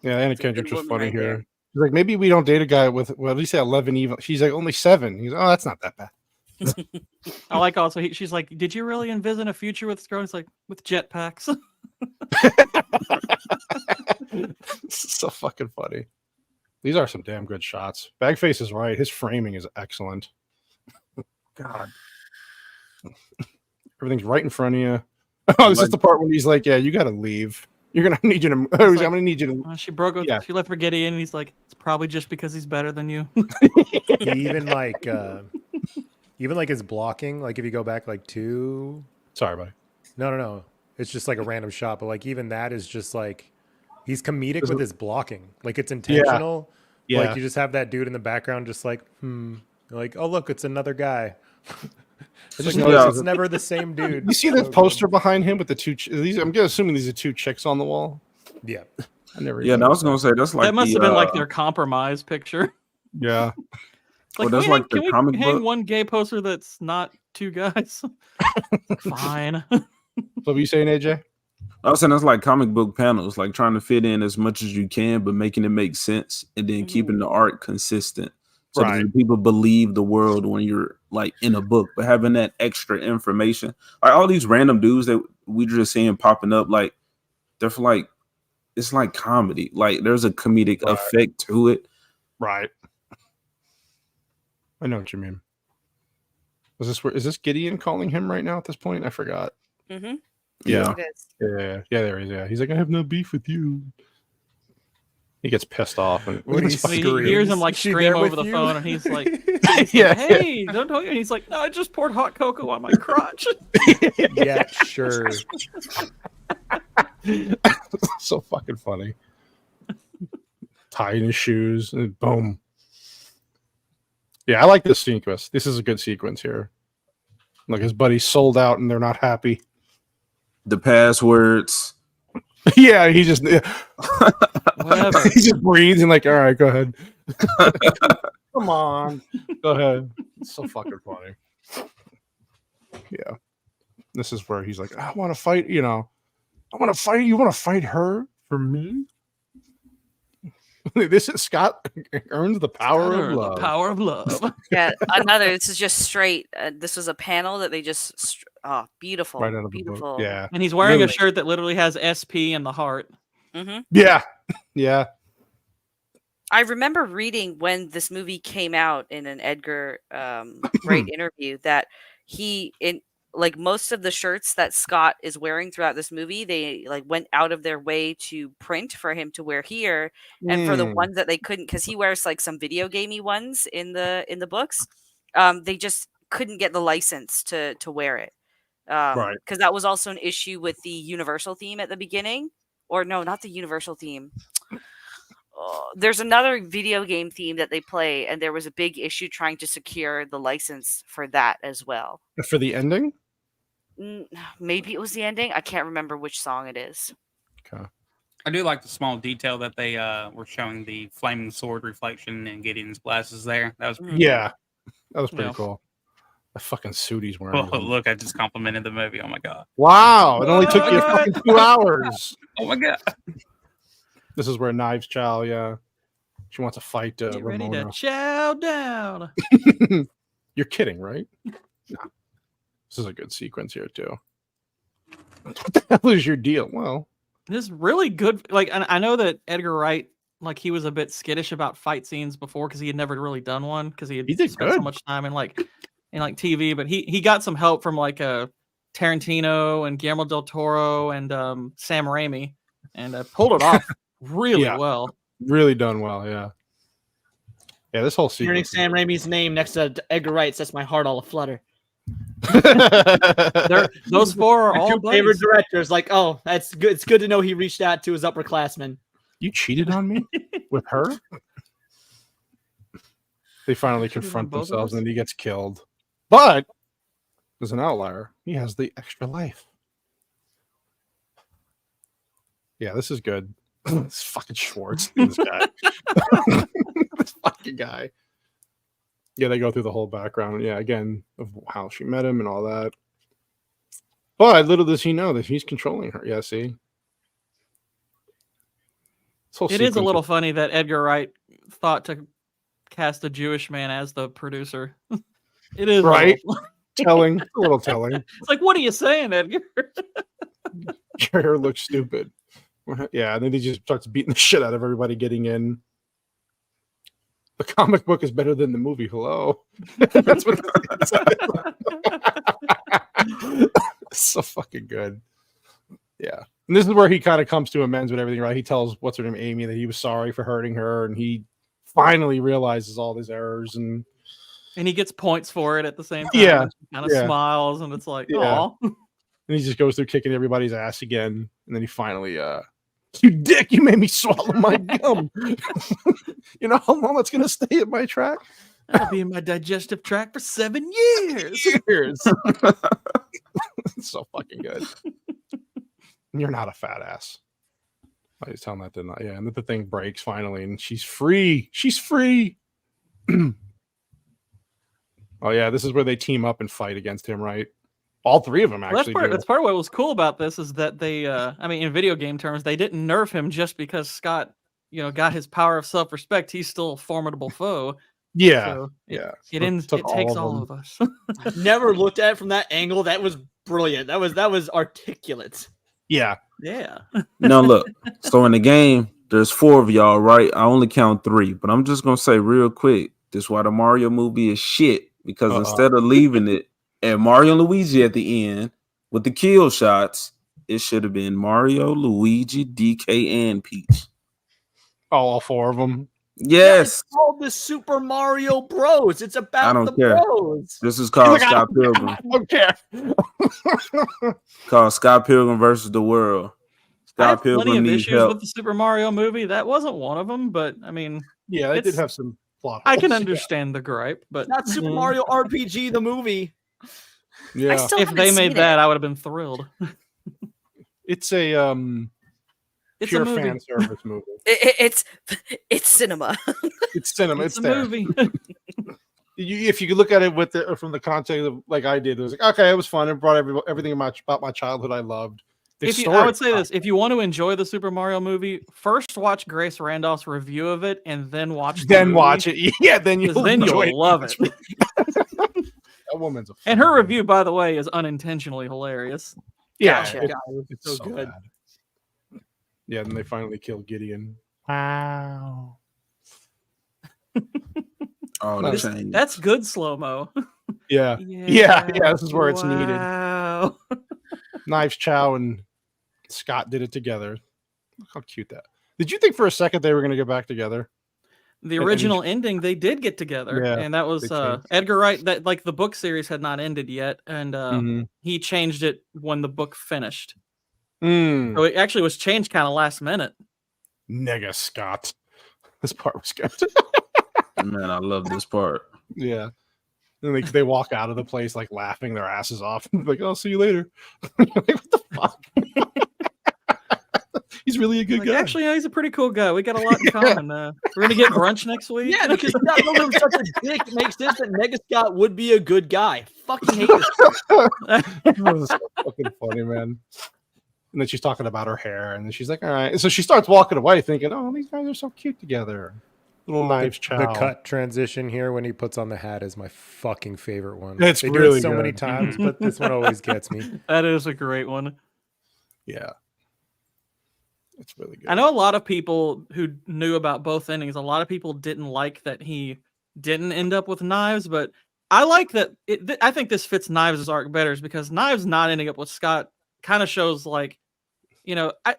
Yeah, Anna Kendrick was funny here. She's like, maybe we don't date a guy with at least 11 even. She's like, only 7. He's oh, that's not that bad. I like also she's like, did you really envision a future with this girl? He's like, with jetpacks. So fucking funny. These are some damn good shots. Bagface is right. His framing is excellent. God. Everything's right in front of you. Oh, this is the part when he's like, yeah, you got to leave. You're going to need you to I'm going to need you to. She broke up. Yeah. She left Brigitte in, and he's like, it's probably just because he's better than you. Even like his blocking, like if you go back like 2. Sorry, buddy. No. It's just like a random shot, but like even that is just like he's comedic with his blocking. Like it's intentional. Yeah. Like you just have that dude in the background just like, like, oh look, it's another guy. It's never the same dude. You see the poster behind him with the 2 these I'm assuming these are 2 chicks on the wall. Yeah. I never I was gonna say that's like that must have been like their compromise picture. Yeah. Like, that's like the comic book. Hang one gay poster that's not 2 guys. Fine. What were you saying, AJ? I was saying that's like comic book panels, like trying to fit in as much as you can, but making it make sense and then keeping the art consistent. So that people believe the world when you're like in a book, but having that extra information. Like all these random dudes that we just seeing popping up, like they're like, it's like comedy. Like there's a comedic effect to it. Right. I know what you mean. Is this Gideon calling him right now at this point? I forgot. Mm-hmm. Yeah. Yeah, there he is. Yeah. He's like, I have no beef with you. He gets pissed off and he hears him like scream over the phone, and he's like, hey, don't you? And he's like, no, I just poured hot cocoa on my crotch. Yeah, sure. So fucking funny. Tying his shoes and boom. Yeah, I like this sequence. This is a good sequence here. Like his buddy's sold out and they're not happy. The passwords. Yeah, he just whatever. He just breathes and like, all right, go ahead. Come on, go ahead. It's so fucking funny. Yeah, this is where he's like, I want to fight. I want to fight. You want to fight her for me? This is Scott earns the power of love. The power of love. Yeah, another. This is just straight. This was a panel that they just. Oh, beautiful. Right out of beautiful. The book. Yeah. And he's wearing a shirt that literally has SP in the heart. Mm-hmm. Yeah. Yeah. I remember reading when this movie came out in an Edgar Wright interview that like most of the shirts that Scott is wearing throughout this movie, they like went out of their way to print for him to wear here. And for the ones that they couldn't, because he wears like some video gamey ones in the books, they just couldn't get the license to wear it. Because that was also an issue with the Universal theme at the beginning. Or no, not the Universal theme. There's another video game theme that they play, and there was a big issue trying to secure the license for that as well. For the ending? Maybe it was the ending. I can't remember which song it is. Okay. I do like the small detail that they were showing the flaming sword reflection in Gideon's glasses there. That was pretty cool. That was pretty cool. The fucking suit he's wearing. Oh, look, I just complimented the movie. Oh my god. Wow, it only took you fucking 2 hours. Oh my god. This is where Knives Chow, she wants to fight Get Ramona. ready to chow down. You're kidding, right? No. This is a good sequence here too. What the hell is your deal? Well, this is really good. Like, I know that Edgar Wright, like, he was a bit skittish about fight scenes before because he had never really done one because he had spent so much time in like TV. But he got some help from like a Tarantino and Guillermo del Toro and Sam Raimi, and pulled it off really well. Really done well, yeah. Yeah, this whole Hearing sequence. Sam Raimi's name next to Edgar Wright sets my heart all aflutter. Those four are all two favorite directors. Like, oh, that's good. It's good to know he reached out to his upperclassmen. You cheated on me with her? They finally confront themselves, and then he gets killed. But there's an outlier. He has the extra life. Yeah, this is good. This fucking Schwartz. This guy. This fucking guy. Yeah, they go through the whole background. Yeah, again, of how she met him and all that. But little does he know that he's controlling her. Yeah, see? It is a little funny that Edgar Wright thought to cast a Jewish man as the producer. It is right. Telling, a little telling. It's like, what are you saying, Edgar? Your hair looks stupid. Yeah, and then he just starts beating the shit out of everybody getting in. The comic book is better than the movie. Hello. That's what it's so fucking good. Yeah. And this is where he kind of comes to amends with everything, right? He tells what's her name, Amy, that he was sorry for hurting her, and he finally realizes all his errors, and he gets points for it at the same time. Yeah. Kind of smiles, and it's like, oh. And he just goes through kicking everybody's ass again, and then he finally, you dick, you made me swallow my gum. You know how long that's gonna stay in my tract? That'll be in my digestive tract for 7 years. It's so fucking good. You're not a fat ass. I was telling that, didn't I? Yeah, and then the thing breaks finally, and she's free. She's free. Oh yeah, this is where they team up and fight against him, right? All three of them actually. That's part of what was cool about this is that they, I mean, in video game terms, they didn't nerf him just because Scott, got his power of self-respect. He's still a formidable foe. Yeah, so yeah. It takes all of us. Never looked at it from that angle. That was brilliant. That was articulate. Yeah. Yeah. Now look, so in the game, there's 4 of y'all, right? I only count 3, but I'm just gonna say real quick, this is why the Mario movie is shit. Because instead of leaving it at Mario and Luigi at the end with the kill shots, it should have been Mario, Luigi, DK, and Peach. Oh, all 4 of them. Yes. It's called the Super Mario Bros. It's about the bros. This is called Scott Pilgrim. I don't care. Called Scott Pilgrim versus the World. I have plenty of issues with the Super Mario movie. That wasn't one of them, but I mean, yeah, it did have some plot. I can understand the gripe, but not Super Mario RPG the movie. Yeah, if they made that, I would have been thrilled. It's a it's pure a movie. fan service movie. It's cinema. It's cinema. It's a there. movie. If you could look at it with from the context of like I did, it was like, okay, it was fun. It brought everything about my childhood I loved. I would say this: if you want to enjoy the Super Mario movie, first watch Grace Randolph's review of it, and then watch. Watch it. Yeah, then you'll love it. That woman's and her review, by the way, is unintentionally hilarious. Yeah, Gotcha. it's so good. Bad. Yeah, then they finally kill Gideon. Wow. Oh, that's good slow mo. Yeah. This is where it's needed. Wow. Knives Chow and Scott did it together. Look how cute that. Did you think for a second they were going to get back together? The original ending, they did get together, and that was Edgar Wright. That like the book series had not ended yet, and he changed it when the book finished. So it actually was changed kind of last minute. Nigga Scott, this part was good. Man, I love this part. Yeah, and they walk out of the place like laughing their asses off. Like, I'll see you later. Like, what the fuck? He's really a good guy. Actually, he's a pretty cool guy. We got a lot in common. We're gonna get brunch next week. Yeah, because Scott Pilgrim is such a dick. It makes sense that Mega Scott would be a good guy. Fucking hate this. That was so fucking funny, man. And then she's talking about her hair, and then she's like, "All right." And so she starts walking away, thinking, "Oh, these guys are so cute together." Little Knives Chow. The cut transition here when he puts on the hat is my fucking favorite one. It's they really do it so good. many times, but this one always gets me. That is a great one. Yeah. It's really good. I know a lot of people who knew about both endings. A lot of people didn't like that he didn't end up with knives, but I like that. I think this fits Knives' arc better is because Knives not ending up with Scott kind of shows like,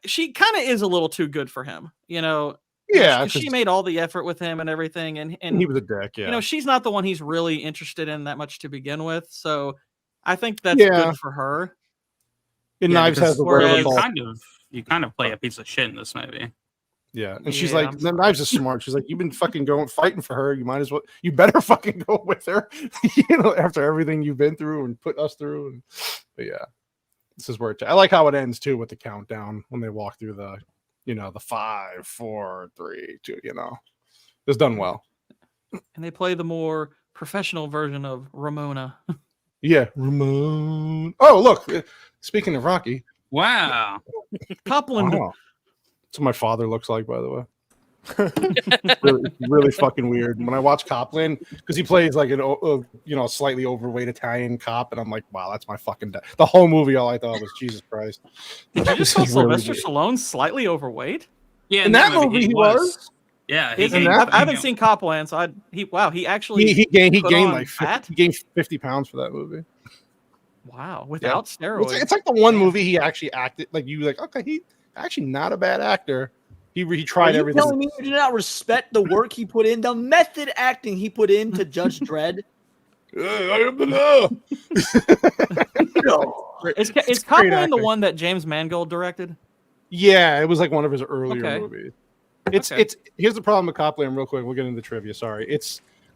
she kind of is a little too good for him. Yeah, she made all the effort with him and everything, and he was a dick. Yeah, she's not the one he's really interested in that much to begin with. So I think that's good for her. And Knives has the wherewithal. You kind of play a piece of shit in this movie. Yeah, and she's like, the Knives is smart. She's like, you've been fucking fighting for her. You better fucking go with her. After everything you've been through and put us through. But yeah, this is where I like how it ends too with the countdown when they walk through the, the 5, 4, 3, 2. It's done well. And they play the more professional version of Ramona. Yeah, Ramona. Oh, look. Speaking of Rocky. Wow. Copland. Wow. That's what my father looks like, by the way. really fucking weird. When I watch Copland, because he plays like a slightly overweight Italian cop, and I'm like, wow, that's my fucking dad. The whole movie, all I thought was Jesus Christ. Did you just call Sylvester Stallone slightly overweight? Yeah, in that movie he was. Yeah, I haven't seen Copland, so he actually he gained like fat. He gained 50 pounds for that movie. Wow, without steroids. It's like the one movie he actually acted like you like. Okay, he actually not a bad actor. He tried everything. Telling me you do not respect the work he put in, the method acting he put in to Judge Dredd? I am the law. Is Copland the one that James Mangold directed? Yeah, it was like one of his earlier movies. It's here's the problem with Copland. Real quick, we'll get into the trivia. Sorry,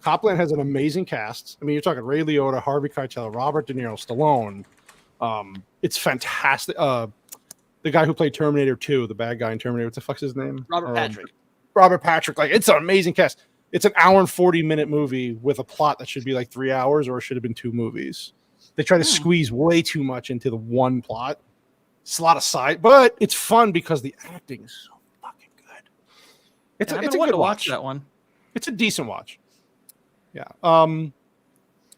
Copland has an amazing cast. I mean, you're talking Ray Liotta, Harvey Keitel, Robert De Niro, Stallone. It's fantastic. The guy who played Terminator 2, the bad guy in Terminator, what the fuck's his name? Robert Patrick. Robert Patrick. Like, it's an amazing cast. It's an hour and 40-minute movie with a plot that should be like 3 hours, or it should have been 2 movies. They try to squeeze way too much into the one plot. It's a lot of side, but it's fun because the acting is so fucking good. It's a good watch that one. It's a decent watch. Yeah. All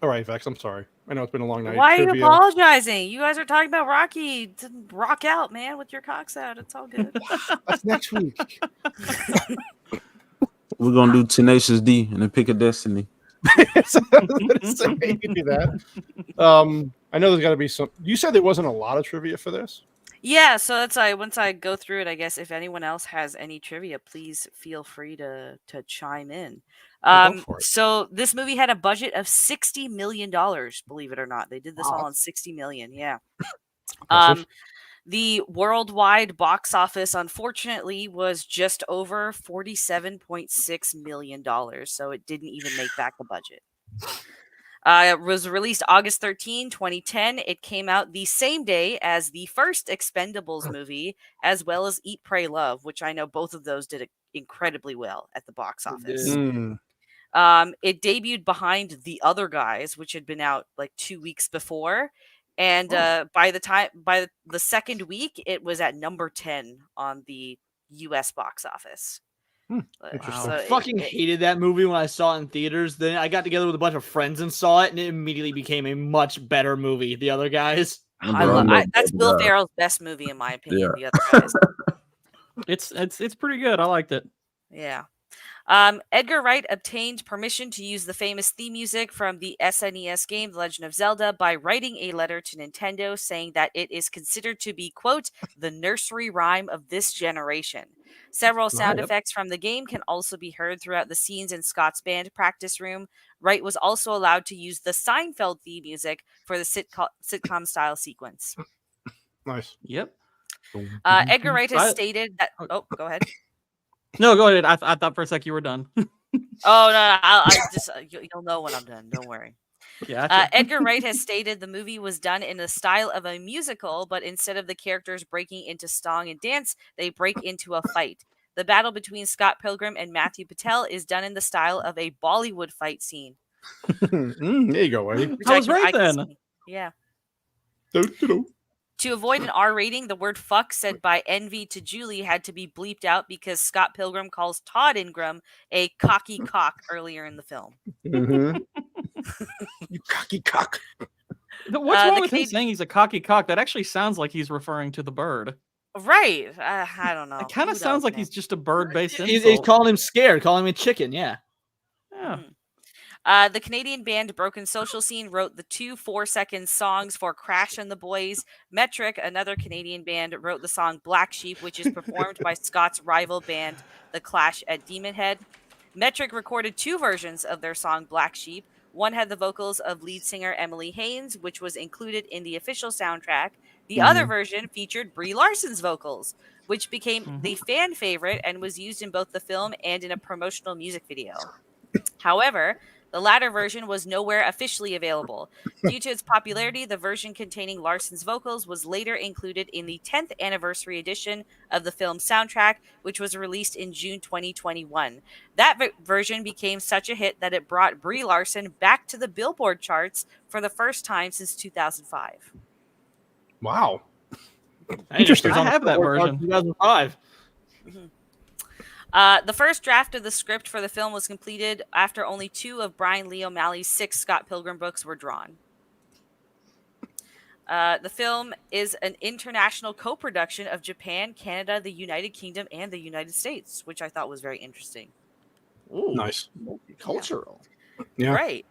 right, Vex. I'm sorry. I know it's been a long night. Why are you apologizing? You guys are talking about Rocky. To rock out, man, with your cocks out. It's all good. That's next week. We're gonna do Tenacious D and the Pick of Destiny. You can do that. I know there's got to be some. You said there wasn't a lot of trivia for this. Yeah, so that's once I go through it, I guess if anyone else has any trivia, please feel free to chime in. So this movie had a budget of $60 million, believe it or not. They did this all on $60 million. Yeah. The worldwide box office, unfortunately, was just over $47.6 million. So it didn't even make back the budget. It was released August 13, 2010. It came out the same day as the first Expendables movie, as well as Eat, Pray, Love, which I know both of those did incredibly well at the box office. It debuted behind The Other Guys, which had been out like 2 weeks before. And by the second week, it was at number 10 on the US box office. So I fucking hated that movie when I saw it in theaters. Then I got together with a bunch of friends and saw it, and it immediately became a much better movie. The Other Guys. That's Will Ferrell's best movie, in my opinion. The Other Guys. It's pretty good. I liked it. Yeah. Edgar Wright obtained permission to use the famous theme music from the SNES game The Legend of Zelda by writing a letter to Nintendo saying that it is considered to be, quote, the nursery rhyme of this generation. Several sound effects from the game can also be heard throughout the scenes in Scott's band practice room. Wright was also allowed to use the Seinfeld theme music for the sitcom style sequence. Nice. Yep. Edgar Wright has stated that... Oh, go ahead. No, go ahead. I thought for a sec you were done. Oh, no. I just you'll know when I'm done. Don't worry. Yeah. Edgar Wright has stated the movie was done in the style of a musical, but instead of the characters breaking into song and dance, they break into a fight. The battle between Scott Pilgrim and Matthew Patel is done in the style of a Bollywood fight scene. There you go, Eddie. I was right then. Yeah. To avoid an R rating, the word fuck said by Envy to Julie had to be bleeped out because Scott Pilgrim calls Todd Ingram a cocky cock earlier in the film. You cocky cock. What's wrong with him saying he's a cocky cock? That actually sounds like he's referring to the bird. Right. I don't know. It kind of sounds like he's just a bird-based insult. He's calling him scared, calling him a chicken, yeah. Yeah. The Canadian band Broken Social Scene wrote the 2 4-second songs for Crash and the Boys. Metric, another Canadian band, wrote the song Black Sheep, which is performed by Scott's rival band, The Clash at Demon Head. Metric recorded 2 versions of their song Black Sheep. One had the vocals of lead singer Emily Haynes, which was included in the official soundtrack. The other version featured Brie Larson's vocals, which became the fan favorite and was used in both the film and in a promotional music video. However, the latter version was nowhere officially available. Due to its popularity, the version containing Larson's vocals was later included in the 10th anniversary edition of the film's soundtrack, which was released in June 2021. That version became such a hit that it brought Brie Larson back to the Billboard charts for the first time since 2005. Wow. Interesting. I have that version. 2005. The first draft of the script for the film was completed after only 2 of Bryan Lee O'Malley's 6 Scott Pilgrim books were drawn. The film is an international co-production of Japan, Canada, the United Kingdom, and the United States, which I thought was very interesting. Ooh, nice. Cultural. Yeah. Right.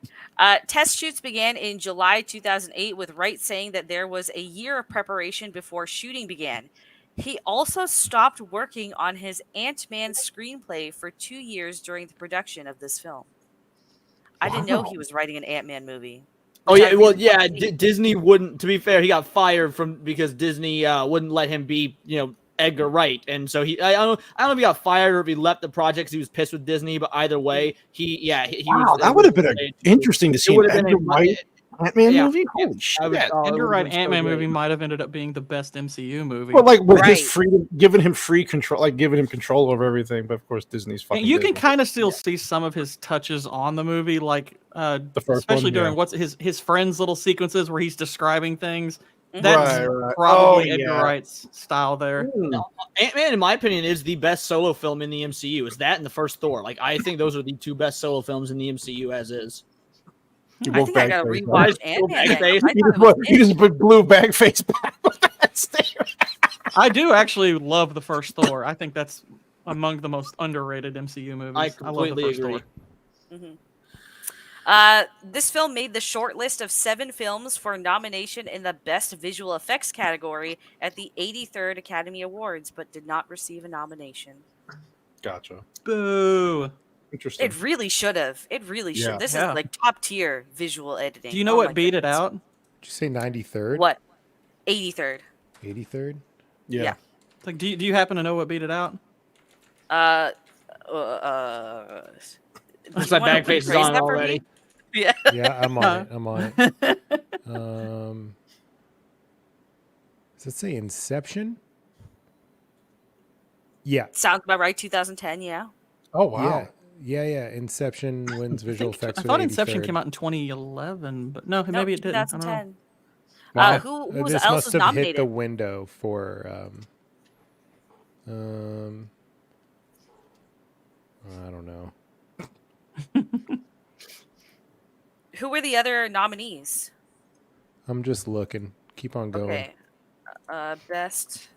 Test shoots began in July 2008, with Wright saying that there was a year of preparation before shooting began. He also stopped working on his Ant-Man screenplay for 2 years during the production of this film. I didn't know he was writing an Ant-Man movie. Oh yeah, well yeah, Disney wouldn't. To be fair, he got fired because Disney wouldn't let him be, Edgar Wright, and so I don't know if he got fired or if he left the project because he was pissed with Disney. But either way, he wow, that would have been interesting to see an Edgar Wright Ant-Man movie. Holy shit! Edgar Wright Ant-Man movie might have ended up being the best MCU movie. Well, like with his freedom, giving him free control, like giving him control over everything. But of course, Disney's fucking. And you can kind of still see some of his touches on the movie, like the first especially one, during what's his friend's little sequences where he's describing things. That's probably Edgar Wright's style there. Ant-Man, in my opinion, is the best solo film in the MCU. Is that and the first Thor? Like, I think those are the 2 best solo films in the MCU as is. I think I gotta rewatch Ant-Man. You just put blue bag face back. I do actually love the first Thor. I think that's among the most underrated MCU movies. I completely agree. This film made the short list of 7 films for nomination in the Best Visual Effects category at the 83rd Academy Awards, but did not receive a nomination. Gotcha. Boo. Interesting. It really should have. It really should. This is like top tier visual editing. Do you know what beat it out? Did you say 93rd? What? 83rd. 83rd? Yeah. Like, do you happen to know what beat it out? Looks like bag face is on already. Yeah. Yeah, I'm on it. Does it say Inception? Yeah. Sounds about right. 2010. Yeah. Oh wow. Yeah. Inception wins visual effects. I thought Inception came out in 2011, but no, maybe it didn't. 2010. Wow. Who this else must was have nominated? hit the window for. I don't know. Who were the other nominees? I'm just looking. Keep on going. Okay. Best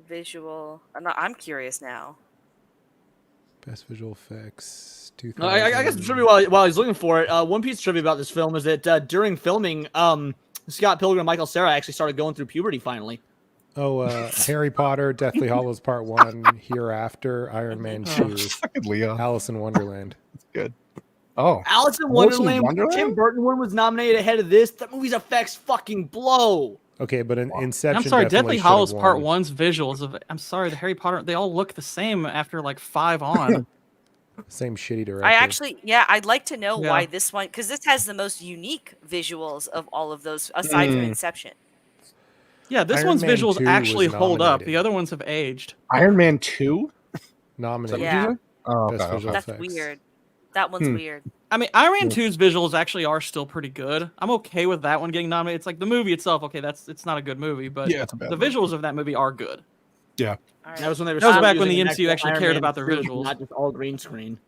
visual. I'm curious now. Best visual effects. I guess trivia while he's looking for it. One piece of trivia about this film is that during filming, Scott Pilgrim and Michael Cera actually started going through puberty finally. Oh, Harry Potter, Deathly Hallows Part 1, Hereafter, Iron Man 2, Alice in Wonderland. That's good. Oh, Alice in Wonderland. Tim Burton one was nominated ahead of this. That movie's effects fucking blow. Okay, but in Inception. I'm sorry, Deathly Hallows Part 1's visuals I'm sorry, the Harry Potter, they all look the same after like 5 on. Same shitty director. I'd like to know why this one, because this has the most unique visuals of all of those aside from Inception. Yeah, this Iron one's Man visuals 2 actually was hold up. nominated. The other ones have aged. Iron Man 2? Nominated. Yeah. Oh, Best visual That's effects. weird. That one's weird. I mean, Iron Man 2's visuals actually are still pretty good. I'm okay with that one getting nominated. It's like the movie itself, okay, it's not a good movie, but it's a bad the visuals of that movie are good. Yeah. All right. That was when they were. That was back when using the an MCU actual actually Iron cared Man about their 2, visuals. not just all green screen.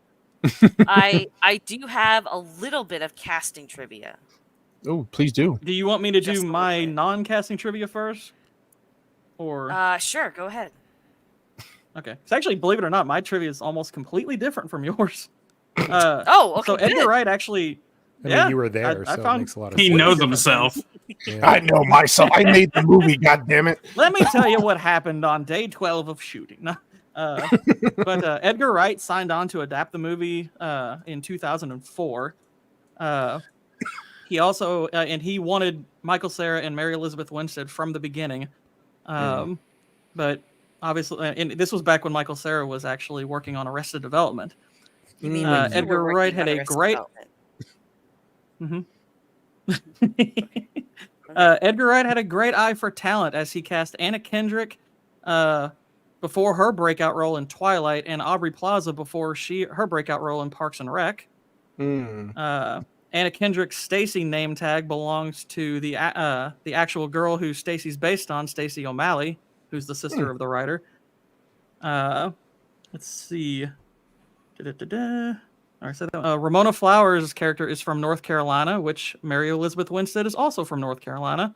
I do have a little bit of casting trivia. Oh, please do. Do you want me to Just do a my little bit. non-casting trivia first? Or Sure, go ahead. okay. So actually, believe it or not, my trivia is almost completely different from yours. Okay. So Edgar good. Wright actually. I mean, you were there, I so found- it makes a lot of He sense. knows himself. Yeah. I know myself. I made the movie. God damn it! Let me tell you what happened on day 12 of shooting. But Edgar Wright signed on to adapt the movie in 2004. He also and he wanted Michael Cera and Mary Elizabeth Winstead from the beginning, but obviously, and this was back when Michael Cera was actually working on Arrested Development. You mean Edgar Wright had a great. Edgar Wright had a great eye for talent as he cast Anna Kendrick before her breakout role in Twilight, and Aubrey Plaza before her breakout role in Parks and Rec. Anna Kendrick's Stacy name tag belongs to the actual girl who Stacy's based on, Stacey O'Malley, who's the sister of the writer. Let's see. Ramona Flowers' character is from North Carolina, which Mary Elizabeth Winstead is also from North Carolina.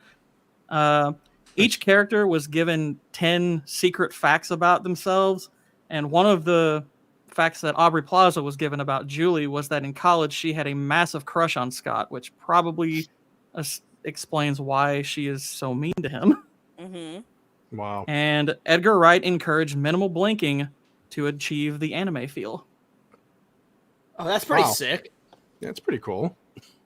Each character was given 10 secret facts about themselves, and one of the facts that Aubrey Plaza was given about Julie was that in college she had a massive crush on Scott, which probably explains why she is so mean to him. Mm-hmm. Wow. And Edgar Wright encouraged minimal blinking to achieve the anime feel. Oh, that's pretty sick. Yeah, it's pretty cool.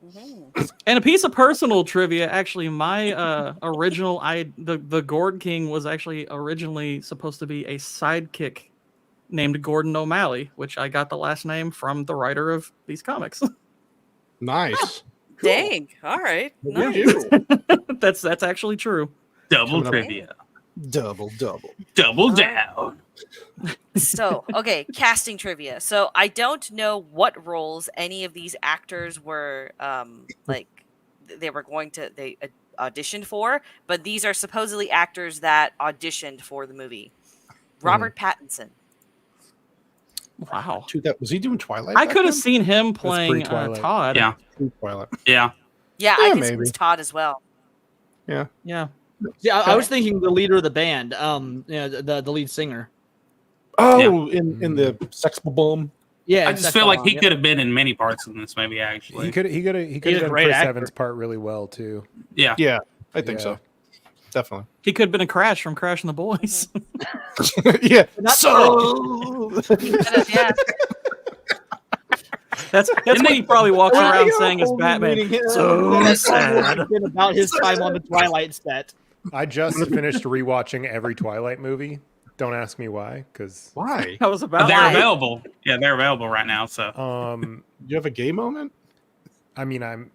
Mm-hmm. And a piece of personal trivia, actually, my original, the Gord King was actually originally supposed to be a sidekick named Gordon O'Malley, which I got the last name from the writer of these comics. Nice. Cool. Dang. All right. Nice. That's actually true. Double trivia. Double. Double down. So, okay, casting trivia. So, I don't know what roles any of these actors were they auditioned for, but these are supposedly actors that auditioned for the movie. Robert Pattinson. Wow. Was he doing Twilight? I could have seen him playing Todd. Yeah. Twilight. Yeah, I can see it was Todd as well. Yeah. Yeah, I was thinking the leader of the band, the lead singer. Oh, in the Sex Bomb. Yeah, I just feel like he could have been in many parts in this movie. Actually, He could have done Chris Evans' part really well too. Yeah, I think so. Definitely. He could have been a Crash from Crash and the Boys. Yeah. Yeah. That's what he probably walks around saying as Batman. So sad about his time on the Twilight set. I just finished rewatching every Twilight movie. Don't ask me why, because why? That was about. They're available. Yeah, they're available right now. So, do you have a gay moment? I mean, I'm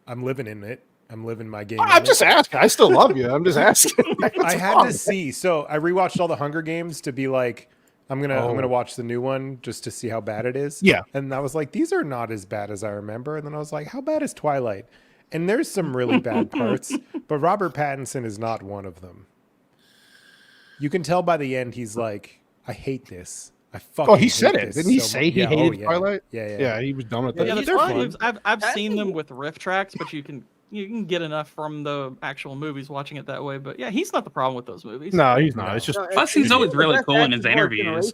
living in it. I'm living my game. I'm just asking. I still love you. I'm just asking. I had to see. So I rewatched all the Hunger Games to be like, I'm gonna watch the new one just to see how bad it is. Yeah. And I was like, these are not as bad as I remember. And then I was like, how bad is Twilight? And there's some really bad parts, but Robert Pattinson is not one of them. You can tell by the end he's like, I hate this. I fucking. He said hate it. this Didn't he so say much." he Yeah, hated yeah. Twilight? Yeah. He was done with Yeah, it. the Twilight, I've seen them with riff tracks, but you can get enough from the actual movies watching it that way. But yeah, he's not the problem with those movies. No, he's not. It's just plus he's always really cool in his interviews.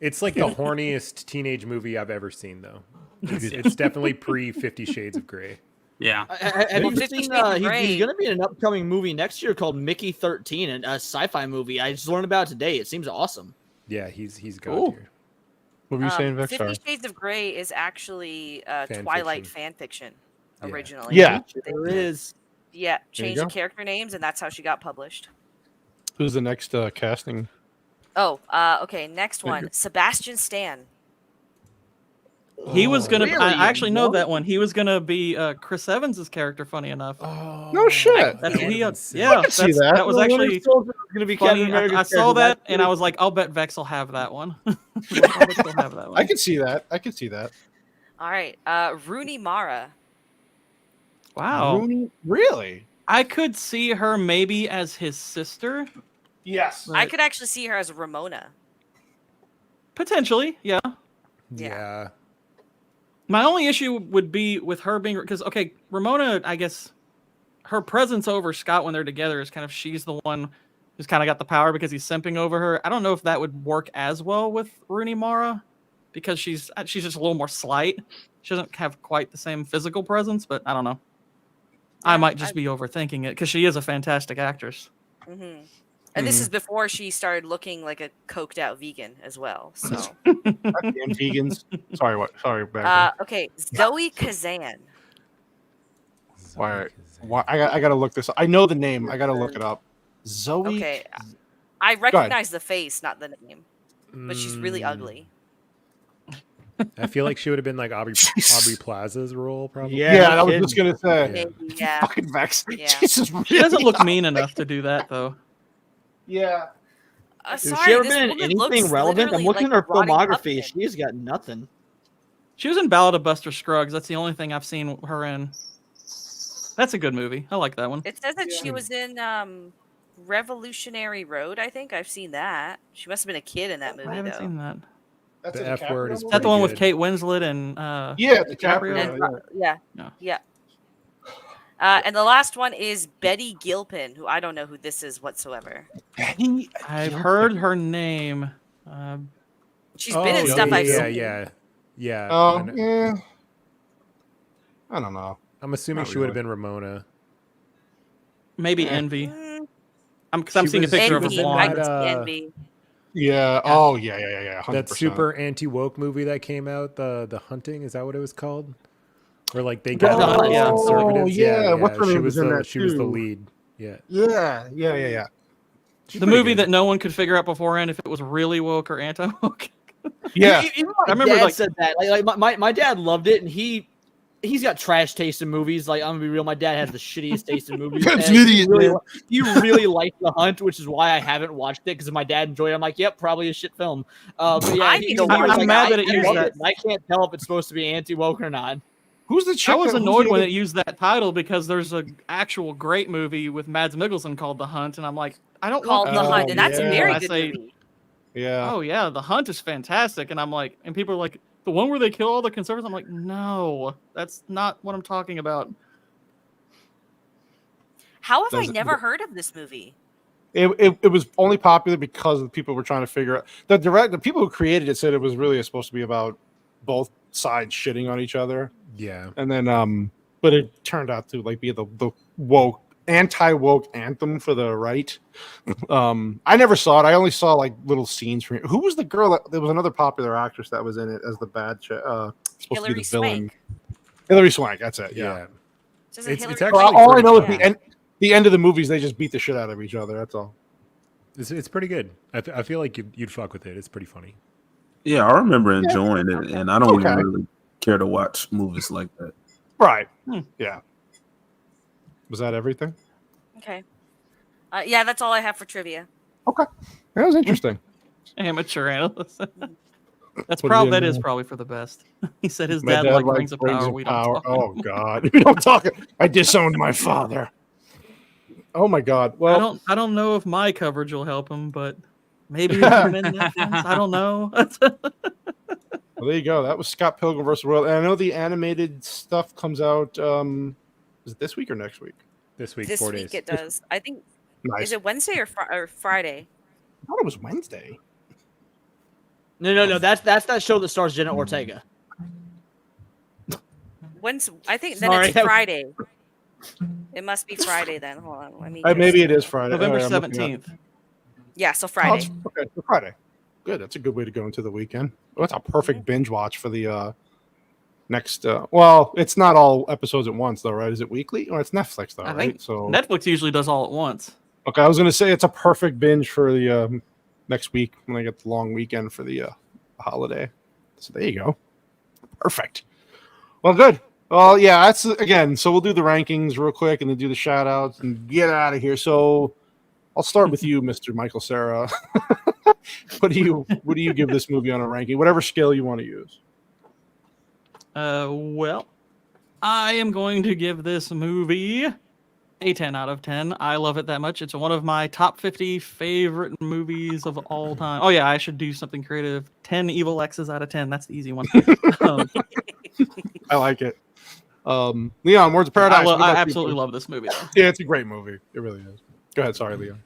It's like the horniest teenage movie I've ever seen, though. It's definitely pre 50 Shades of Grey. Yeah. Have you seen? He's going to be in an upcoming movie next year called Mickey 13, a sci-fi movie. I just learned about it today. It seems awesome. Yeah, he's God here. What were you saying, Vic? 50 Shades of Grey is actually Twilight fan fiction originally. Yeah, there is. Yeah, changed the character names, and that's how she got published. Who's the next casting? Oh, okay. Next one, Sebastian Stan. He was gonna. Really? I actually know that one. He was gonna be Chris Evans's character. Funny enough. No shit. That's what he. I Yeah, can see that. that was actually going to be funny. Captain America's I saw character. that and I was like, I'll bet Vex will have that one. Vex will have that one. I can see that. All right, Rooney Mara. Wow. Rooney? Really? I could see her maybe as his sister. Yes. I could actually see her as Ramona. Potentially, yeah. Yeah. My only issue would be with her being because Ramona, I guess her presence over Scott when they're together is kind of she's the one who's kind of got the power because he's simping over her. I don't know if that would work as well with Rooney Mara. because she's just a little more slight. She doesn't have quite the same physical presence, but I don't know. I might just be overthinking it because she is a fantastic actress. Mm-hmm. And this is before she started looking like a coked out vegan as well. So Damn vegans. Sorry, what? Sorry, back. okay, Zoe Kazan. Why? I gotta look this up. I know the name. I gotta look it up. Zoe. Okay, I recognize the face, not the name, but she's really ugly. I feel like she would have been like Aubrey Plaza's role, probably. Yeah, I was just gonna say. Maybe, yeah. Fucking Vex. Yeah. Jesus, She doesn't look mean enough to do that, though. Yeah. Has Sorry, she ever this been in woman anything looks relevant? I'm literally looking like at her Ronnie filmography. Upton. She's got nothing. She was in Ballad of Buster Scruggs. That's the only thing I've seen her in. That's a good movie. I like that one. It says that she was in Revolutionary Road. I think I've seen that. She must have been a kid in that movie. I haven't though. seen that. That's The an F word is Is that the one with good. Kate Winslet and Yeah, DiCaprio? And, Yeah. And the last one is Betty Gilpin, who I don't know who this is whatsoever. I've heard her name. She's been in stuff I've seen. Yeah. Yeah. I don't know. I'm assuming Not she would have really. been Ramona. Maybe Envy. Mm, I'm seeing a was- picture of a Envy. I blonde. could see Uh, Envy. Yeah. Oh, yeah. 100%. That super anti-woke movie that came out, the Hunting, is that what it was called? Where like they got Oh, all yeah. conservatives. Yeah. What's her she name was was in the that she was the too? lead. Yeah. Yeah. The movie that no one could figure out beforehand if it was really woke or anti-woke. Yeah. Even I my remember, dad like- said that. Like my dad loved it, and he's got trash taste in movies. Like, I'm gonna be real, my dad has the shittiest taste in movies. That's and an he idiot, really, man. he really liked The Hunt, which is why I haven't watched it, because if my dad enjoyed it, I'm like, yep, probably a shit film. But yeah, I'd be the was worst I'm mad guy, that it used love that. it, and I can't tell if it's supposed to be anti-woke or not. Who's the chick? I was that- who's annoyed the when other- it used that title because there's an actual great movie with Mads Mikkelsen called The Hunt, and I'm like, I don't Called want The Oh, Hunt, and that's a yeah. very I good say, movie. Yeah. oh yeah, The Hunt is fantastic, and I'm like, and people are like, the one where they kill all the conservatives. I'm like, no, that's not what I'm talking about. How have I Does it- never heard of this movie? It was only popular because the people were trying to figure out the people who created it said it was really supposed to be about both sides shitting on each other, Yeah. and then but it turned out to like be the woke anti-woke anthem for the right. I never saw it. I only saw like little scenes from it. Who was the girl that there was another popular actress that was in it as the bad supposed to be Hillary the villain? Swank. Hillary Swank, that's it. Yeah. Says It's Hillary actually Swank. All I know Yeah. is the end of the movies they just beat the shit out of each other. That's all. It's pretty good. I feel like you'd fuck with it. It's pretty funny. Yeah, I remember enjoying it, and I don't Okay. even really care to watch movies like that. Right. Yeah. Was that everything? Okay. Yeah, that's all I have for trivia. Okay. That was interesting. Amateur analyst. That's What probably did that you is know? probably for the best. He said his My dad dad liked liked Rings of Power. We don't talk. Oh God, we don't talk. I disowned my father. Oh my God. Well, I don't know if my coverage will help him, but maybe it'll amend that fence. I don't know. well, there you go. That was Scott Pilgrim versus the World. And I know the animated stuff comes out. Is it this week or next week? This week, This 4 week days. it does. I think. Nice. Is it Wednesday or Friday? I thought it was Wednesday. No. That's that show that stars Jenna Ortega. I think then Sorry. it's Friday. It must be Friday then. Hold on, let me. Maybe it is Friday. November All right, I'm looking at- 17th. Yeah, so Oh, Friday. it's- okay, so Friday. Good. That's a good way to go into the weekend. Well, that's a perfect binge watch for the next. Well, it's not all episodes at once, though, right? Is it weekly? Or it's Netflix, though, I right? think So Netflix usually does all at once. okay, I was gonna say it's a perfect binge for the next week when I get the long weekend for the holiday. So there you go. Perfect. Well, good. Well, yeah, that's again. So we'll do the rankings real quick and then do the shout outs and get out of here. So I'll start with you, Mr. Michael Cera. What do you give this movie on a ranking? Whatever scale you want to use. Well, I am going to give this movie a 10 out of 10. I love it that much. It's one of my top 50 favorite movies of all time. Oh yeah, I should do something creative. 10 evil exes out of 10. That's the easy one. I like it. Leon, Words of Paradise. What I about you? absolutely love this movie. Though. Yeah, it's a great movie. It really is. Go ahead. Sorry, Leon.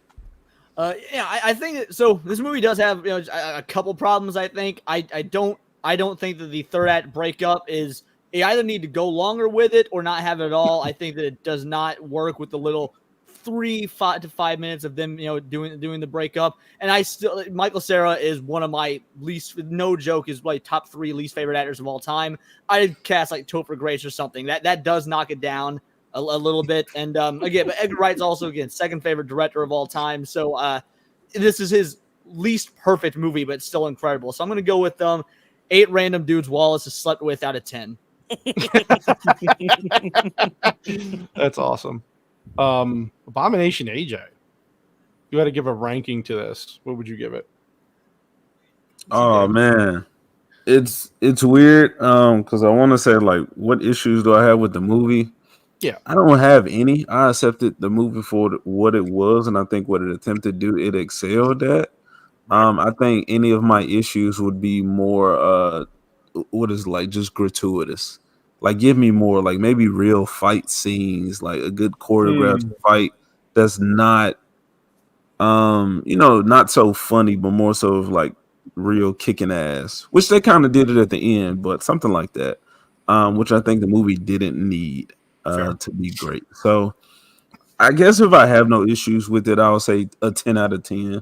Yeah, I think so. This movie does have a couple problems. I think I don't I don't think that the third act breakup is. You either need to go longer with it or not have it at all. I think that it does not work with the little 5 to 5 minutes of them, doing the breakup. And Michael Cera is one of my least, no joke, is like top 3 least favorite actors of all time. I'd cast like Topher Grace or something. That does knock it down a little bit. And again, but Edgar Wright's also second favorite director of all time. So this is his least perfect movie, but still incredible. So I'm going to go with 8 random dudes Wallace has slept with out of 10. That's awesome. Abomination AJ. You had to give a ranking to this. What would you give it? Oh man, it's weird. Because I want to say like, what issues do I have with the movie? Yeah, I don't have any. I accepted the movie for what it was, and I think what it attempted to do, it excelled at. I think any of my issues would be more what is like just gratuitous. Like, give me more, like maybe real fight scenes, like a good choreographed fight that's not, not so funny, but more so of like real kicking ass, which they kind of did it at the end, but something like that, which I think the movie didn't need to be great. So I guess if I have no issues with it, I'll say a 10 out of 10.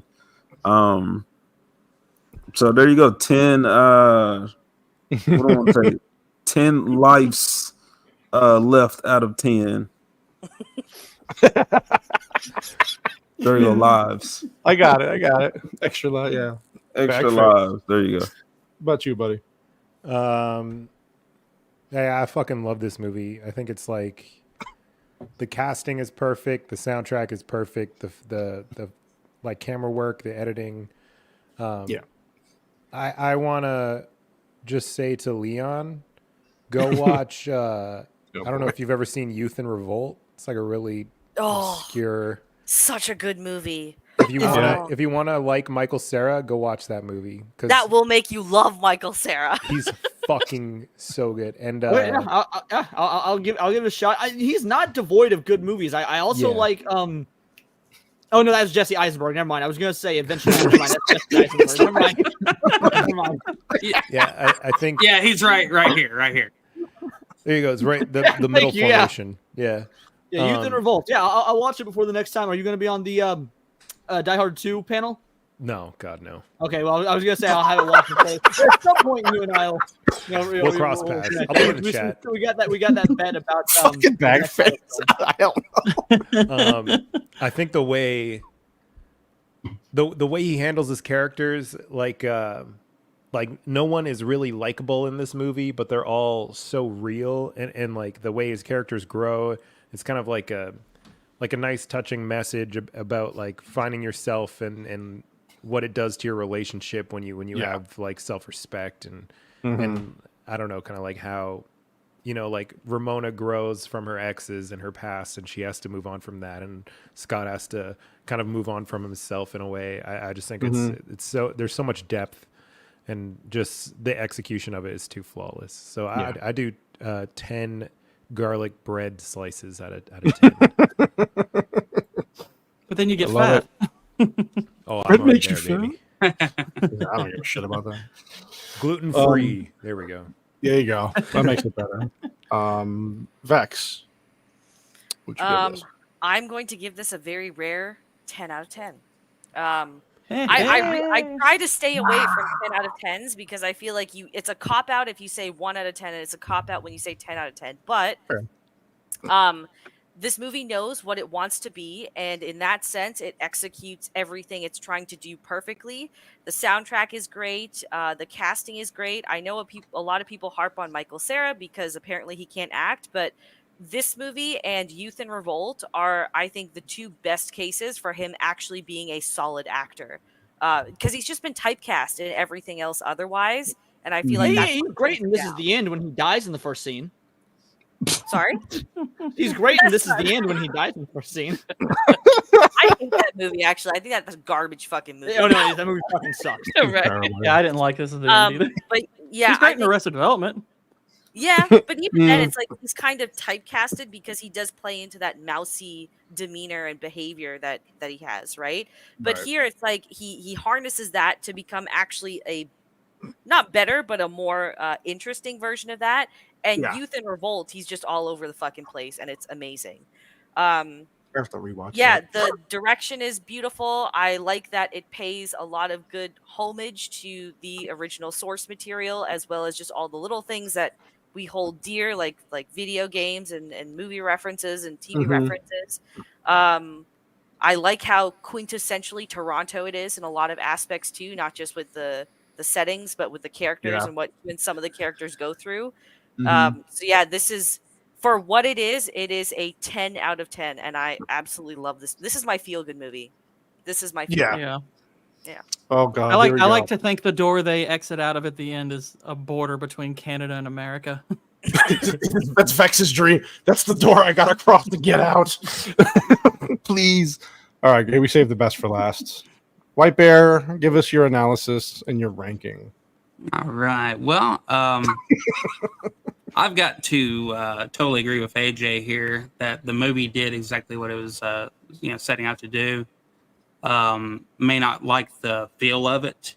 So there you go, 10. What do I want to say? 10 lives left out of 10. There you go, lives. I got it. Extra life, yeah. Extra lives. There you go. How about you, buddy? Yeah, I fucking love this movie. I think it's like the casting is perfect, the soundtrack is perfect, the like camera work, the editing. I want to just say to Leon, go watch. I don't know if you've ever seen Youth in Revolt. It's like a really obscure, such a good movie. If you wanna like Michael Cera, go watch that movie. That will make you love Michael Cera. He's fucking so good. And I'll give it a shot. He's not devoid of good movies. I also like Oh no, that's Jesse Eisenberg. Never mind. I was gonna say eventually. Never mind. That's Jesse Eisenberg. Never mind. Yeah, I think. Yeah, he's right here. There you go. It's right the middle formation. Yeah. Yeah, Youth in Revolt. Yeah, I'll watch it before the next time. Are you gonna be on the Die Hard 2 panel? No, God no. Okay, well I was gonna say I'll have it watched at some point. You and I'll. We'll cross paths. I'll put it in the chat. We got that bet about fucking bag face. I don't know. I think the way he handles his characters, like no one is really likable in this movie, but they're all so real, and like the way his characters grow, it's kind of like a nice touching message about like finding yourself and what it does to your relationship when you have like self-respect and I don't know, kind of like how, like Ramona grows from her exes and her past, and she has to move on from that, and Scott has to kind of move on from himself in a way. I just think it's so, there's so much depth, and just the execution of it is too flawless. So I do 10 garlic bread slices out of 10. But then you get fat. Oh, bread I'm makes there, you baby. fat. I don't give a shit about that. Gluten free. There we go. There you go. That makes it better. Vex. I'm going to give this a very rare 10 out of 10. I try to stay away from 10 out of 10s because I feel like it's a cop out if you say 1 out of 10, and it's a cop out when you say 10 out of 10. But this movie knows what it wants to be, and in that sense, it executes everything it's trying to do perfectly. The soundtrack is great. The casting is great. I know a lot of people harp on Michael Cera because apparently he can't act, but this movie and Youth in Revolt are, I think, the two best cases for him actually being a solid actor. Because he's just been typecast in everything else otherwise, and I feel like he's great. And this is the end when he dies in the first scene. Sorry? He's great, and this is the end when he dies in the first scene. I hate that movie, actually. I think that's a garbage fucking movie. Oh, no, that movie fucking sucks. Right. Yeah, I didn't like this either. But yeah, he's great in Arrested Development. Yeah, but even then, it's like he's kind of typecasted because he does play into that mousy demeanor and behavior that he has, right? But here, it's like he harnesses that to become actually a not better, but a more interesting version of that. And Yeah. Youth in Revolt, he's just all over the fucking place, and it's amazing. I have to rewatch. Yeah, that. the direction is beautiful. I like that it pays a lot of good homage to the original source material, as well as just all the little things that we hold dear, like video games and movie references and TV references. I like how quintessentially Toronto it is in a lot of aspects too, not just with the settings, but with the characters and what even some of the characters go through. So yeah, this is, for what it is a 10 out of 10, and I absolutely love this. This is my feel-good movie. This is my feel-good. Yeah. Oh god. I like to think the door they exit out of at the end is a border between Canada and America. That's Vex's dream. That's the door I gotta cross to get out. Please. All right, we saved the best for last. White Bear, give us your analysis and your ranking. All right. Well, I've got to totally agree with AJ here that the movie did exactly what it was, setting out to do. May not like the feel of it,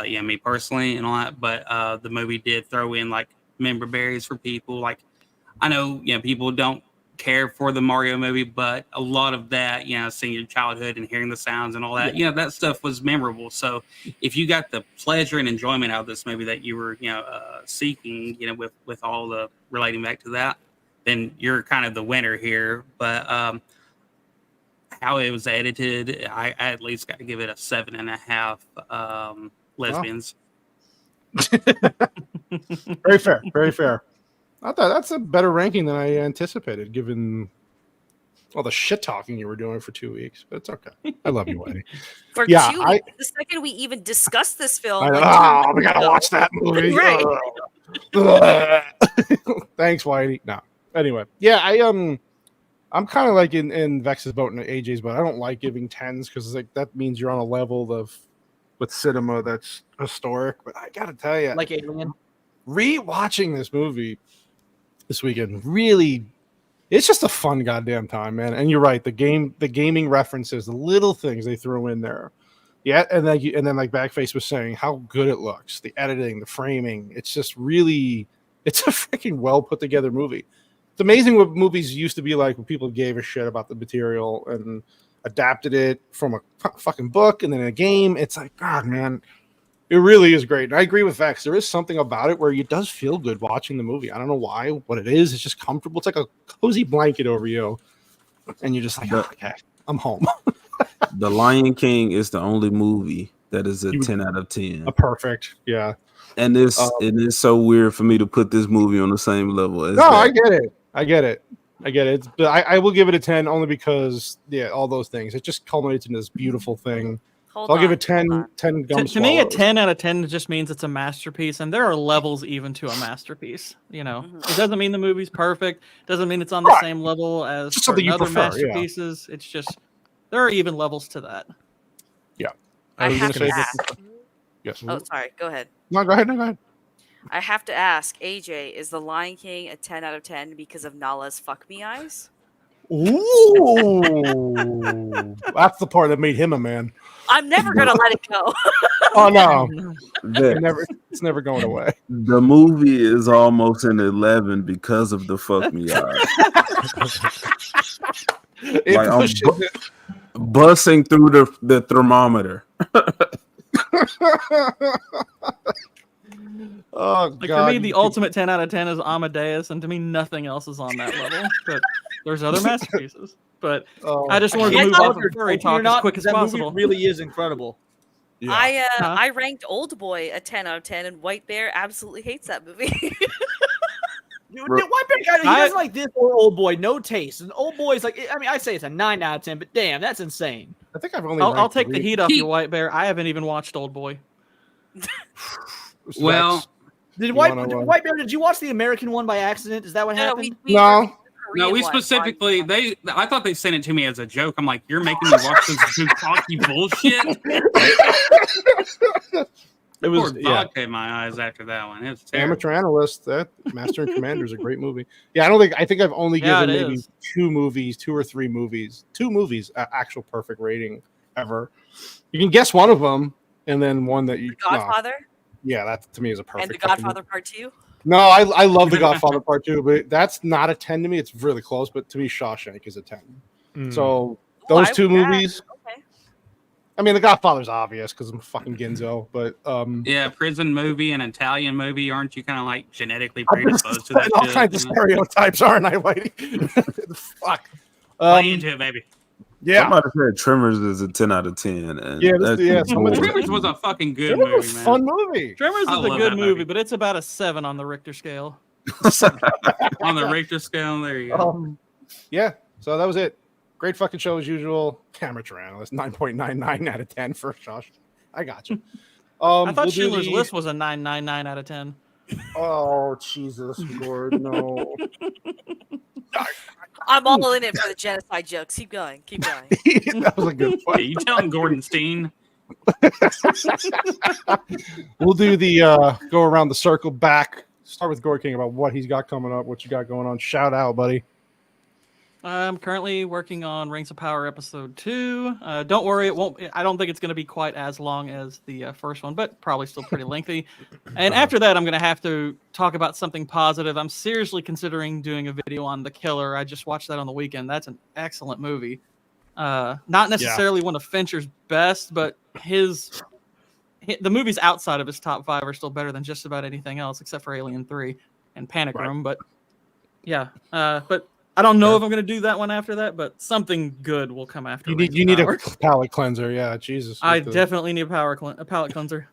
me personally and all that, but the movie did throw in like member berries for people. Like, I know, people don't care for the Mario movie, but a lot of that, seeing your childhood and hearing the sounds and all that, that stuff was memorable. So if you got the pleasure and enjoyment out of this movie that you were, seeking, with all the relating back to that, then you're kind of the winner here. But how it was edited, I at least got to give it a 7.5 lesbians. Very fair. Very fair. I thought that's a better ranking than I anticipated, given all the shit talking you were doing for 2 weeks. But it's okay. I love you, Whitey. For 2 weeks, the second we even discussed this film, we gotta watch that movie. Right. Thanks, Whitey. No. Anyway, I'm kind of like in Vex's boat and AJ's boat. I don't like giving 10s because like that means you're on a level of with cinema that's historic. But I gotta tell you, like Alien, rewatching this movie this weekend, really, it's just a fun goddamn time, man. And you're right, the gaming references, the little things they throw in there, and then like Backface was saying, how good it looks, the editing, the framing, it's just really, it's a freaking well put together movie. It's amazing what movies used to be like when people gave a shit about the material and adapted it from a fucking book and then a game. It's like, God, man, it really is great. And I agree with Vex. There is something about it where it does feel good watching the movie. I don't know why, what it is. It's just comfortable. It's like a cozy blanket over you. And you're just like, okay, I'm home. The Lion King is the only movie that is a 10 out of 10. A perfect, yeah. And it is so weird for me to put this movie on the same level as I get it. But I will give it a 10 only because, all those things. It just culminates into this beautiful thing. I'll give it 10 gum to me, a 10 out of 10 just means it's a masterpiece, and there are levels even to a masterpiece. It doesn't mean the movie's perfect. Doesn't mean it's on the same level as other masterpieces. It's just there are even levels to that. Yeah. I have to ask. Yes. Oh, sorry. Go ahead. No, go ahead. I have to ask, AJ, is The Lion King a 10 out of 10 because of Nala's fuck me eyes? Ooh, that's the part that made him a man. I'm never gonna let it go. Oh no, it's never going away. The movie is almost an 11 because of the fuck me eyes. Like I'm bussing through the thermometer. Oh, like God. for me, the ultimate 10 out of 10 is Amadeus, and to me, nothing else is on that level. But there's other masterpieces. But I just wanted to move off of furry talk as quick as possible. Movie really is incredible. Yeah. I ranked Old Boy a 10 out of 10, and White Bear absolutely hates that movie. Dude, White Bear guy, he doesn't like this or Old Boy. No taste. And Old Boy's like, I mean, I'd say it's a 9 out of 10, but damn, that's insane. I think I've only. I'll take the heat off you, White Bear. I haven't even watched Old Boy. Well, White Bear, did you watch the American one by accident? Is that what happened? No. No, we specifically I thought they sent it to me as a joke. I'm like, you're making me watch this bukkake bullshit. It was vodka in my eyes after that one. It was terrible. Amateur Analyst. That Master and Commander is a great movie. Yeah, I think I've only given maybe two or three movies, actual perfect rating ever. You can guess one of them, and then one that you. Godfather. Yeah, that to me is a perfect. And The Godfather Part 2? No, I love The Godfather Part 2, but that's not a 10 to me. It's really close, but to me, Shawshank is a 10. So those two movies. Okay. I mean, The Godfather's obvious because I'm fucking Ginzo, but yeah, prison movie and Italian movie. Aren't you kind of like genetically predisposed to that? all shit, kinds of stereotypes, aren't I, Whitey? Fuck. Play into it, baby. Yeah. Somebody said Tremors is a 10 out of 10. And Yeah, Tremors was a fucking good Tremors movie, was a man. fun movie. Tremors I is a love good that movie, movie. but it's about a 7 on the Richter scale. On the Richter scale, there you go. Yeah, so that was it. Great fucking show as usual. Amateur analyst, 9.99 out of 10 for Josh. I got you. I thought Schindler's List was a 9.99 out of 10. Oh, Jesus, Lord, no. I'm all in it for the genocide jokes. Keep going. Keep going. That was a good one. Hey, you telling Gordon Steen? We'll do the go around the circle back. Start with Gore King about what he's got coming up, what you got going on. Shout out, buddy. I'm currently working on Rings of Power episode 2. Don't worry, it won't. I don't think it's going to be quite as long as the first one, but probably still pretty lengthy. And after that, I'm going to have to talk about something positive. I'm seriously considering doing a video on The Killer. I just watched that on the weekend. That's an excellent movie. Not necessarily one of Fincher's best, but the movies outside of his top 5 are still better than just about anything else, except for Alien 3 and Panic Room. But yeah, but I don't know if I'm going to do that one after that, but something good will come after. You need a palate cleanser, yeah. Jesus, I definitely need a palate cleanser.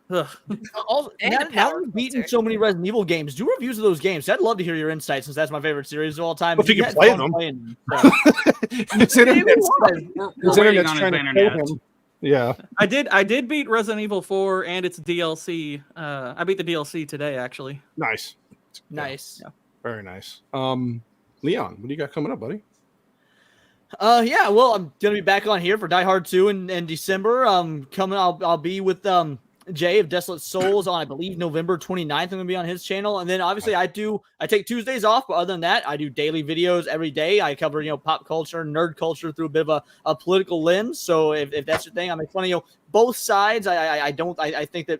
Also, now you've beaten so many Resident Evil games. Do reviews of those games. I'd love to hear your insights since that's my favorite series of all time. Well, if you can play them. This internet's trying to kill him. Yeah, I did beat Resident Evil 4 and its DLC. I beat the DLC today, actually. Nice. Yeah. Very nice. Leon, what do you got coming up, buddy? Yeah, well, I'm gonna be back on here for Die Hard 2 in December. I'll be with Jay of Desolate Souls on, I believe, November 29th. I'm gonna be on his channel, and then obviously I take Tuesdays off, but other than that, I do daily videos every day. I cover pop culture, nerd culture through a bit of a political lens. So if that's your thing, I make fun of both sides. I think that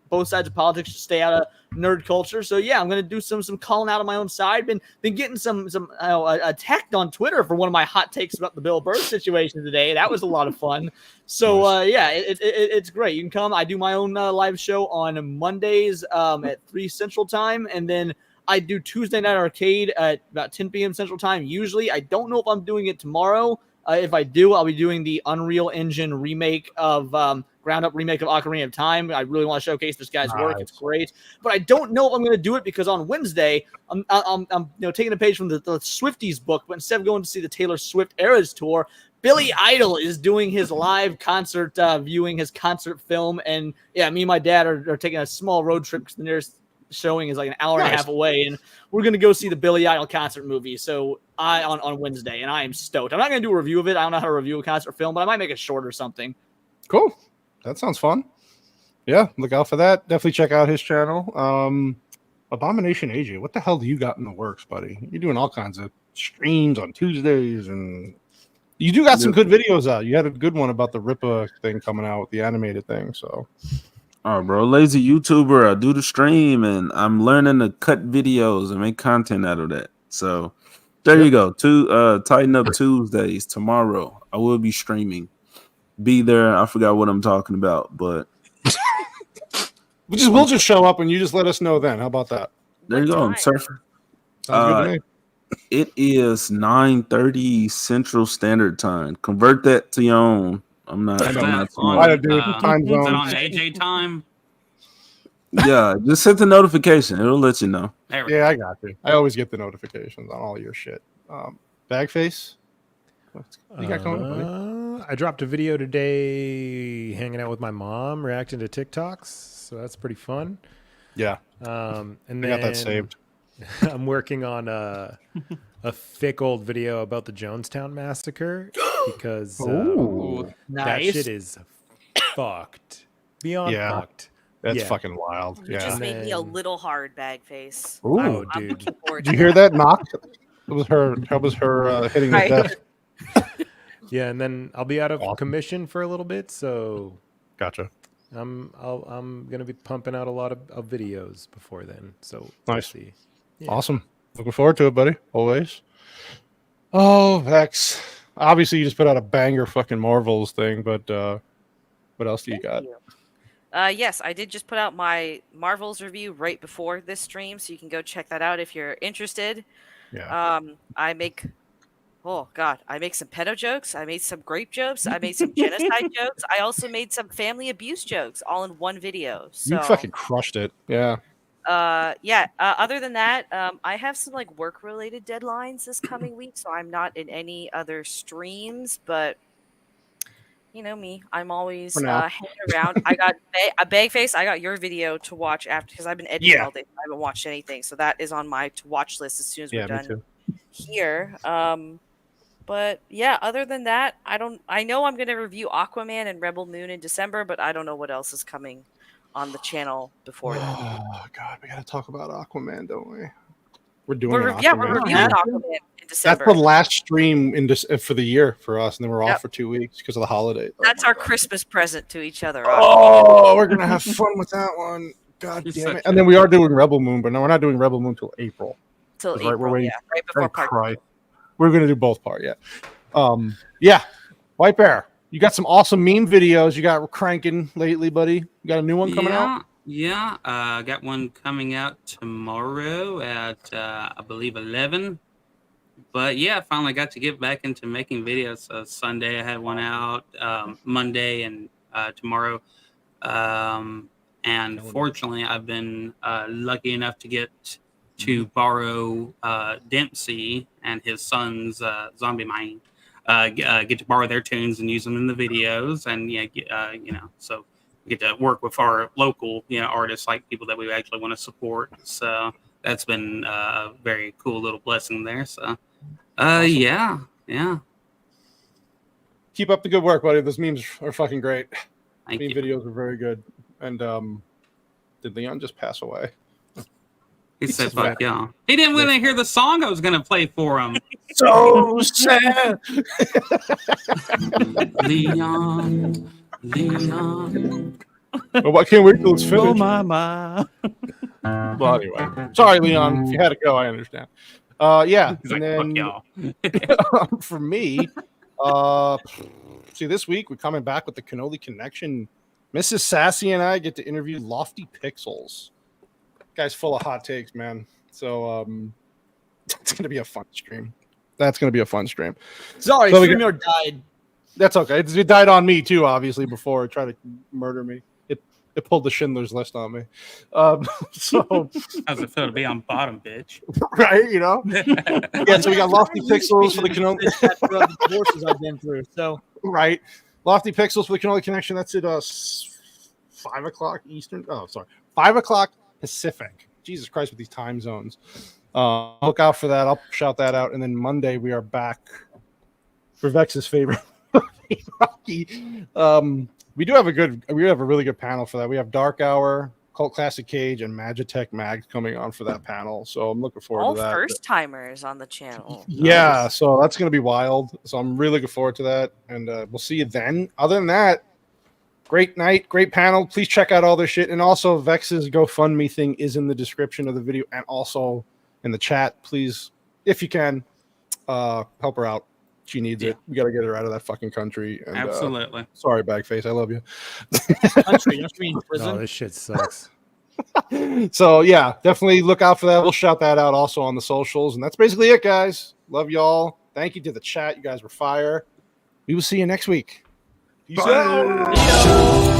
both sides of politics should stay out of nerd culture. So yeah, I'm gonna do some calling out on my own side. Been getting some attacked on Twitter for one of my hot takes about the Bill Burr situation today. That was a lot of fun. So yeah, it's great. You can come. I do my own live show on Mondays at 3 Central Time, and then I do Tuesday Night Arcade at about 10 p.m. Central Time. Usually, I don't know if I'm doing it tomorrow. If I do, I'll be doing the Unreal Engine remake of ground-up remake of Ocarina of Time. I really want to showcase this guy's work. It's great, but I don't know if I'm going to do it because on Wednesday I'm taking a page from the Swifties book, but instead of going to see the Taylor Swift Eras tour, Billy Idol is doing his live concert viewing, his concert film, and yeah, me and my dad are taking a small road trip because the nearest showing is like an hour and a half away, and we're gonna go see the Billy Idol concert movie. So on Wednesday, and I am stoked. I'm not gonna do a review of it. I don't know how to review a concert film, but I might make it short or something. Cool. That sounds fun. Yeah, look out for that. Definitely check out his channel. Abomination AJ, what the hell do you got in the works, buddy? You're doing all kinds of streams on Tuesdays, and you do got some good videos out. You had a good one about the Rippa thing coming out, the animated thing. So, oh, bro, lazy YouTuber. I do the stream, and I'm learning to cut videos and make content out of that. So, there you go. Tighten Up Tuesdays tomorrow. I will be streaming. Be there. I forgot what I'm talking about, but we'll just show up and you just let us know then. How about that? There you go. Surfer. Sounds good to me. It is 9:30 Central Standard Time. Convert that to your own. I'm not. I do time zone. Is it on AJ time? Yeah, just set the notification. It'll let you know. Yeah, I got you. I always get the notifications on all your shit. Bagface, what you got coming up, buddy? I dropped a video today hanging out with my mom, reacting to TikToks. So that's pretty fun. Yeah. And I got that saved. I'm working on a thick old video about the Jonestown Massacre because that shit is fucked. Beyond fucked. That's fucking wild. You just made me a little hard, bag face. Ooh, oh, I'm dude. looking forward Did to you hear that knock? It was her. That was her hitting the desk. Yeah, and then I'll be out of commission for a little bit, so gotcha. I'm gonna be pumping out a lot of videos before then. So Nice. we'll see. Awesome. Looking forward to it, buddy. Always. Oh, Vex. Obviously, you just put out a banger fucking Marvels thing, but what else do you got? Yes, I did just put out my Marvels review right before this stream, so you can go check that out if you're interested. Yeah. I make some pedo jokes. I made some grape jokes. I made some genocide jokes. I also made some family abuse jokes all in one video. So You fucking crushed it. Yeah. Other than that, I have some like work related deadlines this coming week, so I'm not in any other streams, but you know me, I'm always hanging around. I got a bag face. I got your video to watch after because I've been editing all day. I haven't watched anything, so that is on my to watch list as soon as we're done here. But yeah, other than that, I know I'm gonna review Aquaman and Rebel Moon in December, but I don't know what else is coming on the channel before that. Oh God, we gotta talk about Aquaman, don't we? We're doing we're reviewing Aquaman in December. That's the last stream for the year for us, and then we're off for 2 weeks because of the holiday. That's our Christmas present to each other. Oh, we're gonna have fun with that one. God damn it! And then we are doing Rebel Moon, but no, we're not doing Rebel Moon till April. Till April, right before part. We're gonna do both part, yeah. White Bear, you got some awesome meme videos you got cranking lately, buddy. You got a new one coming out? Yeah, I got one coming out tomorrow at I believe 11. But yeah, I finally got to get back into making videos. So Sunday I had one out, Monday and tomorrow. And fortunately, I've been lucky enough to get to borrow Dempsey and his son's Zombie Mind. Get to borrow their tunes and use them in the videos, and so we get to work with our local, artists, like people that we actually want to support. So that's been a very cool little blessing there. So, awesome. Yeah. Keep up the good work, buddy. Those memes are fucking great. Thank Meme you. videos are very good. And did Leon just pass away? He said, "Fuck y'all." He didn't want to hear the song I was going to play for him. So sad. Leon. Well, I can't wait till it's finished. Oh my. Well, anyway, sorry, Leon. If you had to go, I understand. Yeah. He's and like, then "Fuck y'all." for me, see, this week we're coming back with the Cannoli Connection. Mrs. Sassy and I get to interview Lofty Pixels. Guy's full of hot takes, man. So it's gonna be a fun stream. That's gonna be a fun stream. Sorry, so StreamYard died. That's okay. It died on me too, obviously, before it tried to murder me. It pulled the Schindler's List on me. So how's it feel to be on bottom, bitch? Right, Yeah, so we got Lofty Pixels for the Cannoli. The divorces I've been through. So right, Lofty Pixels for the Cannoli Connection. That's at 5 o'clock Eastern. Oh, sorry, 5 o'clock Pacific. Jesus Christ, with these time zones. Look out for that. I'll shout that out. And then Monday we are back for Vex's favorite Rocky. We have a really good panel for that. We have Dark Hour, Cult Classic Cage, and Magitech Mag coming on for that panel. So I'm looking forward to that. All first timers on the channel. Yeah, so that's gonna be wild. So I'm really looking forward to that. And we'll see you then. Other than that, great night, great panel. Please check out all their shit. And also Vex's GoFundMe thing is in the description of the video and also in the chat. Please, if you can, help her out. She needs it. We got to get her out of that fucking country. And, Absolutely. Sorry, Bagface. I love you. country, in prison. No, this shit sucks. So, yeah, definitely look out for that. We'll shout that out also on the socials. And that's basically it, guys. Love y'all. Thank you to the chat. You guys were fire. We will see you next week. Peace out.